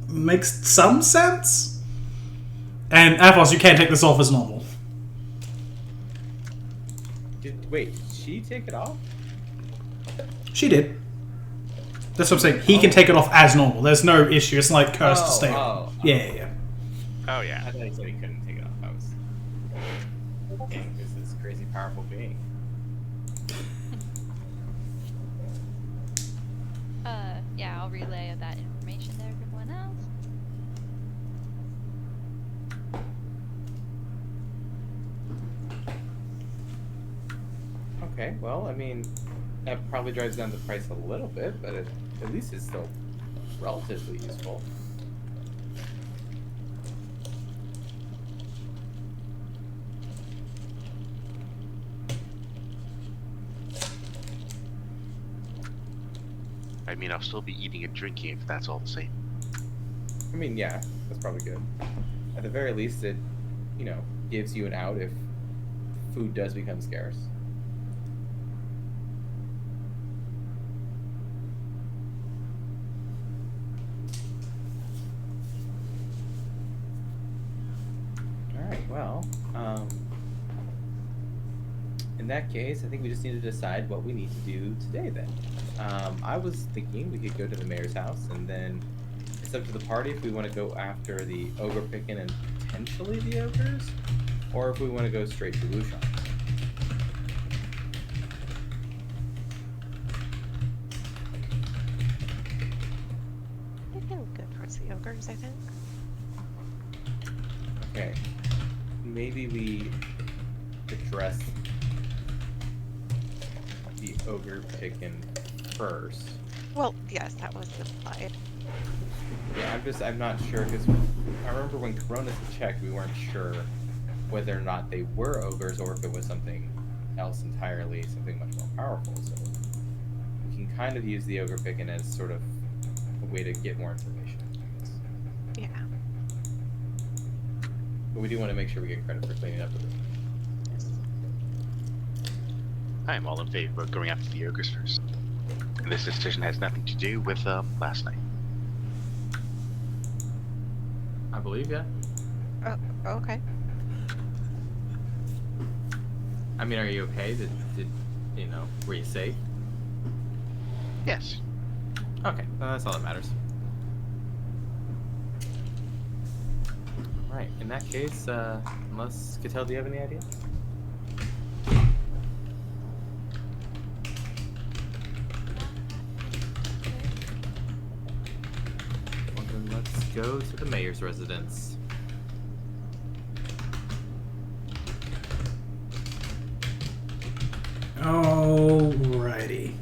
makes some sense. And Athos, you can't take this off as normal. Wait, did she take it off? She did. That's what I'm saying. He can take it off as normal. There's no issue. It's like cursed to stay on. Yeah. Oh yeah. I thought he said he couldn't take it off. I was thinking this is crazy powerful being. Yeah, I'll relay that information to everyone else. Okay, well, I mean, that probably drives down the price a little bit, but at least it's still relatively useful. I mean, I'll still be eating and drinking if that's all the same. I mean, yeah, that's probably good. At the very least, it, gives you an out if food does become scarce. Alright, well, in that case, I think we just need to decide what we need to do today then. I was thinking we could go to the mayor's house, and then it's up to the party if we want to go after the ogre picking and potentially the ogres, or if we want to go straight to Wuxian. We can go towards the ogres, I think. Okay. Maybe we address the ogre picking first. Well, yes, that was implied. Yeah, I'm not sure, because I remember when Coronas checked, we weren't sure whether or not they were ogres or if it was something else entirely, something much more powerful. So we can kind of use the ogre picking as sort of a way to get more information, I guess. Yeah. But we do want to make sure we get credit for cleaning up the room. I am all in favor of going after the ogres first. And this decision has nothing to do with last night. I believe, yeah. Oh, okay. I mean, are you okay? Were you safe? Yes. Okay, that's all that matters. Right, in that case, unless Cattell, do you have any idea? Well, then let's go to the mayor's residence. Alrighty.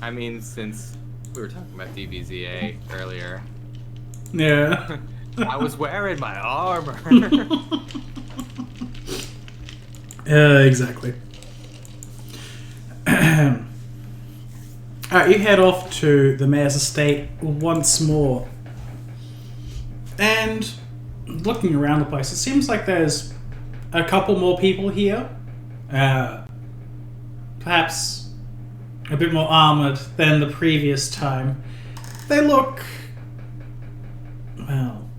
I mean, since we were talking about DBZA earlier, Yeah. I was wearing my armor. Exactly. Alright, you head off to the mayor's estate once more. And looking around the place, it seems like there's a couple more people here. Perhaps a bit more armored than the previous time. They look, well,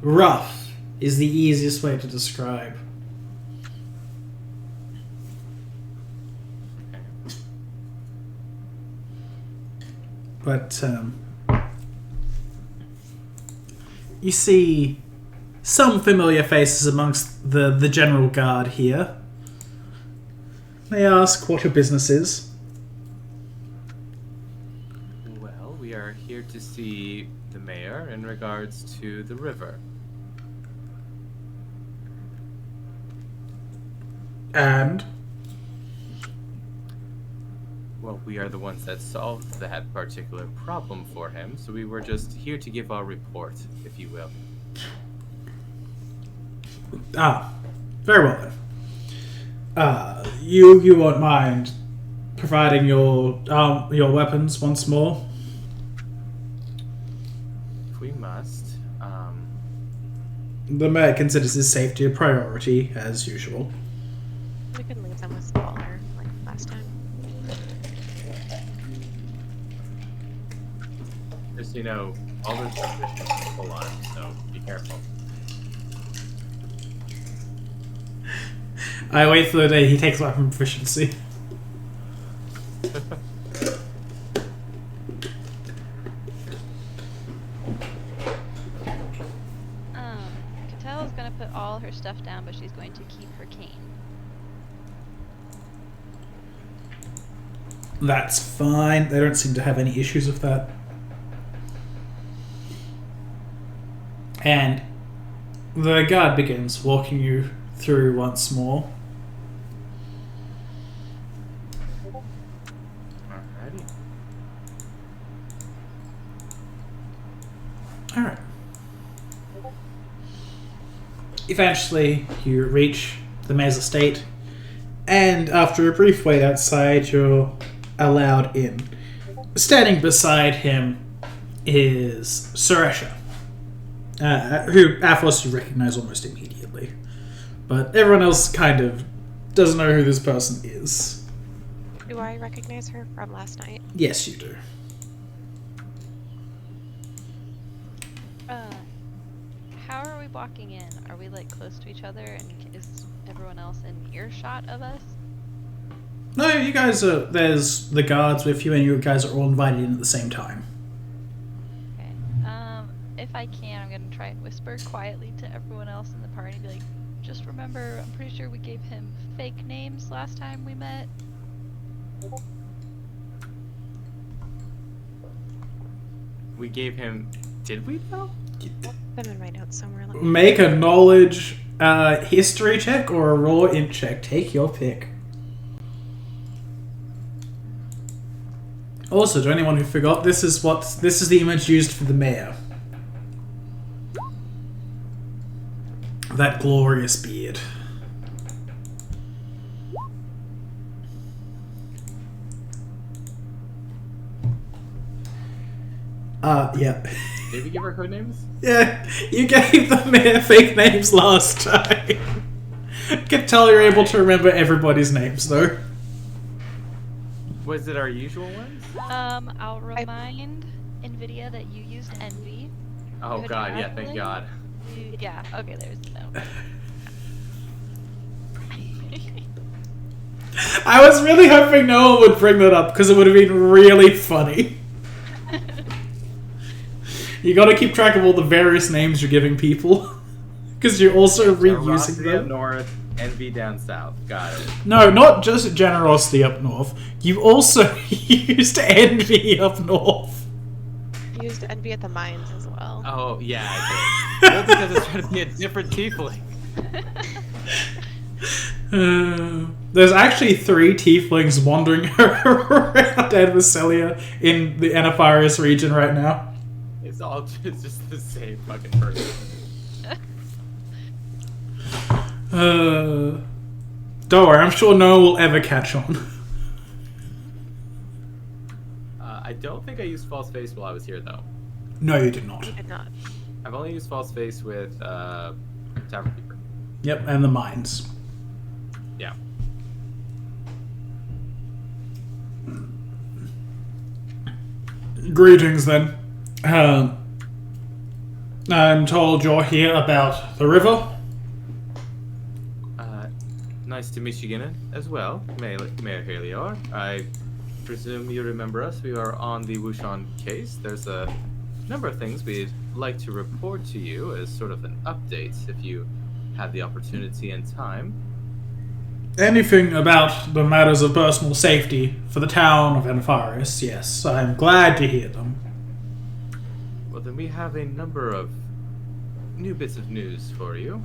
rough is the easiest way to describe. But you see some familiar faces amongst the general guard here. They ask what your business is. Well, we are here to see the mayor in regards to the river. And? Well, we are the ones that solved that particular problem for him, so we were just here to give our report, if you will. Ah, very well then. You won't mind providing your weapons once more? If we must, The mayor considers his safety a priority, as usual. We could leave them with Smaller, like last time. just, you know, all this suspicion is full on, so be careful. I wait for the day he takes weapon proficiency. Catella's gonna put all her stuff down, but she's going to keep her cane. That's fine. They don't seem to have any issues with that. And the guard begins walking you through once more. Alrighty. Alright. Eventually, you reach the mayor's estate, and after a brief wait outside, you're allowed in. Standing beside him is Suresha, who Athos you recognize almost immediately. But everyone else kind of doesn't know who this person is. Do I recognize her from last night? Yes, you do. How are we walking in? Are we like close to each other, and is everyone else in earshot of us? No, you guys are. There's the guards with you, and you guys are all invited in at the same time. Okay. If I can, I'm gonna try and whisper quietly to everyone else in the party, be like, just remember, I'm pretty sure we gave him fake names last time we met. We gave him... Did we, though? Them in my notes somewhere. Let me- Make a knowledge history check or a raw int check. Take your pick. Also, to anyone who forgot, this is the image used for the mayor. That glorious beard. Yeah. Did we give our code names? Yeah, you gave the mayor fake names last time. I can tell you're able to remember everybody's names, though. Was it our usual ones? I'll remind NVIDIA that you used Envy. Oh Good god, yeah, job, thank Lily. god. Yeah, okay, there's no. I was really hoping no one would bring that up, because it would have been really funny. You gotta keep track of all the various names you're giving people. Because you're also reusing Generosity up them. north, envy down south. Got it. No, not just generosity up north. You also used envy up north. Used envy at the mines as well. Oh, yeah, I did. Well, because it's trying to be a different tiefling. There's actually 3 tieflings wandering around Adversalia in the Anapharius region right now. It's just the same fucking person. Don't worry, I'm sure no one will ever catch on. I don't think I used false face while I was here, though. No, you did not. You did not. I've only used false face with Tavern Keeper. Yep, and the mines. Yeah. Greetings, then. I'm told you're here about the river. Nice to meet you again as well, Mayor Helior. I presume you remember us. We are on the Wuxian case. There's a number of things we'd like to report to you as sort of an update, if you have the opportunity and time. Anything about the matters of personal safety for the town of Enfaris, yes, I'm glad to hear them. Well, then we have a number of new bits of news for you.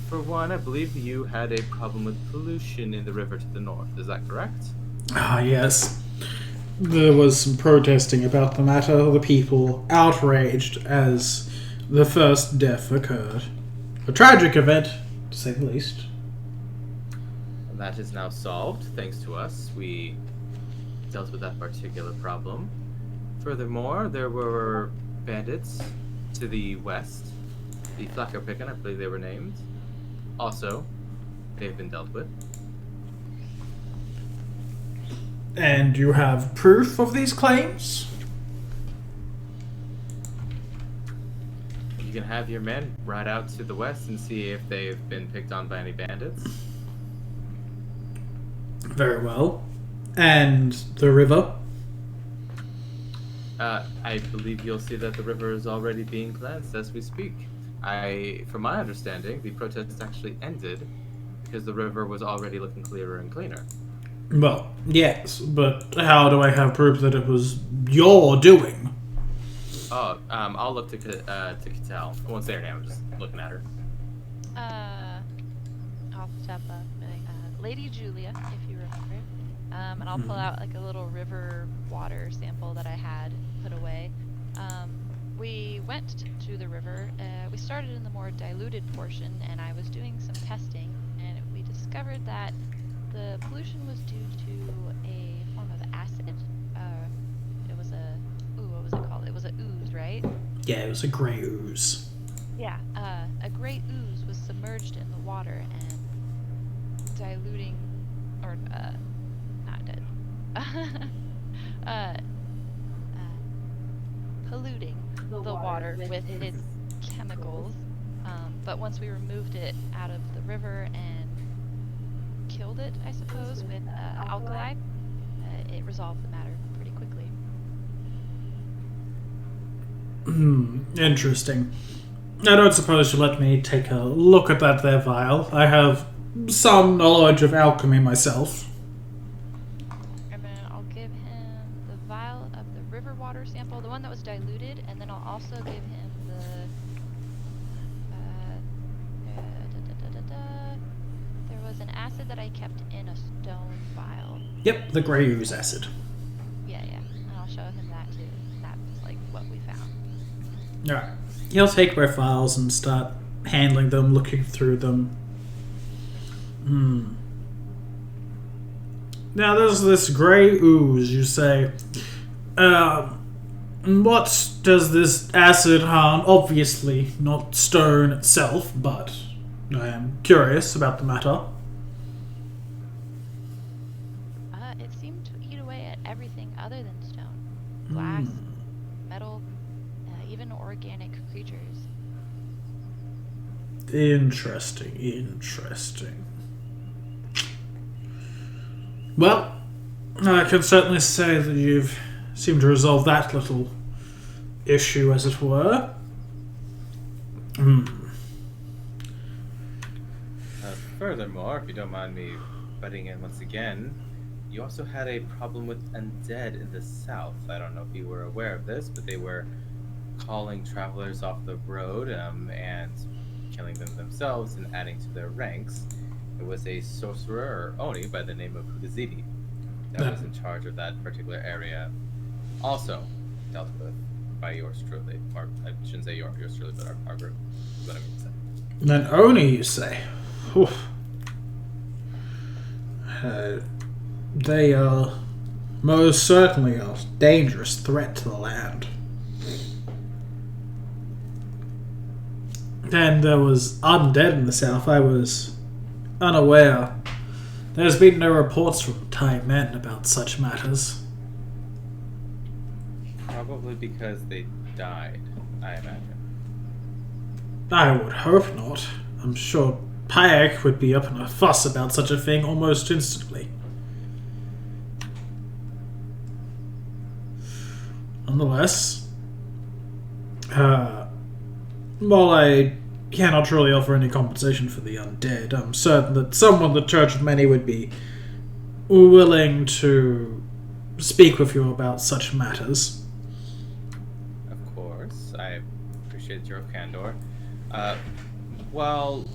For one, I believe you had a problem with pollution in the river to the north. Is that correct? Ah, yes. There was some protesting about the matter, the people outraged as the first death occurred. A tragic event, to say the least. And that is now solved, thanks to us. We dealt with that particular problem. Furthermore, there were bandits to the west. The Flackerpicken, I believe they were named. Also, they've been dealt with. And you have proof of these claims? You can have your men ride out to the west and see if they've been picked on by any bandits. Very well. And the river? I believe you'll see that the river is already being cleansed as we speak. From my understanding, the protest actually ended because the river was already looking clearer and cleaner. Well, yes, but how do I have proof that it was your doing? Oh, I'll look to Cattell. I won't say her name, I'm just looking at her. I'll step up. Lady Julia, if you remember it. And I'll pull out like a little river water sample that I had put away. We went to the river. We started in the more diluted portion, and I was doing some testing, and we discovered that the pollution was due to a form of acid. It was what was it called? It was a ooze, right? Yeah, it was a grey ooze. Yeah, a gray ooze was submerged in the water and diluting, or not dead, polluting the water with its chemicals. But once we removed it out of the river and killed it, I suppose, with alkali, it resolved the matter pretty quickly. Interesting. I don't suppose you'll let me take a look at that there vial. I have some knowledge of alchemy myself. And then I'll give him the vial of the river water sample, the one that was diluted, and then I'll also give him the there was an acid that I kept in a stone vial. Yep, the grey ooze acid. Yeah, and I'll show him that too. That's like what we found. Alright. He'll take both files and start handling them, looking through them. Now there's this grey ooze, you say. What does this acid harm? Obviously not stone itself, but I am curious about the matter. It seemed to eat away at everything other than stone. Glass, metal, even organic creatures. Interesting. Well, I can certainly say that you've seemed to resolve that little issue, as it were. Furthermore, if you don't mind me butting in once again, you also had a problem with undead in the south. I don't know if you were aware of this, but they were calling travelers off the road and killing them themselves and adding to their ranks. It was a sorcerer, or Oni, by the name of Hudazidi that was in charge of that particular area. Also dealt with by yours truly. Or I shouldn't say yours truly, but our group is what I mean to say. An Oni, you say? Whew. They are most certainly a dangerous threat to the land. And there was undead in the south. I was unaware. There's been no reports from Thai men about such matters. Probably because they died, I imagine. I would hope not. I'm sure Payak would be up in a fuss about such a thing almost instantly. Nonetheless, while I cannot really offer any compensation for the undead, I'm certain that someone the Church of Many would be willing to speak with you about such matters. Of course, I appreciate your candor. Well,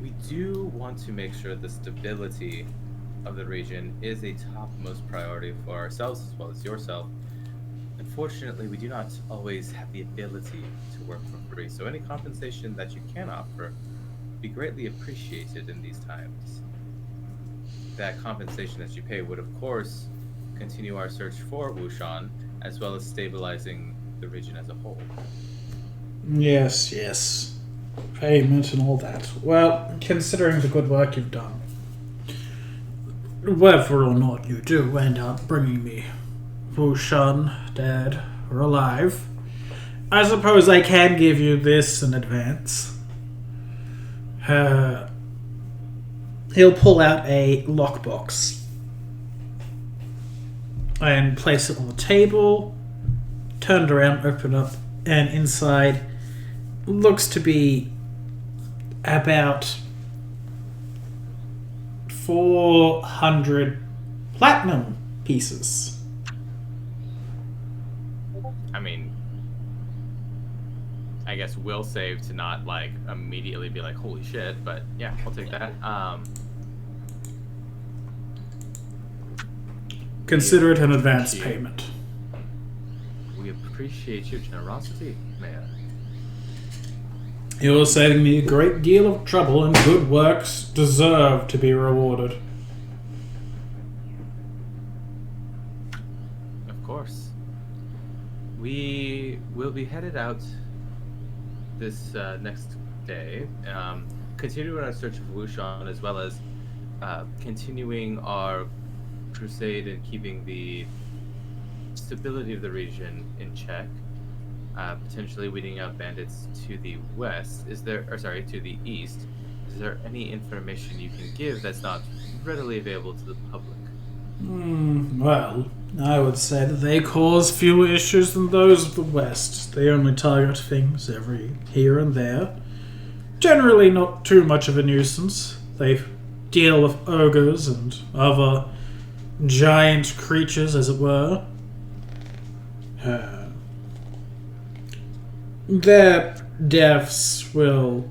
we do want to make sure the stability of the region is a topmost priority for ourselves as well as yourself. Unfortunately, we do not always have the ability to work for free, so any compensation that you can offer would be greatly appreciated in these times. That compensation that you pay would, of course, continue our search for Wuxian, as well as stabilizing the region as a whole. Yes. Payment and all that. Well, considering the good work you've done, whether or not you do end up bringing me Wuxian dead or alive, I suppose I can give you this in advance. He'll pull out a lockbox and place it on the table, turn it around, open up, and inside looks to be about 400 platinum pieces. I mean, I guess we'll save to not like immediately be like, holy shit, but yeah, I'll take that. Consider it an advance payment. We appreciate your generosity, Mayor. You're saving me a great deal of trouble, and good works deserve to be rewarded. Of course. We will be headed out this next day, continuing our search of Wuxian, as well as continuing our crusade and keeping the stability of the region in check. Potentially weeding out bandits to the west. To the east. Is there any information you can give that's not readily available to the public? Well, I would say that they cause fewer issues than those of the west. They only target things every here and there. Generally not too much of a nuisance. They deal with ogres and other giant creatures, as it were. Their deaths will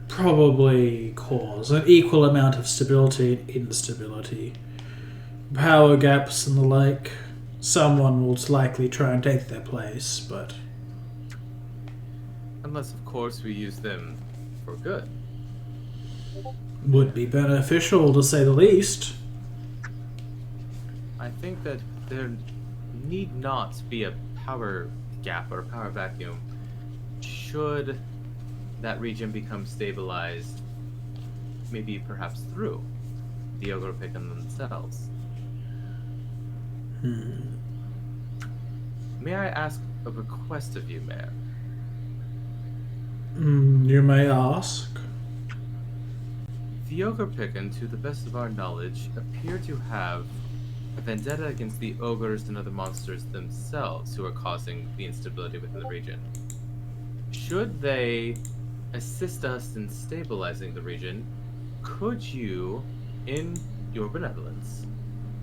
probably cause an equal amount of stability and instability. Power gaps and the like. Someone will likely try and take their place, but... Unless, of course, we use them for good. would be beneficial, to say the least. I think that there need not be a power gap or a power vacuum should that region become stabilized, maybe perhaps through the ogre picking themselves. May I ask a request of you, Mayor? You may ask. The ogre pickin, to the best of our knowledge, appear to have a vendetta against the ogres and other monsters themselves who are causing the instability within the region. Should they assist us in stabilizing the region, could you, in your benevolence,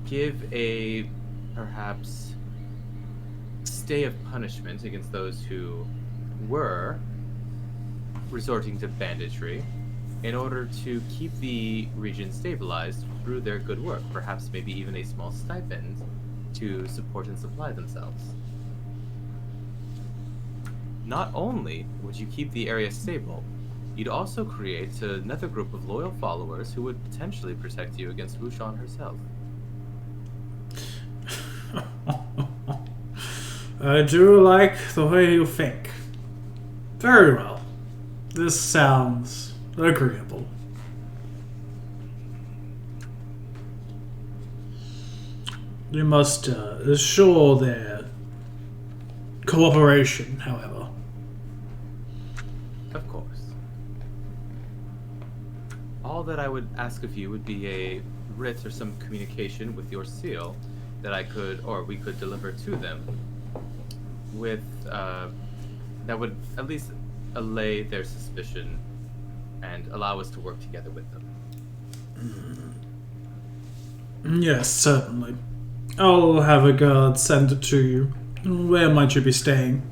give a perhaps stay of punishment against those who were resorting to banditry in order to keep the region stabilized through their good work, perhaps maybe even a small stipend to support and supply themselves? Not only would you keep the area stable, you'd also create another group of loyal followers who would potentially protect you against Wuxian herself. I do like the way you think. Very well. This sounds agreeable. You must assure their cooperation, however. Of course. All that I would ask of you would be a writ or some communication with your seal that I could, or we could deliver to them with, that would at least allay their suspicion and allow us to work together with them. Yes, certainly. I'll have a guard send it to you. Where might you be staying?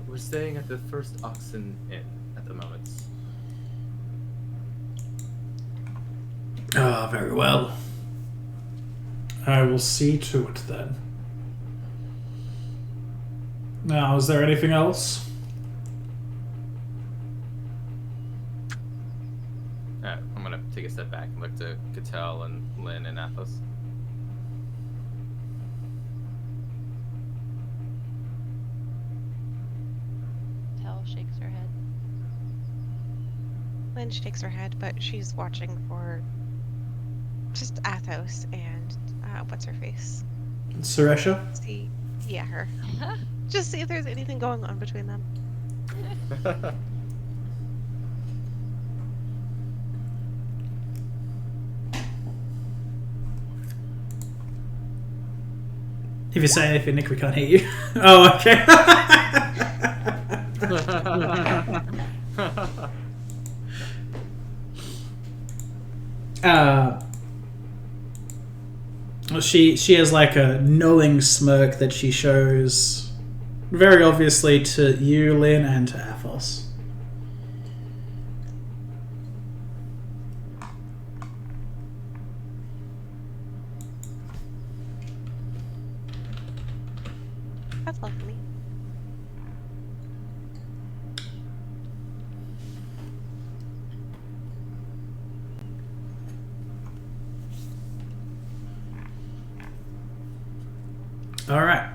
We're staying at the First Oxen Inn at the moment. Ah, very well. I will see to it then. Now, is there anything else? I'm gonna take a step back and look to Cattell and Lynn and Athos. Tell shakes her head. Lynn shakes her head, but she's watching for just Athos and what's her face? Suresha? See, yeah, her. Just see if there's anything going on between them. If you say anything, Nick, we can't hear you. Oh, okay. Well, she has like a knowing smirk that she shows very obviously to you, Lynn, and to Athos. That's lovely. All right.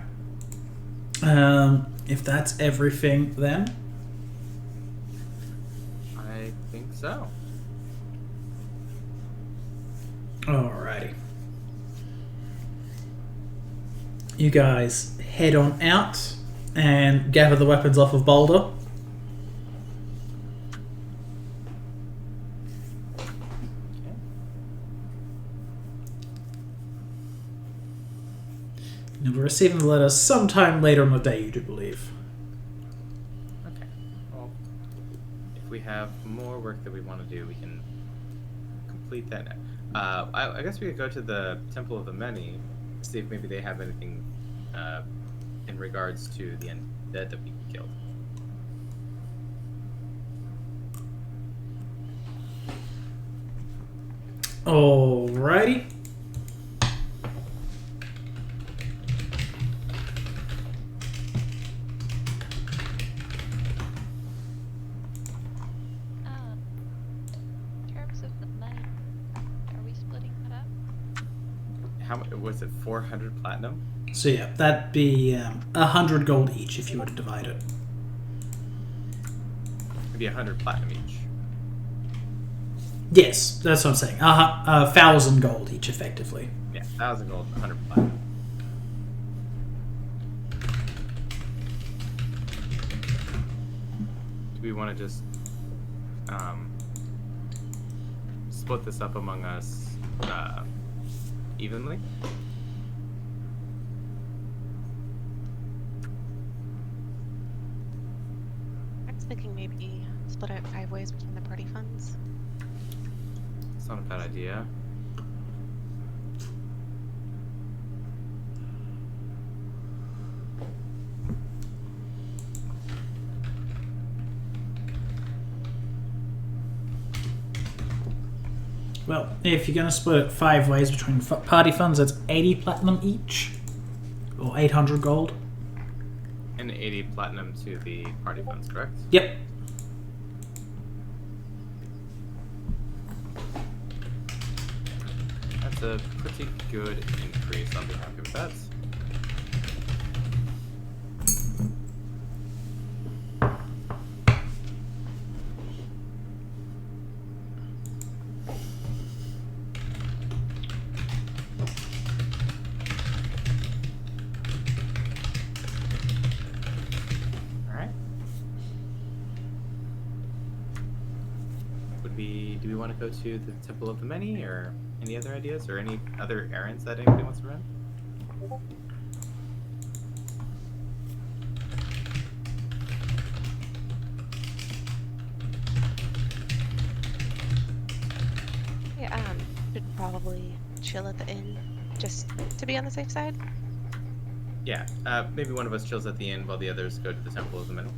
If that's everything, then I think so. alrighty. You guys head on out and gather the weapons off of Boulder. You'll be receiving the letter sometime later in the day, you do believe. Okay. Well, if we have more work that we want to do, we can complete that now. I guess we could go to the Temple of the Many, see if maybe they have anything in regards to the undead that we killed. Alrighty. In terms of the money, are we splitting that up? How much was it? 400 platinum? So yeah, that'd be 100 gold each if you were to divide it. It'd be 100 platinum each. Yes, that's what I'm saying. 1,000 gold each, effectively. Yeah, 1,000 gold, 100 platinum. Do we want to just split this up among us evenly? I was thinking maybe split it 5 ways between the party funds. It's not a bad idea. Well, if you're going to split it 5 ways between party funds, that's 80 platinum each. Or 800 gold. And 80 platinum to the party funds, correct? Yep. That's a pretty good increase. I'll be happy with that. do we want to go to the Temple of the Many, or any other ideas, or any other errands that anybody wants to run? Yeah, should probably chill at the inn just to be on the safe side. Yeah, maybe one of us chills at the inn while the others go to the Temple of the Many.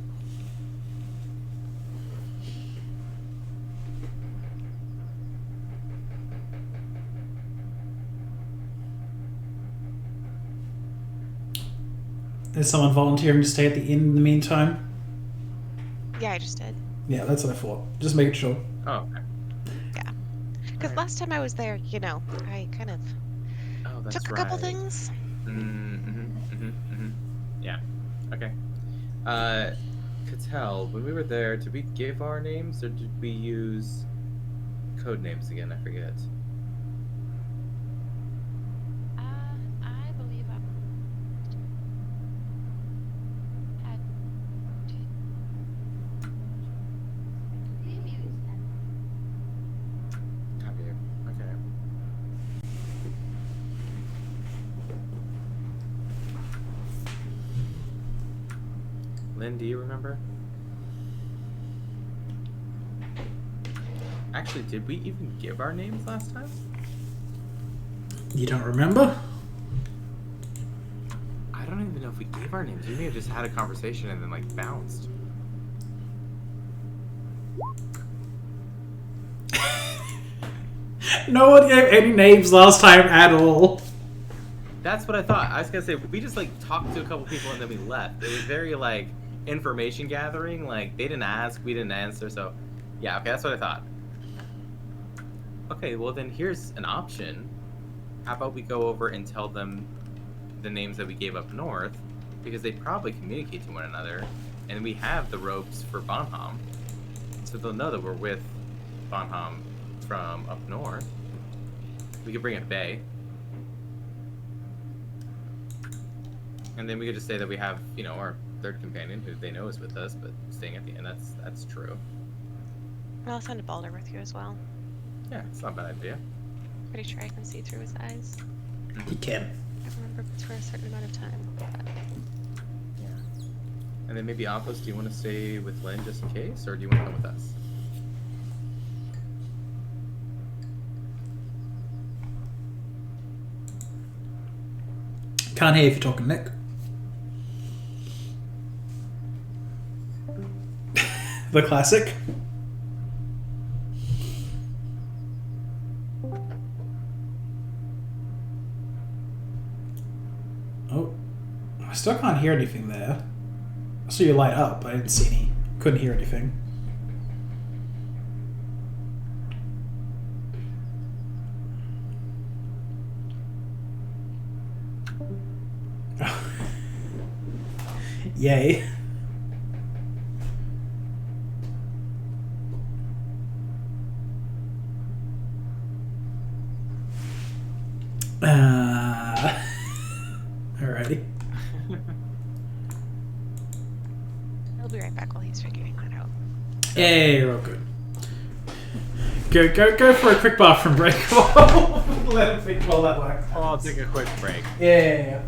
Is someone volunteering to stay at the inn in the meantime? Yeah, I just did. Yeah, that's what I thought. Just making sure. Oh, okay. Yeah. Because last time I was there, you know, I kind of Oh, that's took a right. couple things. Yeah. Okay. Cattell, when we were there, did we give our names or did we use code names again? I forget. I believe I had. Have you? Okay. Lynn, do you remember? Actually, did we even give our names last time? You don't remember? I don't even know if we gave our names. We may have just had a conversation and then like bounced. No one gave any names last time at all. That's what I thought. I was gonna say we just like talked to a couple people and then we left. It was very like information gathering. Like they didn't ask, we didn't answer. So yeah, okay, that's what I thought. Okay, well then here's an option. How about we go over and tell them the names that we gave up north, because they probably communicate to one another, and we have the ropes for Bonham, so they'll know that we're with Bonham from up north. We could bring a bay. And then we could just say that we have, you know, our third companion who they know is with us, but staying at the end. That's true. I'll send a Balder with you as well. Yeah, it's not a bad idea. Pretty sure I can see through his eyes. You can. I remember it's for a certain amount of time. But... Yeah. And then maybe Athos, do you want to stay with Lynn just in case, or do you want to come with us? Can't hear if you're talking, Nick. The classic. Oh, I still can't hear anything there. I saw you light up, but I didn't see any. Couldn't hear anything. Yay. Alrighty. I'll be right back while he's figuring that out. Hey, you're all good. Go for a quick bathroom break. Let him think while that works. Oh, I'll take a quick break. Yeah.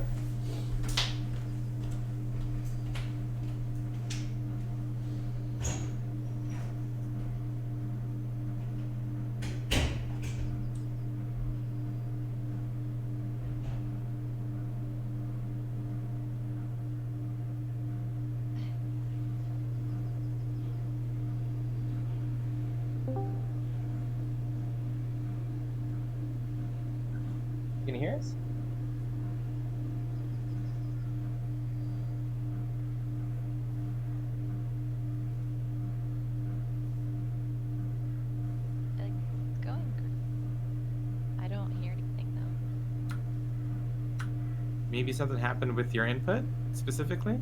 Can you hear us? It's going. I don't hear anything though. Maybe something happened with your input specifically?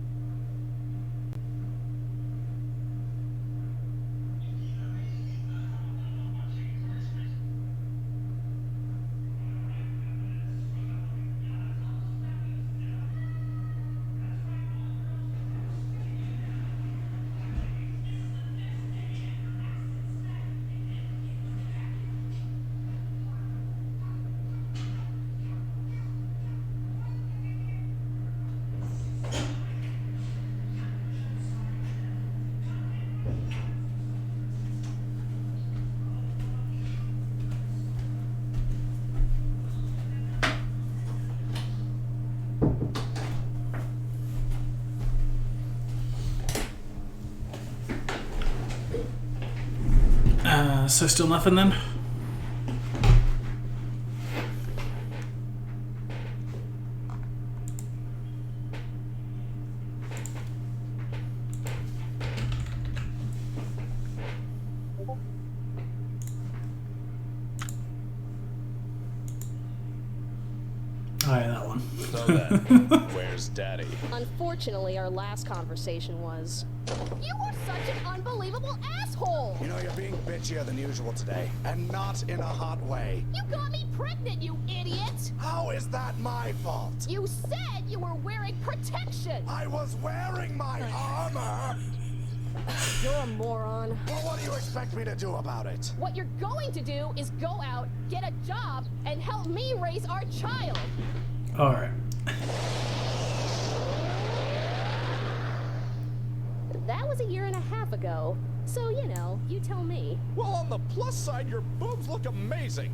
So still nothing then? Oh yeah, that one. So then, where's Daddy? Unfortunately, our last conversation was... You are such an unbelievable asshole! You know, you're being bitchier than usual today, and not in a hot way. You got me pregnant, you idiot! How is that my fault? You said you were wearing protection! I was wearing my armor! You're a moron. Well, what do you expect me to do about it? What you're going to do is go out, get a job, and help me raise our child! Alright. That was a year and a half ago. So, you know, you tell me. Well, on the plus side, your boobs look amazing.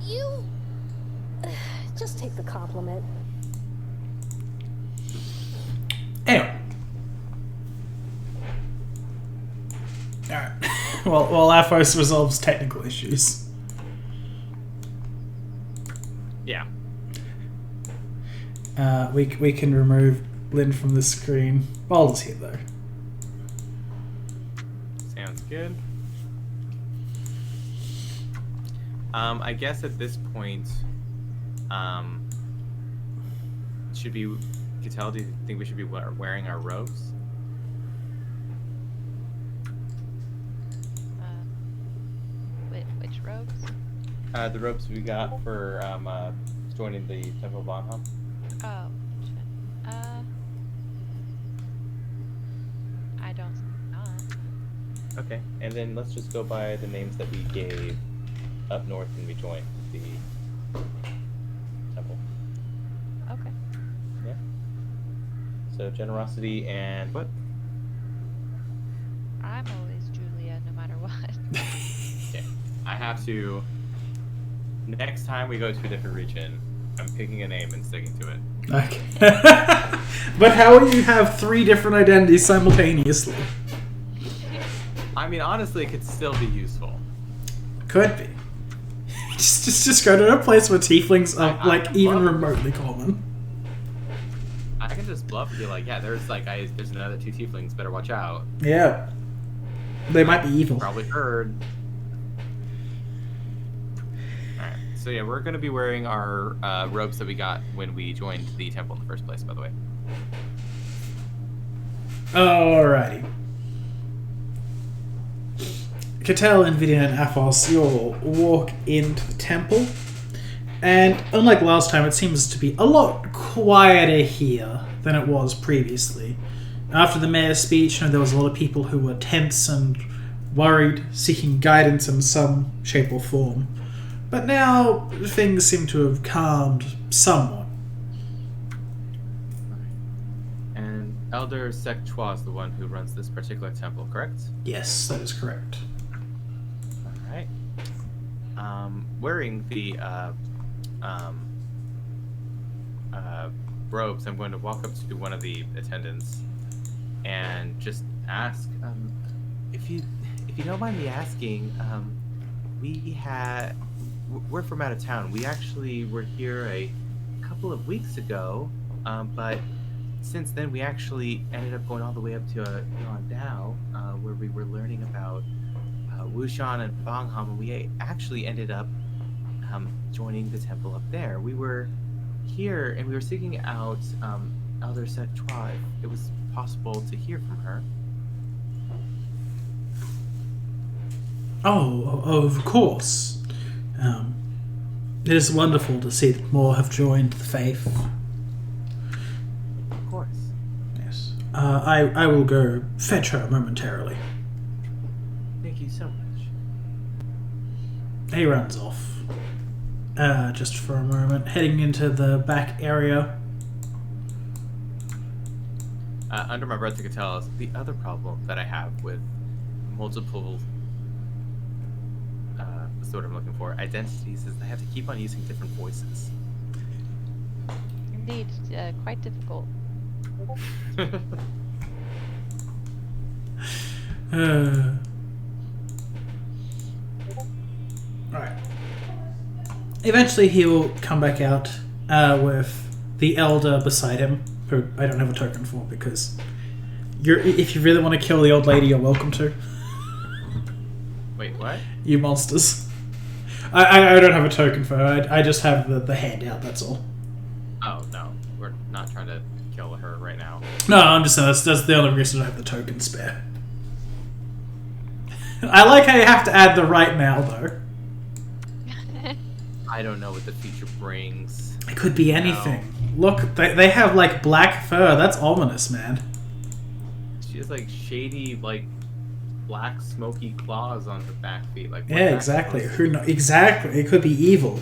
You... Just take the compliment. Anyway. Alright. Well, Aphos resolves technical issues. Yeah. We can remove Lynn from the screen. Balder's here though. Sounds good. I guess at this point, should be... Cattell, do you think we should be wearing our robes? Which robes? The robes we got for joining the Temple of Bonham. Oh, shit. I don't see not. Okay, and then let's just go by the names that we gave up north when we joined the temple. Okay. Yeah. So generosity and what? I'm always Julia, no matter what. Okay. I have to. Next time we go to a different region, I'm picking a name and sticking to it. Okay. But how will you have 3 different identities simultaneously? I mean, honestly, it could still be useful. Could be. Just go to a place where tieflings are like even remotely common. I can just bluff and be like, yeah, there's another 2 tieflings. Better watch out. Yeah. They might be evil. Probably heard. Alright, so yeah, we're going to be wearing our robes that we got when we joined the temple in the first place, by the way. Alrighty. Cattell, Nvidia, and Aphos, you'll walk into the temple. And unlike last time, it seems to be a lot quieter here than it was previously. After the mayor's speech, there was a lot of people who were tense and worried, seeking guidance in some shape or form. But now, things seem to have calmed somewhat. And Elder Sectua is the one who runs this particular temple, correct? Yes, that is correct. Alright. Wearing the robes, I'm going to walk up to one of the attendants and just ask, if you don't mind me asking, we're from out of town. We actually were here a couple of weeks ago, but since then we actually ended up going all the way up to Yondao, where we were learning about Wuxian and Bongham, and we actually ended up joining the temple up there. We were here and we were seeking out Elder Sectua, if it was possible to hear from her. Oh, of course. It is wonderful to see that more have joined the faith. Of course. Yes. I will go fetch her momentarily. Thank you so much. He runs off. Just for a moment, heading into the back area. Under my breath, I could tell us the other problem that I have with multiple, what's the word I'm looking for, identities, is I have to keep on using different voices. Indeed, quite difficult. Alright. Eventually he will come back out with the elder beside him, who I don't have a token for because if you really want to kill the old lady, you're welcome to. Wait, what? You monsters. I don't have a token for her. I just have the handout, that's all. Oh, no. We're not trying to kill her right now. No, I'm just saying that's the only reason I have the token spare. I like how you have to add the right now, though. I don't know what the future brings. It could be anything. Look, they have, like, black fur. That's ominous, man. She has, like, shady, like, black smoky claws on her back feet. Like, Yeah, exactly. Who knows? Exactly. It could be evil.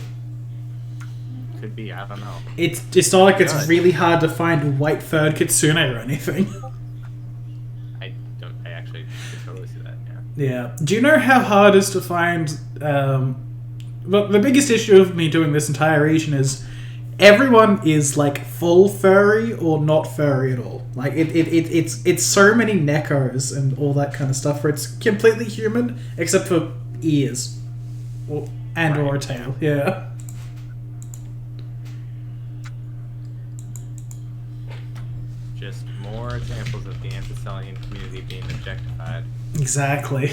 Could be, I don't know. It's not like it's really hard to find white-furred kitsune or anything. I actually could totally see that, yeah. Yeah. Do you know how hard it is to find... Well, the biggest issue of me doing this entire region is everyone is like full furry or not furry at all. Like it's so many neckos and all that kind of stuff where it's completely human except for ears or a tail. Yeah. Just more examples of the Anthocelian community being objectified. Exactly.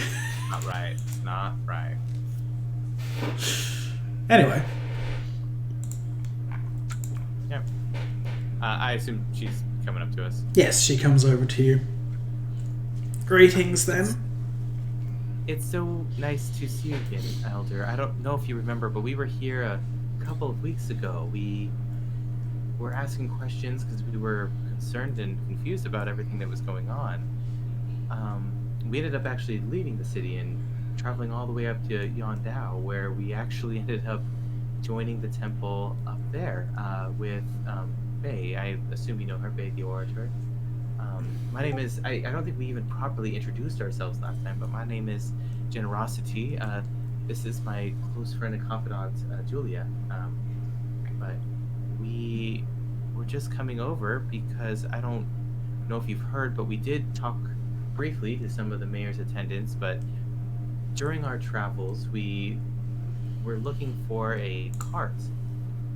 Not right. Not right. Anyway. Yeah. I assume she's coming up to us. Yes, she comes over to you. Greetings, then. It's so nice to see you again, Elder. I don't know if you remember, but we were here a couple of weeks ago. We were asking questions because we were concerned and confused about everything that was going on. We ended up actually leaving the city and traveling all the way up to Yondao, where we actually ended up joining the temple up there with Bei. I assume you know her, Bei the Orator. My name is... I don't think we even properly introduced ourselves last time, but my name is Generosity. This is my close friend and confidant, Julia. But we were just coming over because I don't know if you've heard, but we did talk briefly to some of the mayor's attendants, but during our travels, we were looking for a cart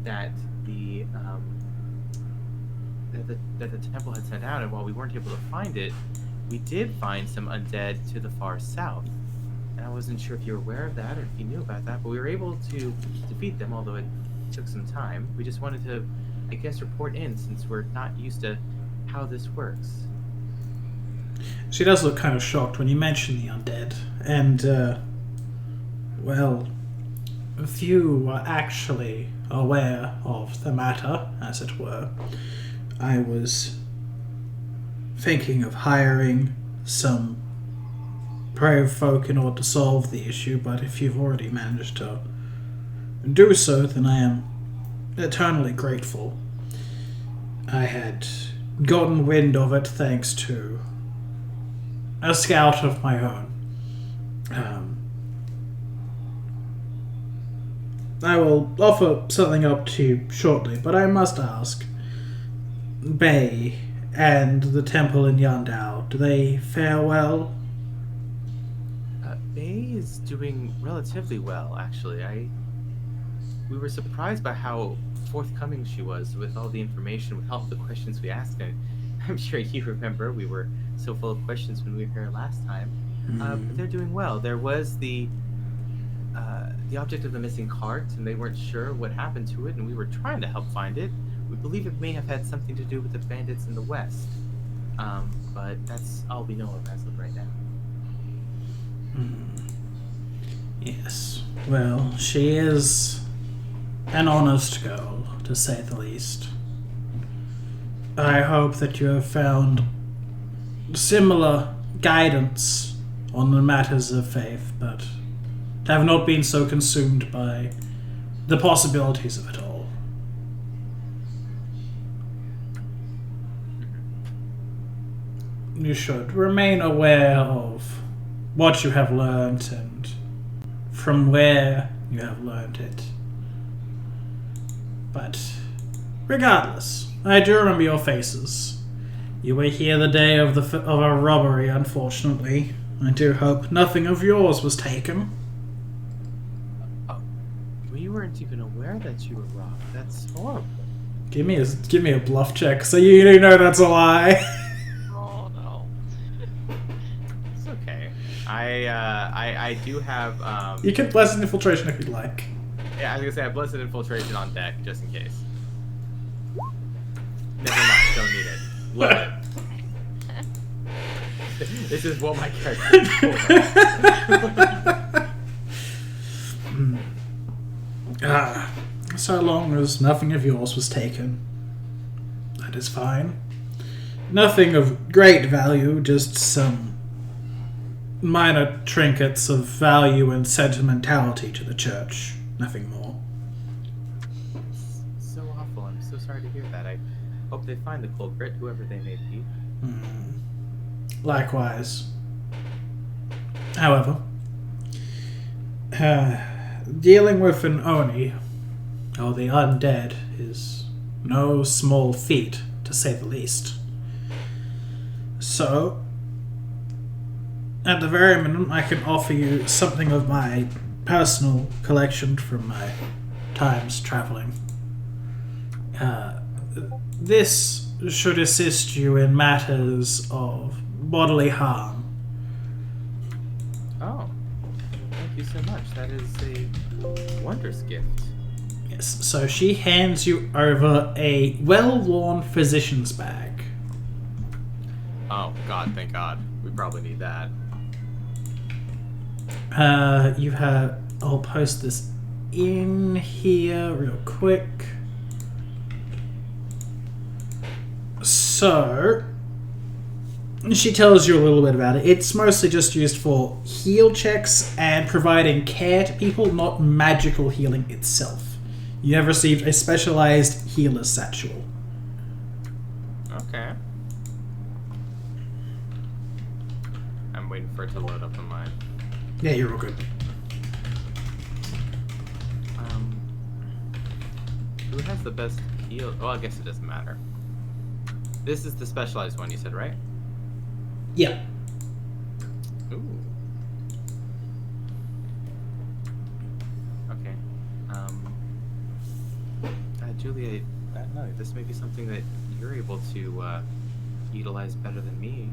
that the temple had sent out, and while we weren't able to find it, we did find some undead to the far south. And I wasn't sure if you were aware of that or if you knew about that, but we were able to defeat them, although it took some time. We just wanted to, I guess, report in since we're not used to how this works. She does look kind of shocked when you mention the undead, and, well, if you were actually aware of the matter, as it were, I was thinking of hiring some brave folk in order to solve the issue, but if you've already managed to do so, then I am eternally grateful. I had gotten wind of it thanks to a scout of my own. I will offer something up to you shortly, but I must ask, Bei and the temple in Yondao, do they fare well? Bei is doing relatively well, actually. We were surprised by how forthcoming she was with all the information, with all the questions we asked, and I'm sure you remember we were so full of questions when we were here last time. But they're doing well. There was the object of the missing cart, and they weren't sure what happened to it, and we were trying to help find it. We believe it may have had something to do with the bandits in the west. But that's all we know of as of right now. Yes. Well, she is an honest girl, to say the least. I hope that you have found similar guidance on the matters of faith, but have not been so consumed by the possibilities of it all. You should remain aware of what you have learned and from where you have learned it. But regardless, I do remember your faces. You were here the day of a robbery, unfortunately. I do hope nothing of yours was taken. We weren't even aware that you were robbed. That's horrible. Give me a bluff check so you know that's a lie. Oh no. It's okay. I do have You can bless infiltration if you'd like. Yeah, I was gonna say I have blessed infiltration on deck just in case. Never mind, don't need it. Love it. This is what my character is for. So long as nothing of yours was taken, that is fine. Nothing of great value, just some minor trinkets of value and sentimentality to the church. Nothing more. So awful. I'm so sorry to hear that. I hope they find the culprit, whoever they may be. Likewise. However, dealing with an Oni, or the undead, is no small feat, to say the least. So, at the very minimum, I can offer you something of my personal collection from my times traveling. This should assist you in matters of bodily harm. Oh, thank you so much. That is a wondrous gift. Yes, so she hands you over a well-worn physician's bag. Oh, God, thank God. We probably need that. I'll post this in here real quick. So, she tells you a little bit about it. It's mostly just used for heal checks and providing care to people, not magical healing itself. You have received a specialized healer's satchel. Okay. I'm waiting for it to load up on mine. Yeah, you're all good. Who has the best heal? Oh, I guess it doesn't matter. This is the specialized one, you said, right? Yeah. Ooh. Okay. Julia, I don't know. This may be something that you're able to utilize better than me.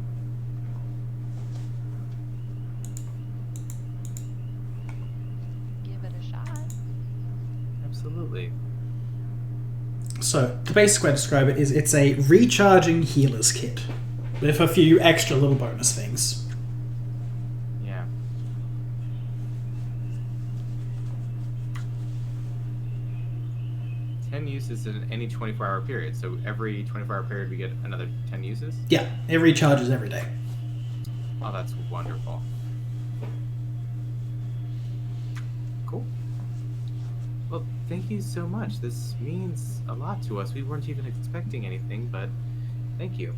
Give it a shot. Absolutely. So, the basic way to describe it is it's a recharging healer's kit with a few extra little bonus things. Yeah. Ten uses in any 24-hour period. So every 24-hour period we get another 10 uses? Yeah, it recharges every day. Oh, that's wonderful. Cool. Well, thank you so much. This means a lot to us. We weren't even expecting anything, but thank you.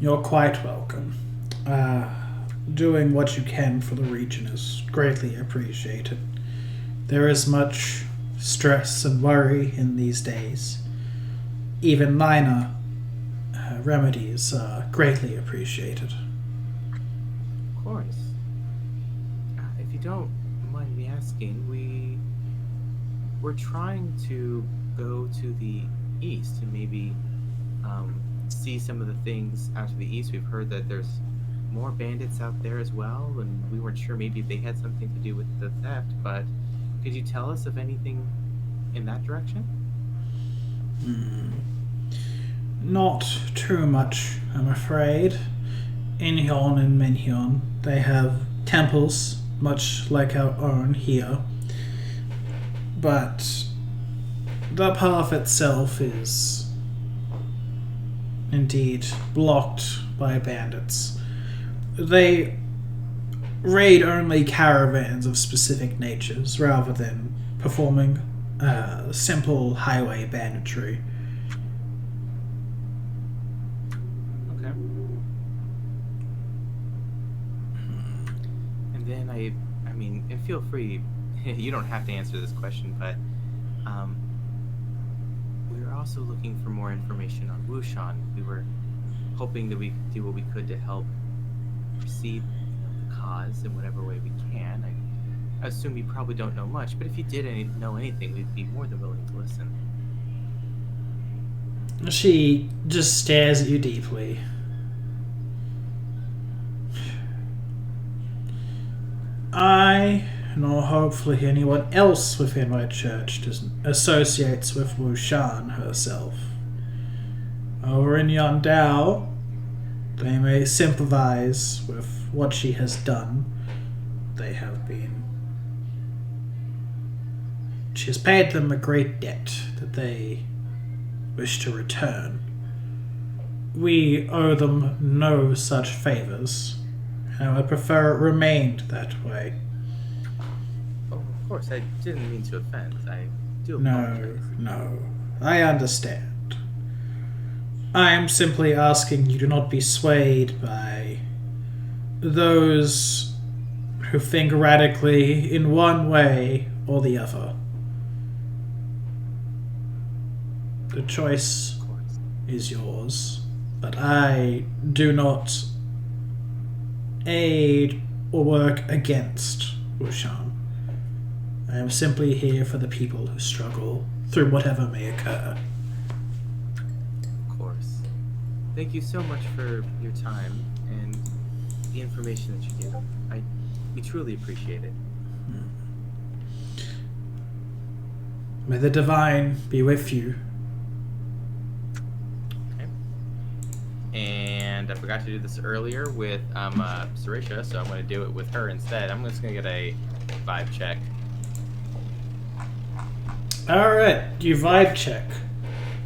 You're quite welcome. Doing what you can for the region is greatly appreciated. There is much stress and worry in these days. Even minor remedies are greatly appreciated. Of course. If you don't mind me asking, we're trying to go to the east and maybe see some of the things out to the east. We've heard that there's more bandits out there as well, and we weren't sure maybe if they had something to do with the theft, but could you tell us of anything in that direction? Not too much, I'm afraid. In Hyun and Minhyun, they have temples, much like our own here. But the path itself is indeed blocked by bandits. They raid only caravans of specific natures rather than performing simple highway banditry. Okay. And then I mean, and feel free, you don't have to answer this question, but we were also looking for more information on Wuxian. We were hoping that we could do what we could to help proceed the cause in whatever way we can. assume you probably don't know much, but if you did know anything, we'd be more than willing to listen. She just stares at you deeply. I, nor hopefully anyone else within my church, associates with Wuxian herself. Over in Yandao, they may sympathize with what she has done. She has paid them a great debt that they wish to return. We owe them no such favors, and I would prefer it remained that way. Oh, of course, I didn't mean to offend. I do apologize. No, I understand. I am simply asking you to not be swayed by those who think radically in one way or the other. The choice is yours, but I do not aid or work against Wuxian. I am simply here for the people who struggle through whatever may occur. Of course. Thank you so much for your time and the information that you give. We truly appreciate it. May the divine be with you. And I forgot to do this earlier with Sarisha, so I'm going to do it with her instead. I'm just going to get a vibe check. Alright, you vibe check.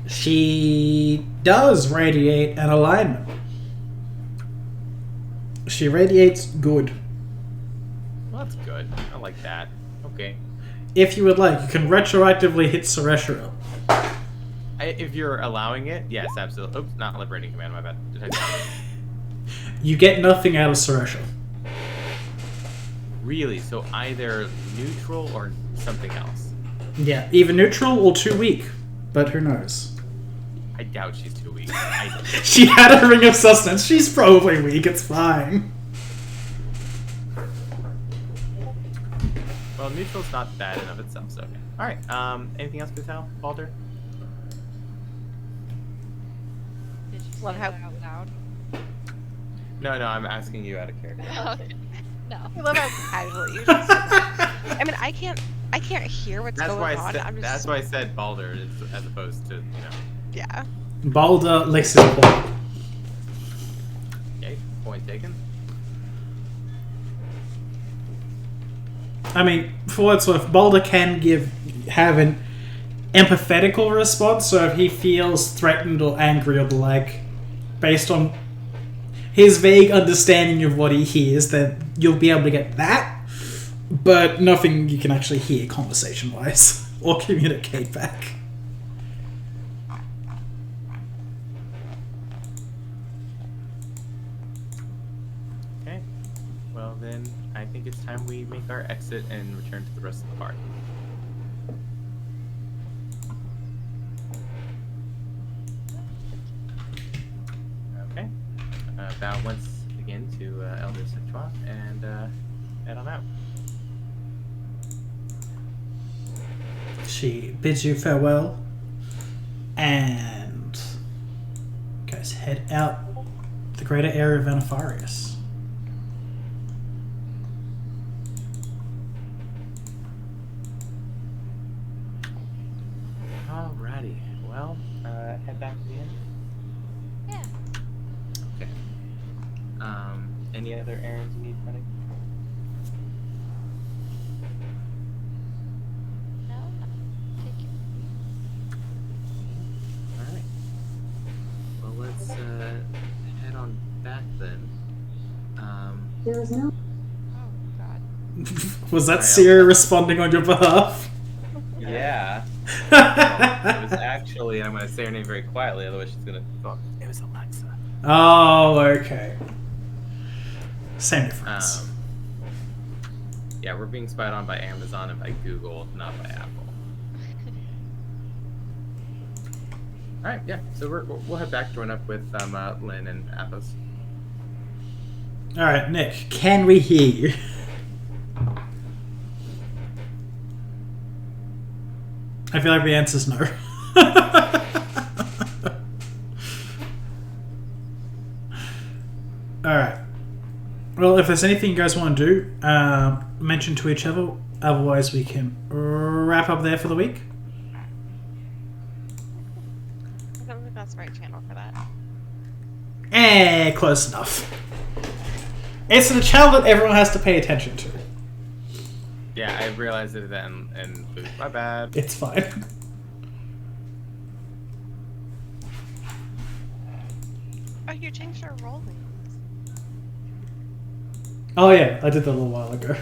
She does radiate an alignment. She radiates good. Well, that's good. I like that. Okay. If you would like, you can retroactively hit Sarisha. If you're allowing it, yes, absolutely. Oops, not liberating command, my bad. You get nothing out of Sarisha. Really? So either neutral or something else? Yeah, either neutral or too weak, but who knows? I doubt she's too weak. She had a ring of sustenance. She's probably weak. It's fine. Well, neutral's not bad in of itself, so okay. Alright, anything else to tell, Baldur? Did you say Love how- that out loud? No, I'm asking you out of character. No. I love how casually you just said that. I mean, I can't hear what's That's going why on. I'm just, that's why I said Baldur as opposed to, yeah. Baldur listens. Okay, point taken. I mean, for what it's worth, Baldur can have an empathetical response, so if he feels threatened or angry or the like, based on his vague understanding of what he hears, then you'll be able to get that, but nothing you can actually hear conversation-wise or communicate back. Okay. Well then, I think it's time we make our exit and return to the rest of the party. Okay. Bow once again to Elder Situa and head on out. She bids you farewell and guys head out the greater area of Anafarius. Alrighty. Well, head back to the inn. Yeah. Okay. Any other errands you need running? No. Take it. Alright. Well, let's head on back then. There is no. Oh God. Was that Sorry, Siri responding on your behalf? Yeah. Well, it was actually, and I'm going to say her name very quietly, otherwise she's going to thought it was Alexa. Oh, okay. Same difference. Yeah, we're being spied on by Amazon and by Google, not by Apple. Alright, yeah, so we'll head back, join up with Lynn and Athos. Alright, Nick, can we hear you? I feel like the answer's no. Alright. Well, if there's anything you guys want to do, mention to each other. Otherwise, we can wrap up there for the week. I don't think that's the right channel for that. Close enough. It's the channel that everyone has to pay attention to. Yeah, I realized it then, and my bad. It's fine. Oh, you changed our rolling. Oh yeah, I did that a little while ago.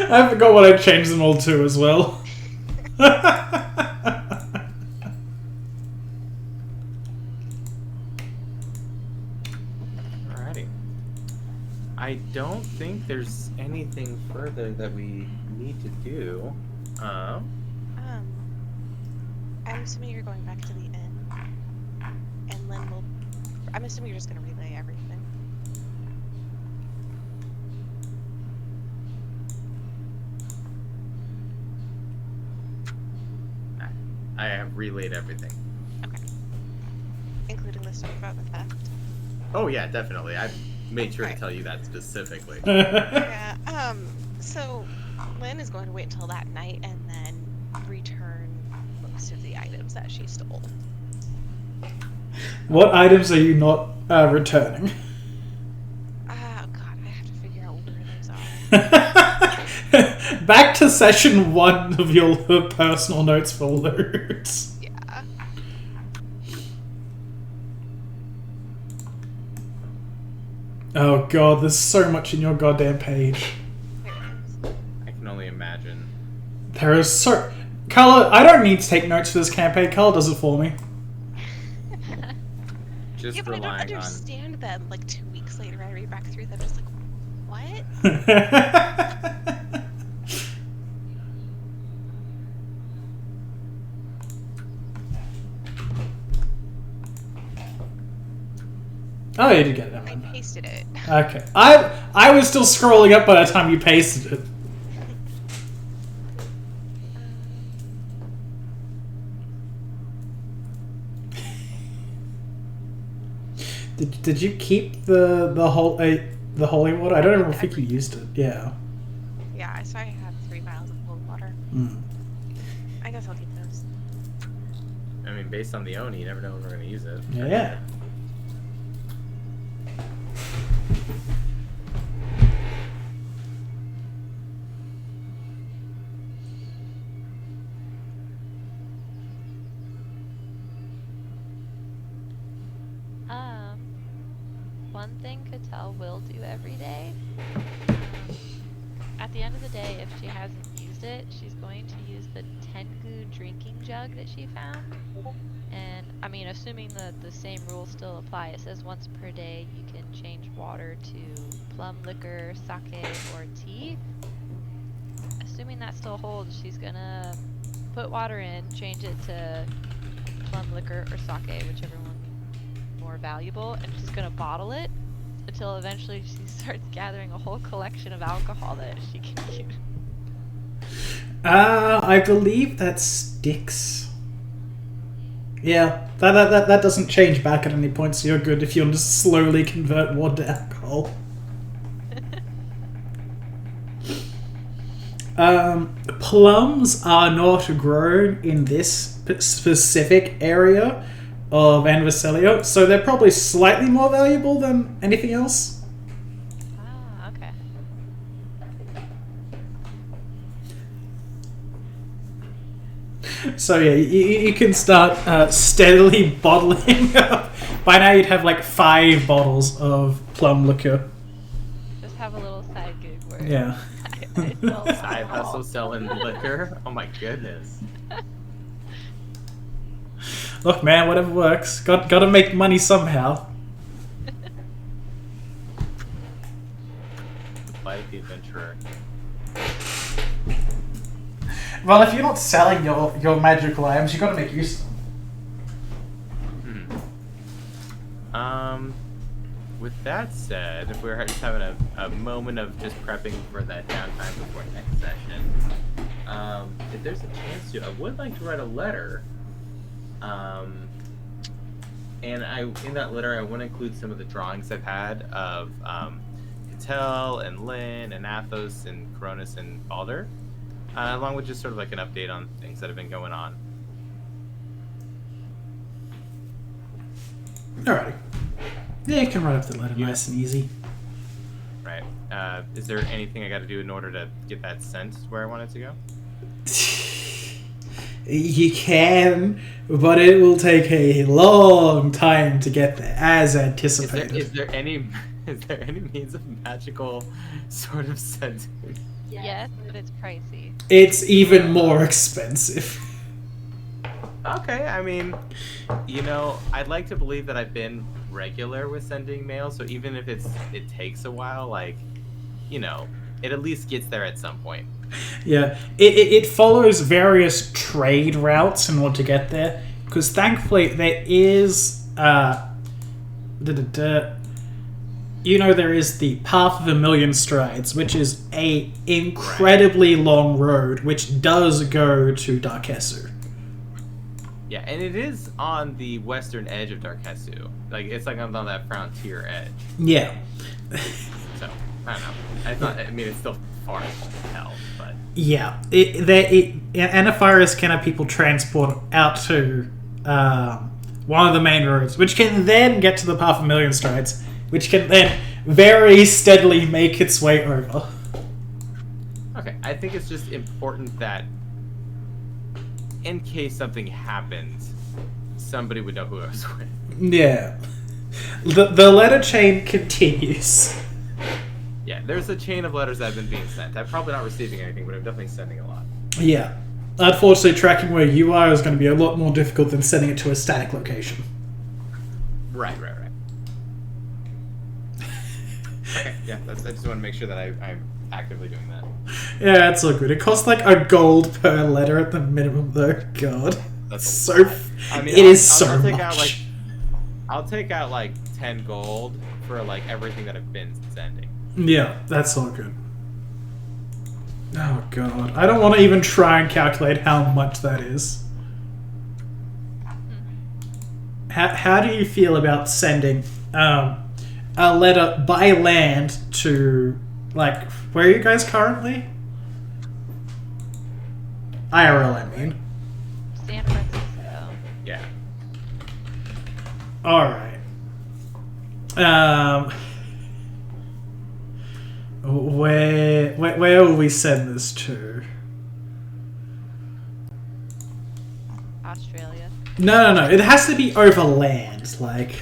I forgot what I changed them all to as well. Alrighty. I don't think there's anything further that we need to do. I'm assuming you're going back to the inn, and Lynn will. I'm assuming you're just gonna relay everything. I have relayed everything. Okay. Including the stuff about the theft. Oh yeah, definitely. I made sure Okay. to tell you that specifically. Yeah. So Lynn is going to wait until that night and then return most of the items that she stole. What items are you not returning? Oh god, I have to figure out where those are. Back to session 1 of your personal notes for loot. Yeah. Oh god, there's so much in your goddamn page. There it is. I can only imagine. There is so... Carla, I don't need to take notes for this campaign. Carla does it for me. Just Yeah, but I don't relying on. understand them. Like 2 weeks later, I read back through them, just like, what? Oh, you did get it. Never I mind. pasted it. Okay. I was still scrolling up by the time you pasted it. Did you keep the holy water? I don't even think you used it. Yeah. Yeah, so I have 3 vials of cold water. Mm. I guess I'll keep those. I mean, based on the Oni, you never know when we're going to use it. Yeah. One thing Cattell will do every day. At the end of the day, if she hasn't used it, she's going to use the Tengu drinking jug that she found. And, I mean, assuming that the same rules still apply, it says once per day you can change water to plum liquor, sake, or tea. Assuming that still holds, she's gonna put water in, change it to plum liquor or sake, whichever one more valuable, and she's gonna bottle it until eventually she starts gathering a whole collection of alcohol that she can use. I believe that sticks. Yeah, that doesn't change back at any point, so you're good if you want to slowly convert water to alcohol. Plums are not grown in this specific area of Anvicelio, so they're probably slightly more valuable than anything else. Ah, okay. So yeah, you can start steadily bottling up. By now you'd have like 5 bottles of plum liquor. Just have a little side gig where Yeah. I sell Side alcohol. hustle selling liquor? Oh my goodness. Look, man, whatever works. Gotta make money somehow. Like the adventurer. Well, if you're not selling your magical items, you gotta make use of them. with that said, if we're just having a moment of just prepping for that downtime before next session, if there's a chance to, I would like to write a letter. And in that letter, I want to include some of the drawings I've had of Cattell and Lynn and Athos and Coronis and Balder, along with just sort of like an update on things that have been going on. Alrighty. Yeah, you can write up the letter nice and easy. Right. Is there anything I got to do in order to get that sent where I want it to go? You can, but it will take a long time to get there, as anticipated. Is there any means of magical sort of sending? Yes, but it's pricey. It's even more expensive. Okay, I mean, I'd like to believe that I've been regular with sending mail, so even if it takes a while, like, it at least gets there at some point. Yeah, it follows various trade routes in order to get there, because thankfully there is there is the Path of a Million Strides, which is a incredibly long road which does go to Darkesu. Yeah, and it is on the western edge of Darkesu. Like, it's like on that frontier edge. Yeah. So, I don't know. It's still far as hell, but... Yeah. Anaphyrus can have people transport out to one of the main roads, which can then get to the Path of a Million Strides, which can then very steadily make its way over. Okay, I think it's just important that in case something happens, somebody would know who I was with. Yeah. The letter chain continues. Yeah, there's a chain of letters that have been being sent. I'm probably not receiving anything, but I'm definitely sending a lot. Yeah. Unfortunately, tracking where you are is going to be a lot more difficult than sending it to a static location. Right. Okay, yeah, I just want to make sure that I'm actively doing that. Yeah, it's all good. It costs like $1 per letter at the minimum, though. God. That's so... it is I'll so take much. I'll take out like 10 gold for like everything that I've been sending. Yeah, that's all good. Oh god. I don't want to even try and calculate how much that is. How do you feel about sending a letter by land to, like, where are you guys currently? IRL, I mean. San Francisco. Yeah. Alright. Where will we send this to? Australia. No. It has to be over land, like...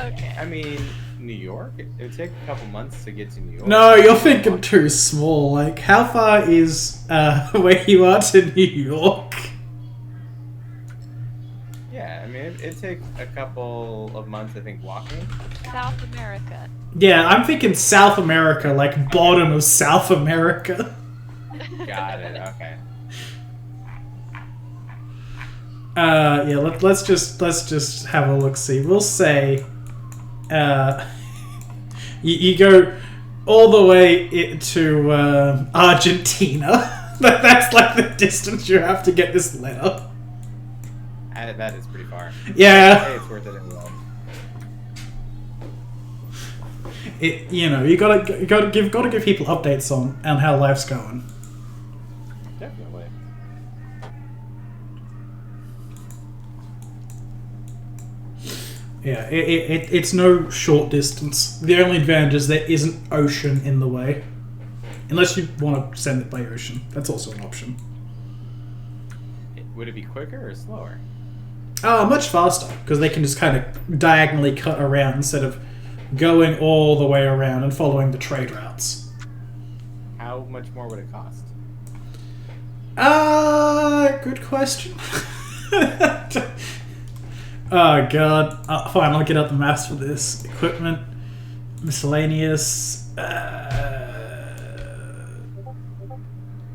Okay. I mean, New York? It would take a couple months to get to New York. No, you're thinking too small. Like, how far is where you are to New York? Yeah, I mean, it'd take a couple of months, I think, walking. South America. Yeah, I'm thinking South America, like bottom of South America. Got it, okay. Yeah, let's just have a look. See, we'll say, you go all the way to Argentina. That's like the distance you have to get this letter. That is pretty far. Yeah. Hey, it's worth it anyway. You gotta give people updates on how life's going. Definitely. Yeah, it's no short distance. The only advantage is there isn't ocean in the way. Unless you want to send it by ocean. That's also an option. Would it be quicker or slower? Much faster, because they can just kind of diagonally cut around instead of going all the way around and following the trade routes. How much more would it cost? Good question. Oh god. Fine, I'll get out the maths for this. Equipment, miscellaneous,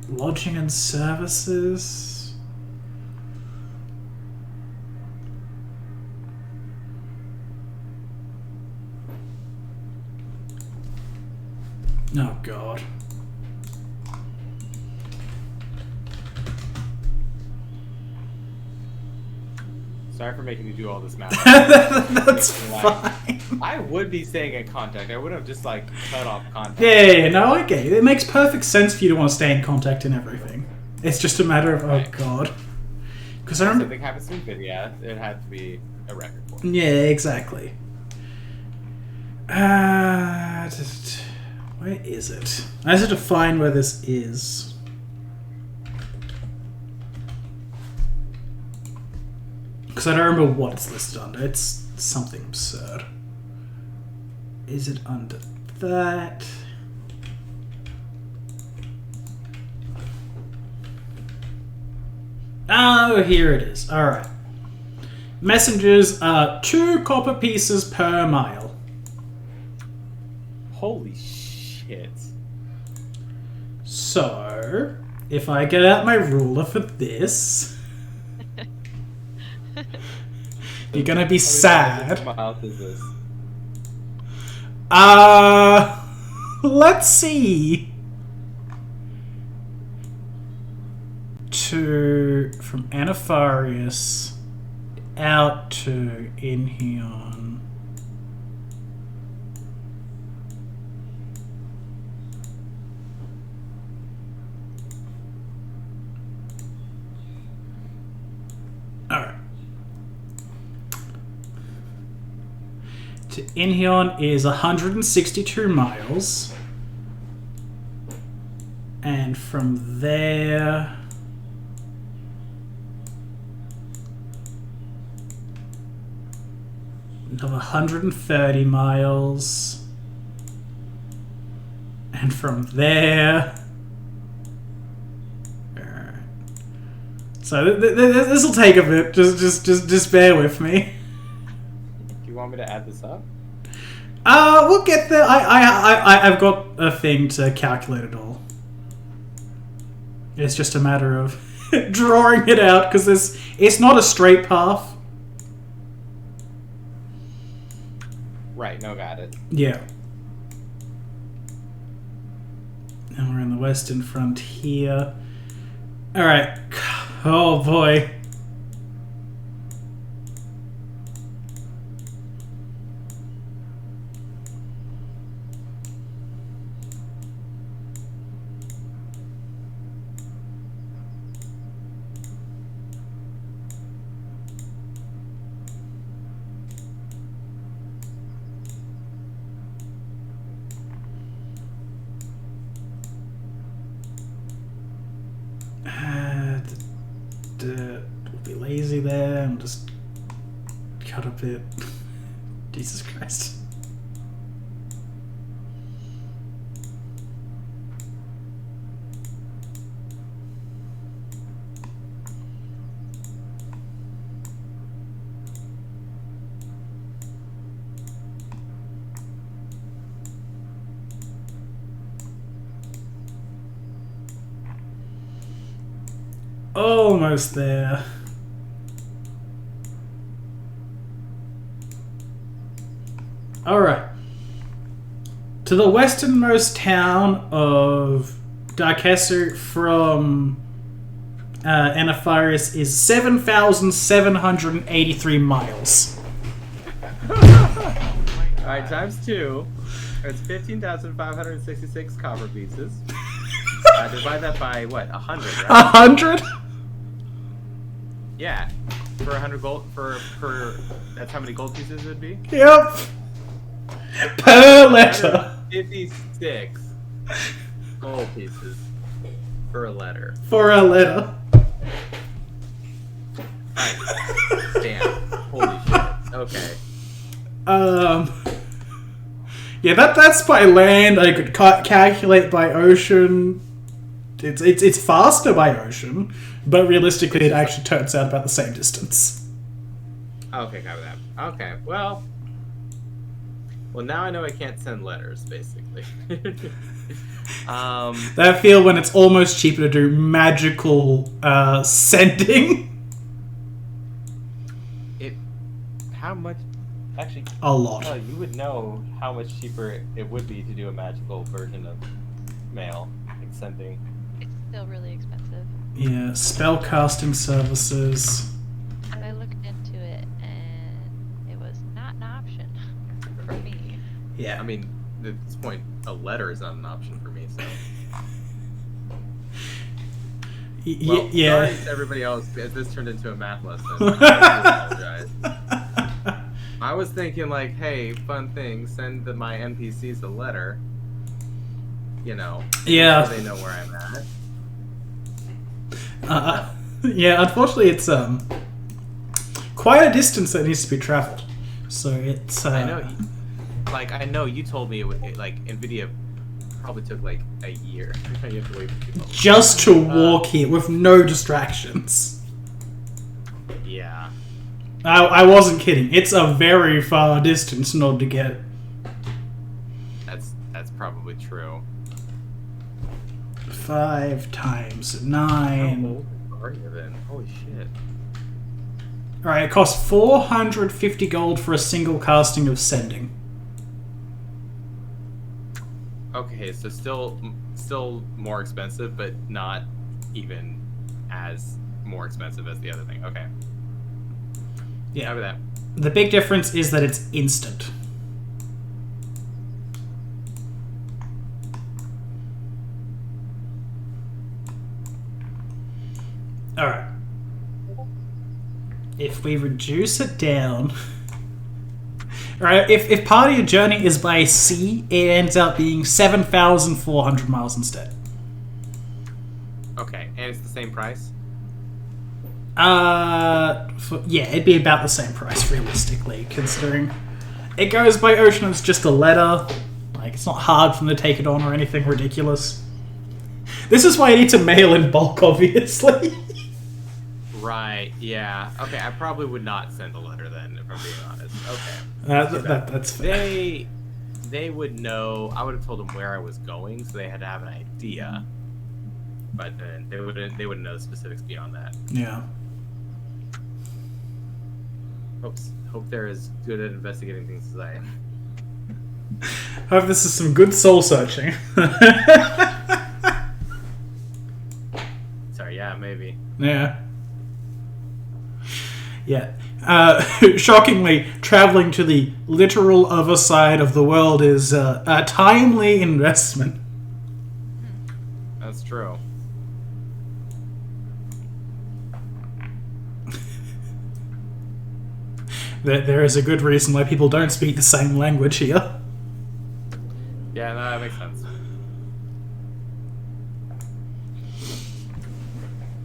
lodging and services. Oh god. Sorry for making you do all this math. That's fine. I would be staying in contact. I would have just like cut off contact. Yeah, no, okay. It makes perfect sense for you to want to stay in contact and everything. It's just a matter of, Right. oh god. Because I If remember... something happens to me, but yeah, it had to be a record for me. Yeah, exactly. Where is it? I just have to find where this is. Because I don't remember what it's listed under. It's something absurd. Is it under that? Oh, here it is. Alright. Messengers are 2 copper pieces per mile. Holy shit. So, if I get out my ruler for this, you're gonna be sad. How many miles is this? Let's see. From Anapharius out to Inheon. Alright. To Inheon is 162 miles. And from there... another 130 miles. And from there... Alright. So this will take a bit. Just bear with me. Do you want me to add this up? We'll get there. I've got a thing to calculate it all. It's just a matter of drawing it out because it's not a straight path. Right, no, got it. Yeah. And we're in the western frontier. Alright. Oh boy. We'll be lazy there and just cut a bit. Jesus Christ. Almost there. Alright. To the westernmost town of Darkesu from Anapharius is 7,783 miles. Alright, times 2. It's 15,566 copper pieces. Divide that by what? 100, right? 100? Yeah. For 100 gold, per that's how many gold pieces it would be? Yep. Per letter. 56 gold pieces per letter. For a letter. Nice. Damn. Holy shit. Okay. Yeah, that's by land. I could calculate by ocean. It's faster by ocean, but realistically, it actually turns out about the same distance. Okay, copy that. Okay, well, now I know I can't send letters, basically. I feel when it's almost cheaper to do magical sending. How much? Actually, A lot. you would know how much cheaper it would be to do a magical version of mail, like sending. It's still really expensive. Yeah, spellcasting services. I looked into it and it was not an option for me. Yeah. I mean, at this point, a letter is not an option for me. So, well, yeah. sorry to everybody else, as this turned into a math lesson. I apologize. I was thinking like, hey, fun thing, send my NPCs a letter. You know, Yeah. so they know where I'm at. Yeah, unfortunately, it's quite a distance that needs to be traveled. So it's. I know. I know you told me like Nvidia probably took like a year. You have to wait for people. Just to walk here with no distractions. Yeah. I wasn't kidding. It's a very far distance in order to get. That's probably true. 5 times How 9. old are you then? Holy shit. Alright, it costs 450 gold for a single casting of sending. Okay, so still more expensive, but not even as more expensive as the other thing. Okay. Yeah. How about that? The big difference is that it's instant. Alright. If we reduce it down... Alright, if part of your journey is by sea, it ends up being 7,400 miles instead. Okay, and it's the same price? Yeah, it'd be about the same price, realistically, considering it goes by ocean, it's just a letter. Like, it's not hard for them to take it on or anything ridiculous. This is why I need to mail in bulk, obviously. Right, yeah. Okay, I probably would not send a letter then, if I'm being honest. Okay. That's fair. They would know, I would have told them where I was going, so they had to have an idea. But then they wouldn't know the specifics beyond that. Yeah. Hope they're as good at investigating things as I am. Hope this is some good soul searching. Sorry, yeah, maybe. Yeah. Yeah. Shockingly, traveling to the literal other side of the world is a timely investment. That's true. There is a good reason why people don't speak the same language here. Yeah, no, that makes sense.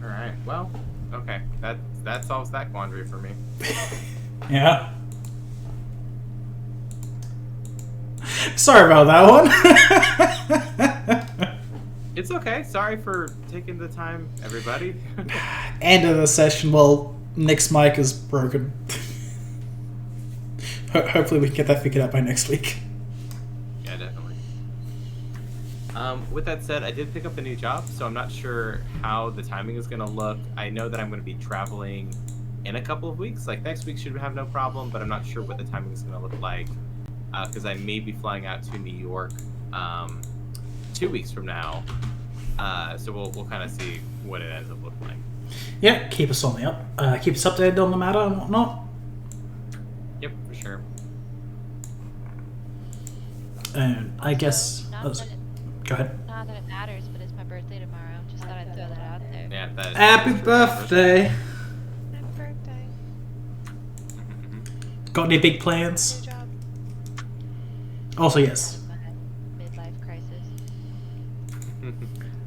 Alright, well, okay. That solves that quandary for me. Yeah. Sorry about that one. It's okay. Sorry for taking the time, everybody. End of the session. Well, Nick's mic is broken. Hopefully we can get that figured out by next week. Yeah, definitely. With that said, I did pick up a new job, so I'm not sure how the timing is going to look. I know that I'm going to be traveling in a couple of weeks. Like, next week should have no problem, but I'm not sure what the timing is going to look like, because I may be flying out to New York 2 weeks from now. So we'll kind of see what it ends up looking like. Yeah, keep us on the up. Keep us updated on the matter and whatnot. Yep, for sure. And I guess... Not that Go ahead. not that it matters, but it's my birthday tomorrow. Just thought I'd throw that out there. Yeah, that is Happy true. birthday! Happy birthday. Got any big plans? New job. Also, yes. Midlife crisis.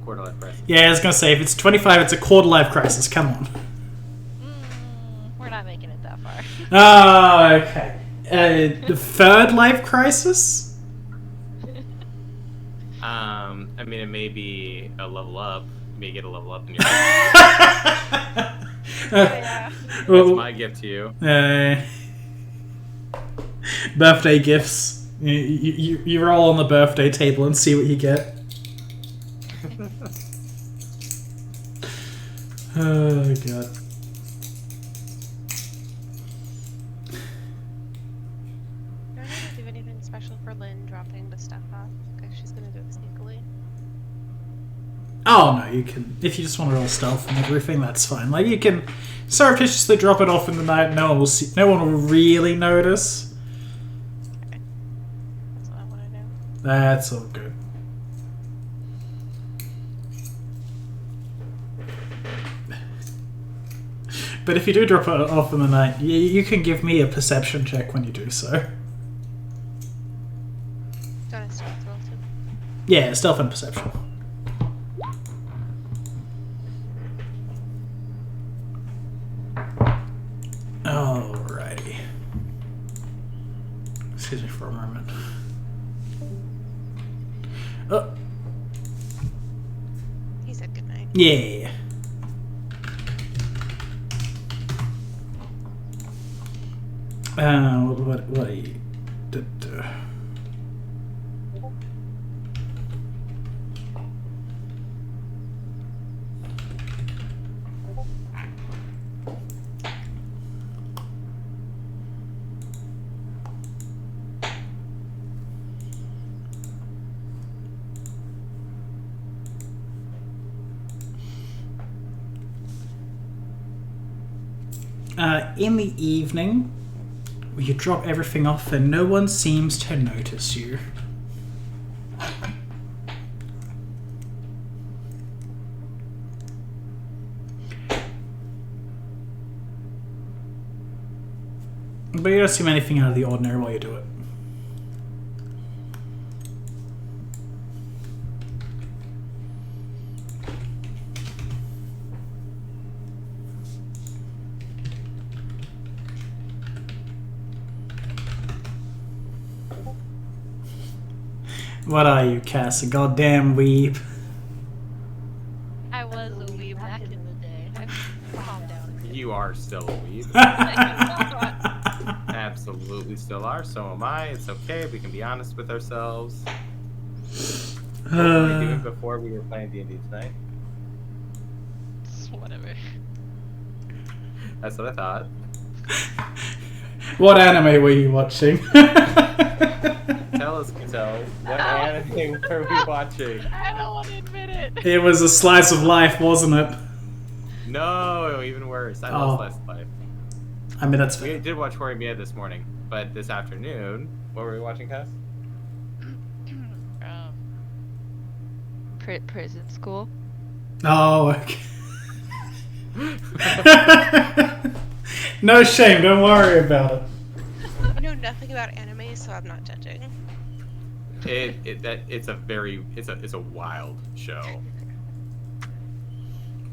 Quarter life crisis. Yeah, I was gonna say, if it's 25, it's a quarter-life crisis. Come on. We're not making it that far. Oh, okay. The third life crisis? I mean, it may be a level up. You may get a level up in your Yeah. That's my gift to you. Birthday gifts. You roll on the birthday table and see what you get. Oh, God. Lynn dropping the stuff off? Because she's gonna do it sneakily. Oh no, you can. If you just want to roll stealth and everything, that's fine. Like you can surreptitiously drop it off in the night. No one will see. No one will really notice. Okay. That's what I want to know. That's all good. But if you do drop it off in the night, you can give me a perception check when you do so. Got a stealth roll too. Yeah, stealth and perception. Alrighty. Excuse me for a moment. Oh. He said goodnight. Yeah. What are you? In the evening, you drop everything off and no one seems to notice you. But you don't seem anything out of the ordinary while you do it. What are you, Cass? A goddamn weeb? I was a weeb back in the day. Calm down. You are still a weeb. Absolutely still are. So am I. It's okay. We can be honest with ourselves. What were we doing before we were playing D&D tonight? Whatever. That's what I thought. What anime were you watching? Tell us, Cattell. What anime were we watching? I don't want to admit it. It was a slice of life, wasn't it? No, even worse. I love Slice of Life. I mean, that's We fair. did watch Horimiya this morning, but this afternoon, what were we watching, Cass? Prison school. Oh, okay. No shame, don't worry about it. I know nothing about anime, so I'm not judging. It's a wild show.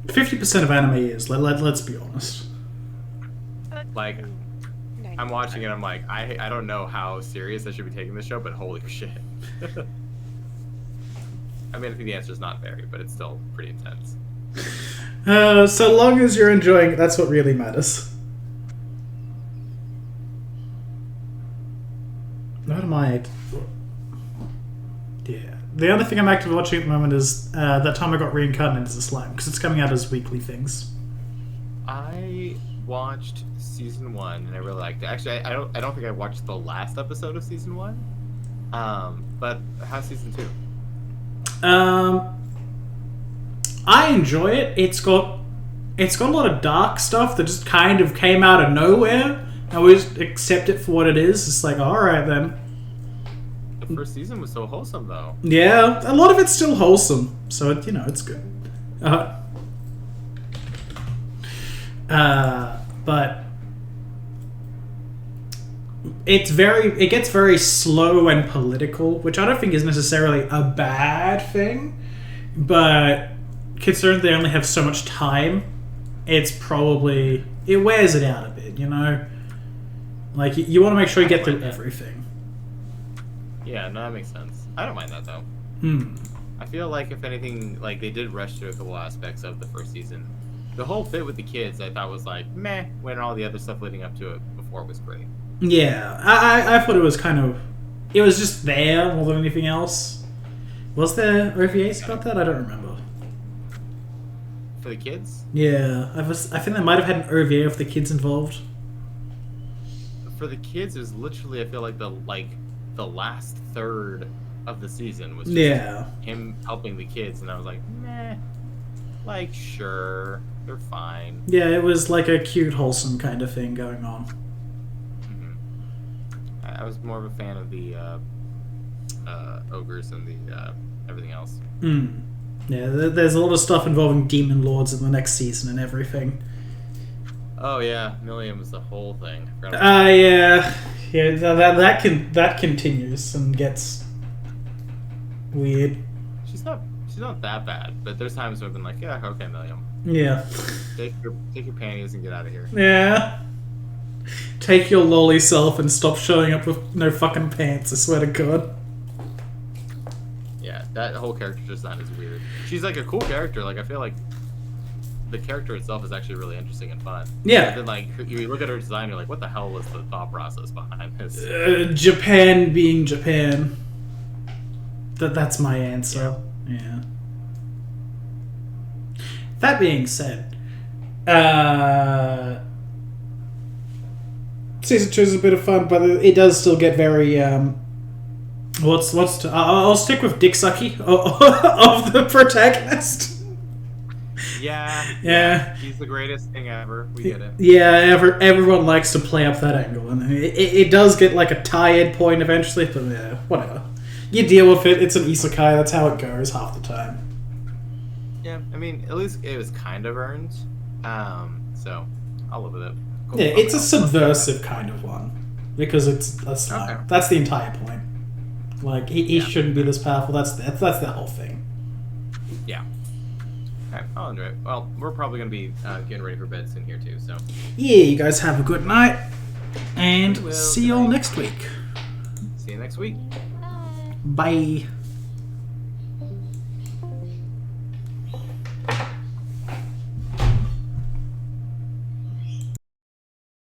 50% of anime is, let's be honest. Like, I'm watching it, I'm like, I don't know how serious I should be taking this show, but holy shit. I mean, I think the answer is not very, but it's still pretty intense. So long as you're enjoying it, that's what really matters. What am I... Yeah. The other thing I'm actively watching at the moment is that time I got reincarnated as a slime, because it's coming out as weekly things. I watched season 1 and I really liked it. Actually, I don't think I watched the last episode of season 1. But how's season 2? I enjoy it. It's got a lot of dark stuff that just kind of came out of nowhere. I always accept it for what it is. It's like, alright then. The first season was so wholesome, though. Yeah, a lot of it's still wholesome, so it, it's good. But it gets very slow and political, which I don't think is necessarily a bad thing, but considering they only have so much time, it wears it out a bit, Like, you want to make sure you get through everything. Yeah, no, that makes sense. I don't mind that, though. I feel like, if anything, like, they did rush through a couple aspects of the first season. The whole bit with the kids, I thought was like, meh, when all the other stuff leading up to it before was great. Yeah, I thought it was it was just there more than anything else. Was there OVAs about that? I don't remember. For the kids? Yeah, I think they might have had an OVA of the kids involved. For the kids, it was literally, I feel like, the the last third of the season was just him helping the kids, and I was like, meh. Like, sure, they're fine. Yeah, it was like a cute, wholesome kind of thing going on. I was more of a fan of the ogres and the everything else. Yeah, there's a lot of stuff involving demon lords in the next season and everything. Oh yeah, Milliam was the whole thing. Yeah, that continues and gets weird. She's not that bad, but there's times where I've been like, yeah, okay, Milliam. Yeah. Take your panties and get out of here. Yeah. Take your lolly self and stop showing up with no fucking pants, I swear to God. Yeah, that whole character design is weird. She's like a cool character. Like, I feel like the character itself is actually really interesting and fun. Yeah. But then, like, you look at her design, you're like, what the hell was the thought process behind this? Japan being Japan. That's my answer. Yeah. That being said, season 2 is a bit of fun, but it does still get very I'll stick with Dick Sucky of the protagonist. Yeah. He's the greatest thing ever. We get it. Yeah, everyone likes to play up that angle, and it does get like a tired point eventually, but yeah, whatever. You deal with it. It's an isekai. That's how it goes half the time. Yeah, I mean, at least it was kind of earned. So I'll live with it. Cool. Yeah, it's a subversive kind of one because it's Okay. That's the entire point. Like he shouldn't be this powerful. That's the whole thing. Yeah. Okay, I'll enjoy it. Well, we're probably gonna be getting ready for bed soon here too. So yeah, you guys have a good night, and see you all next week. See you next week. Bye.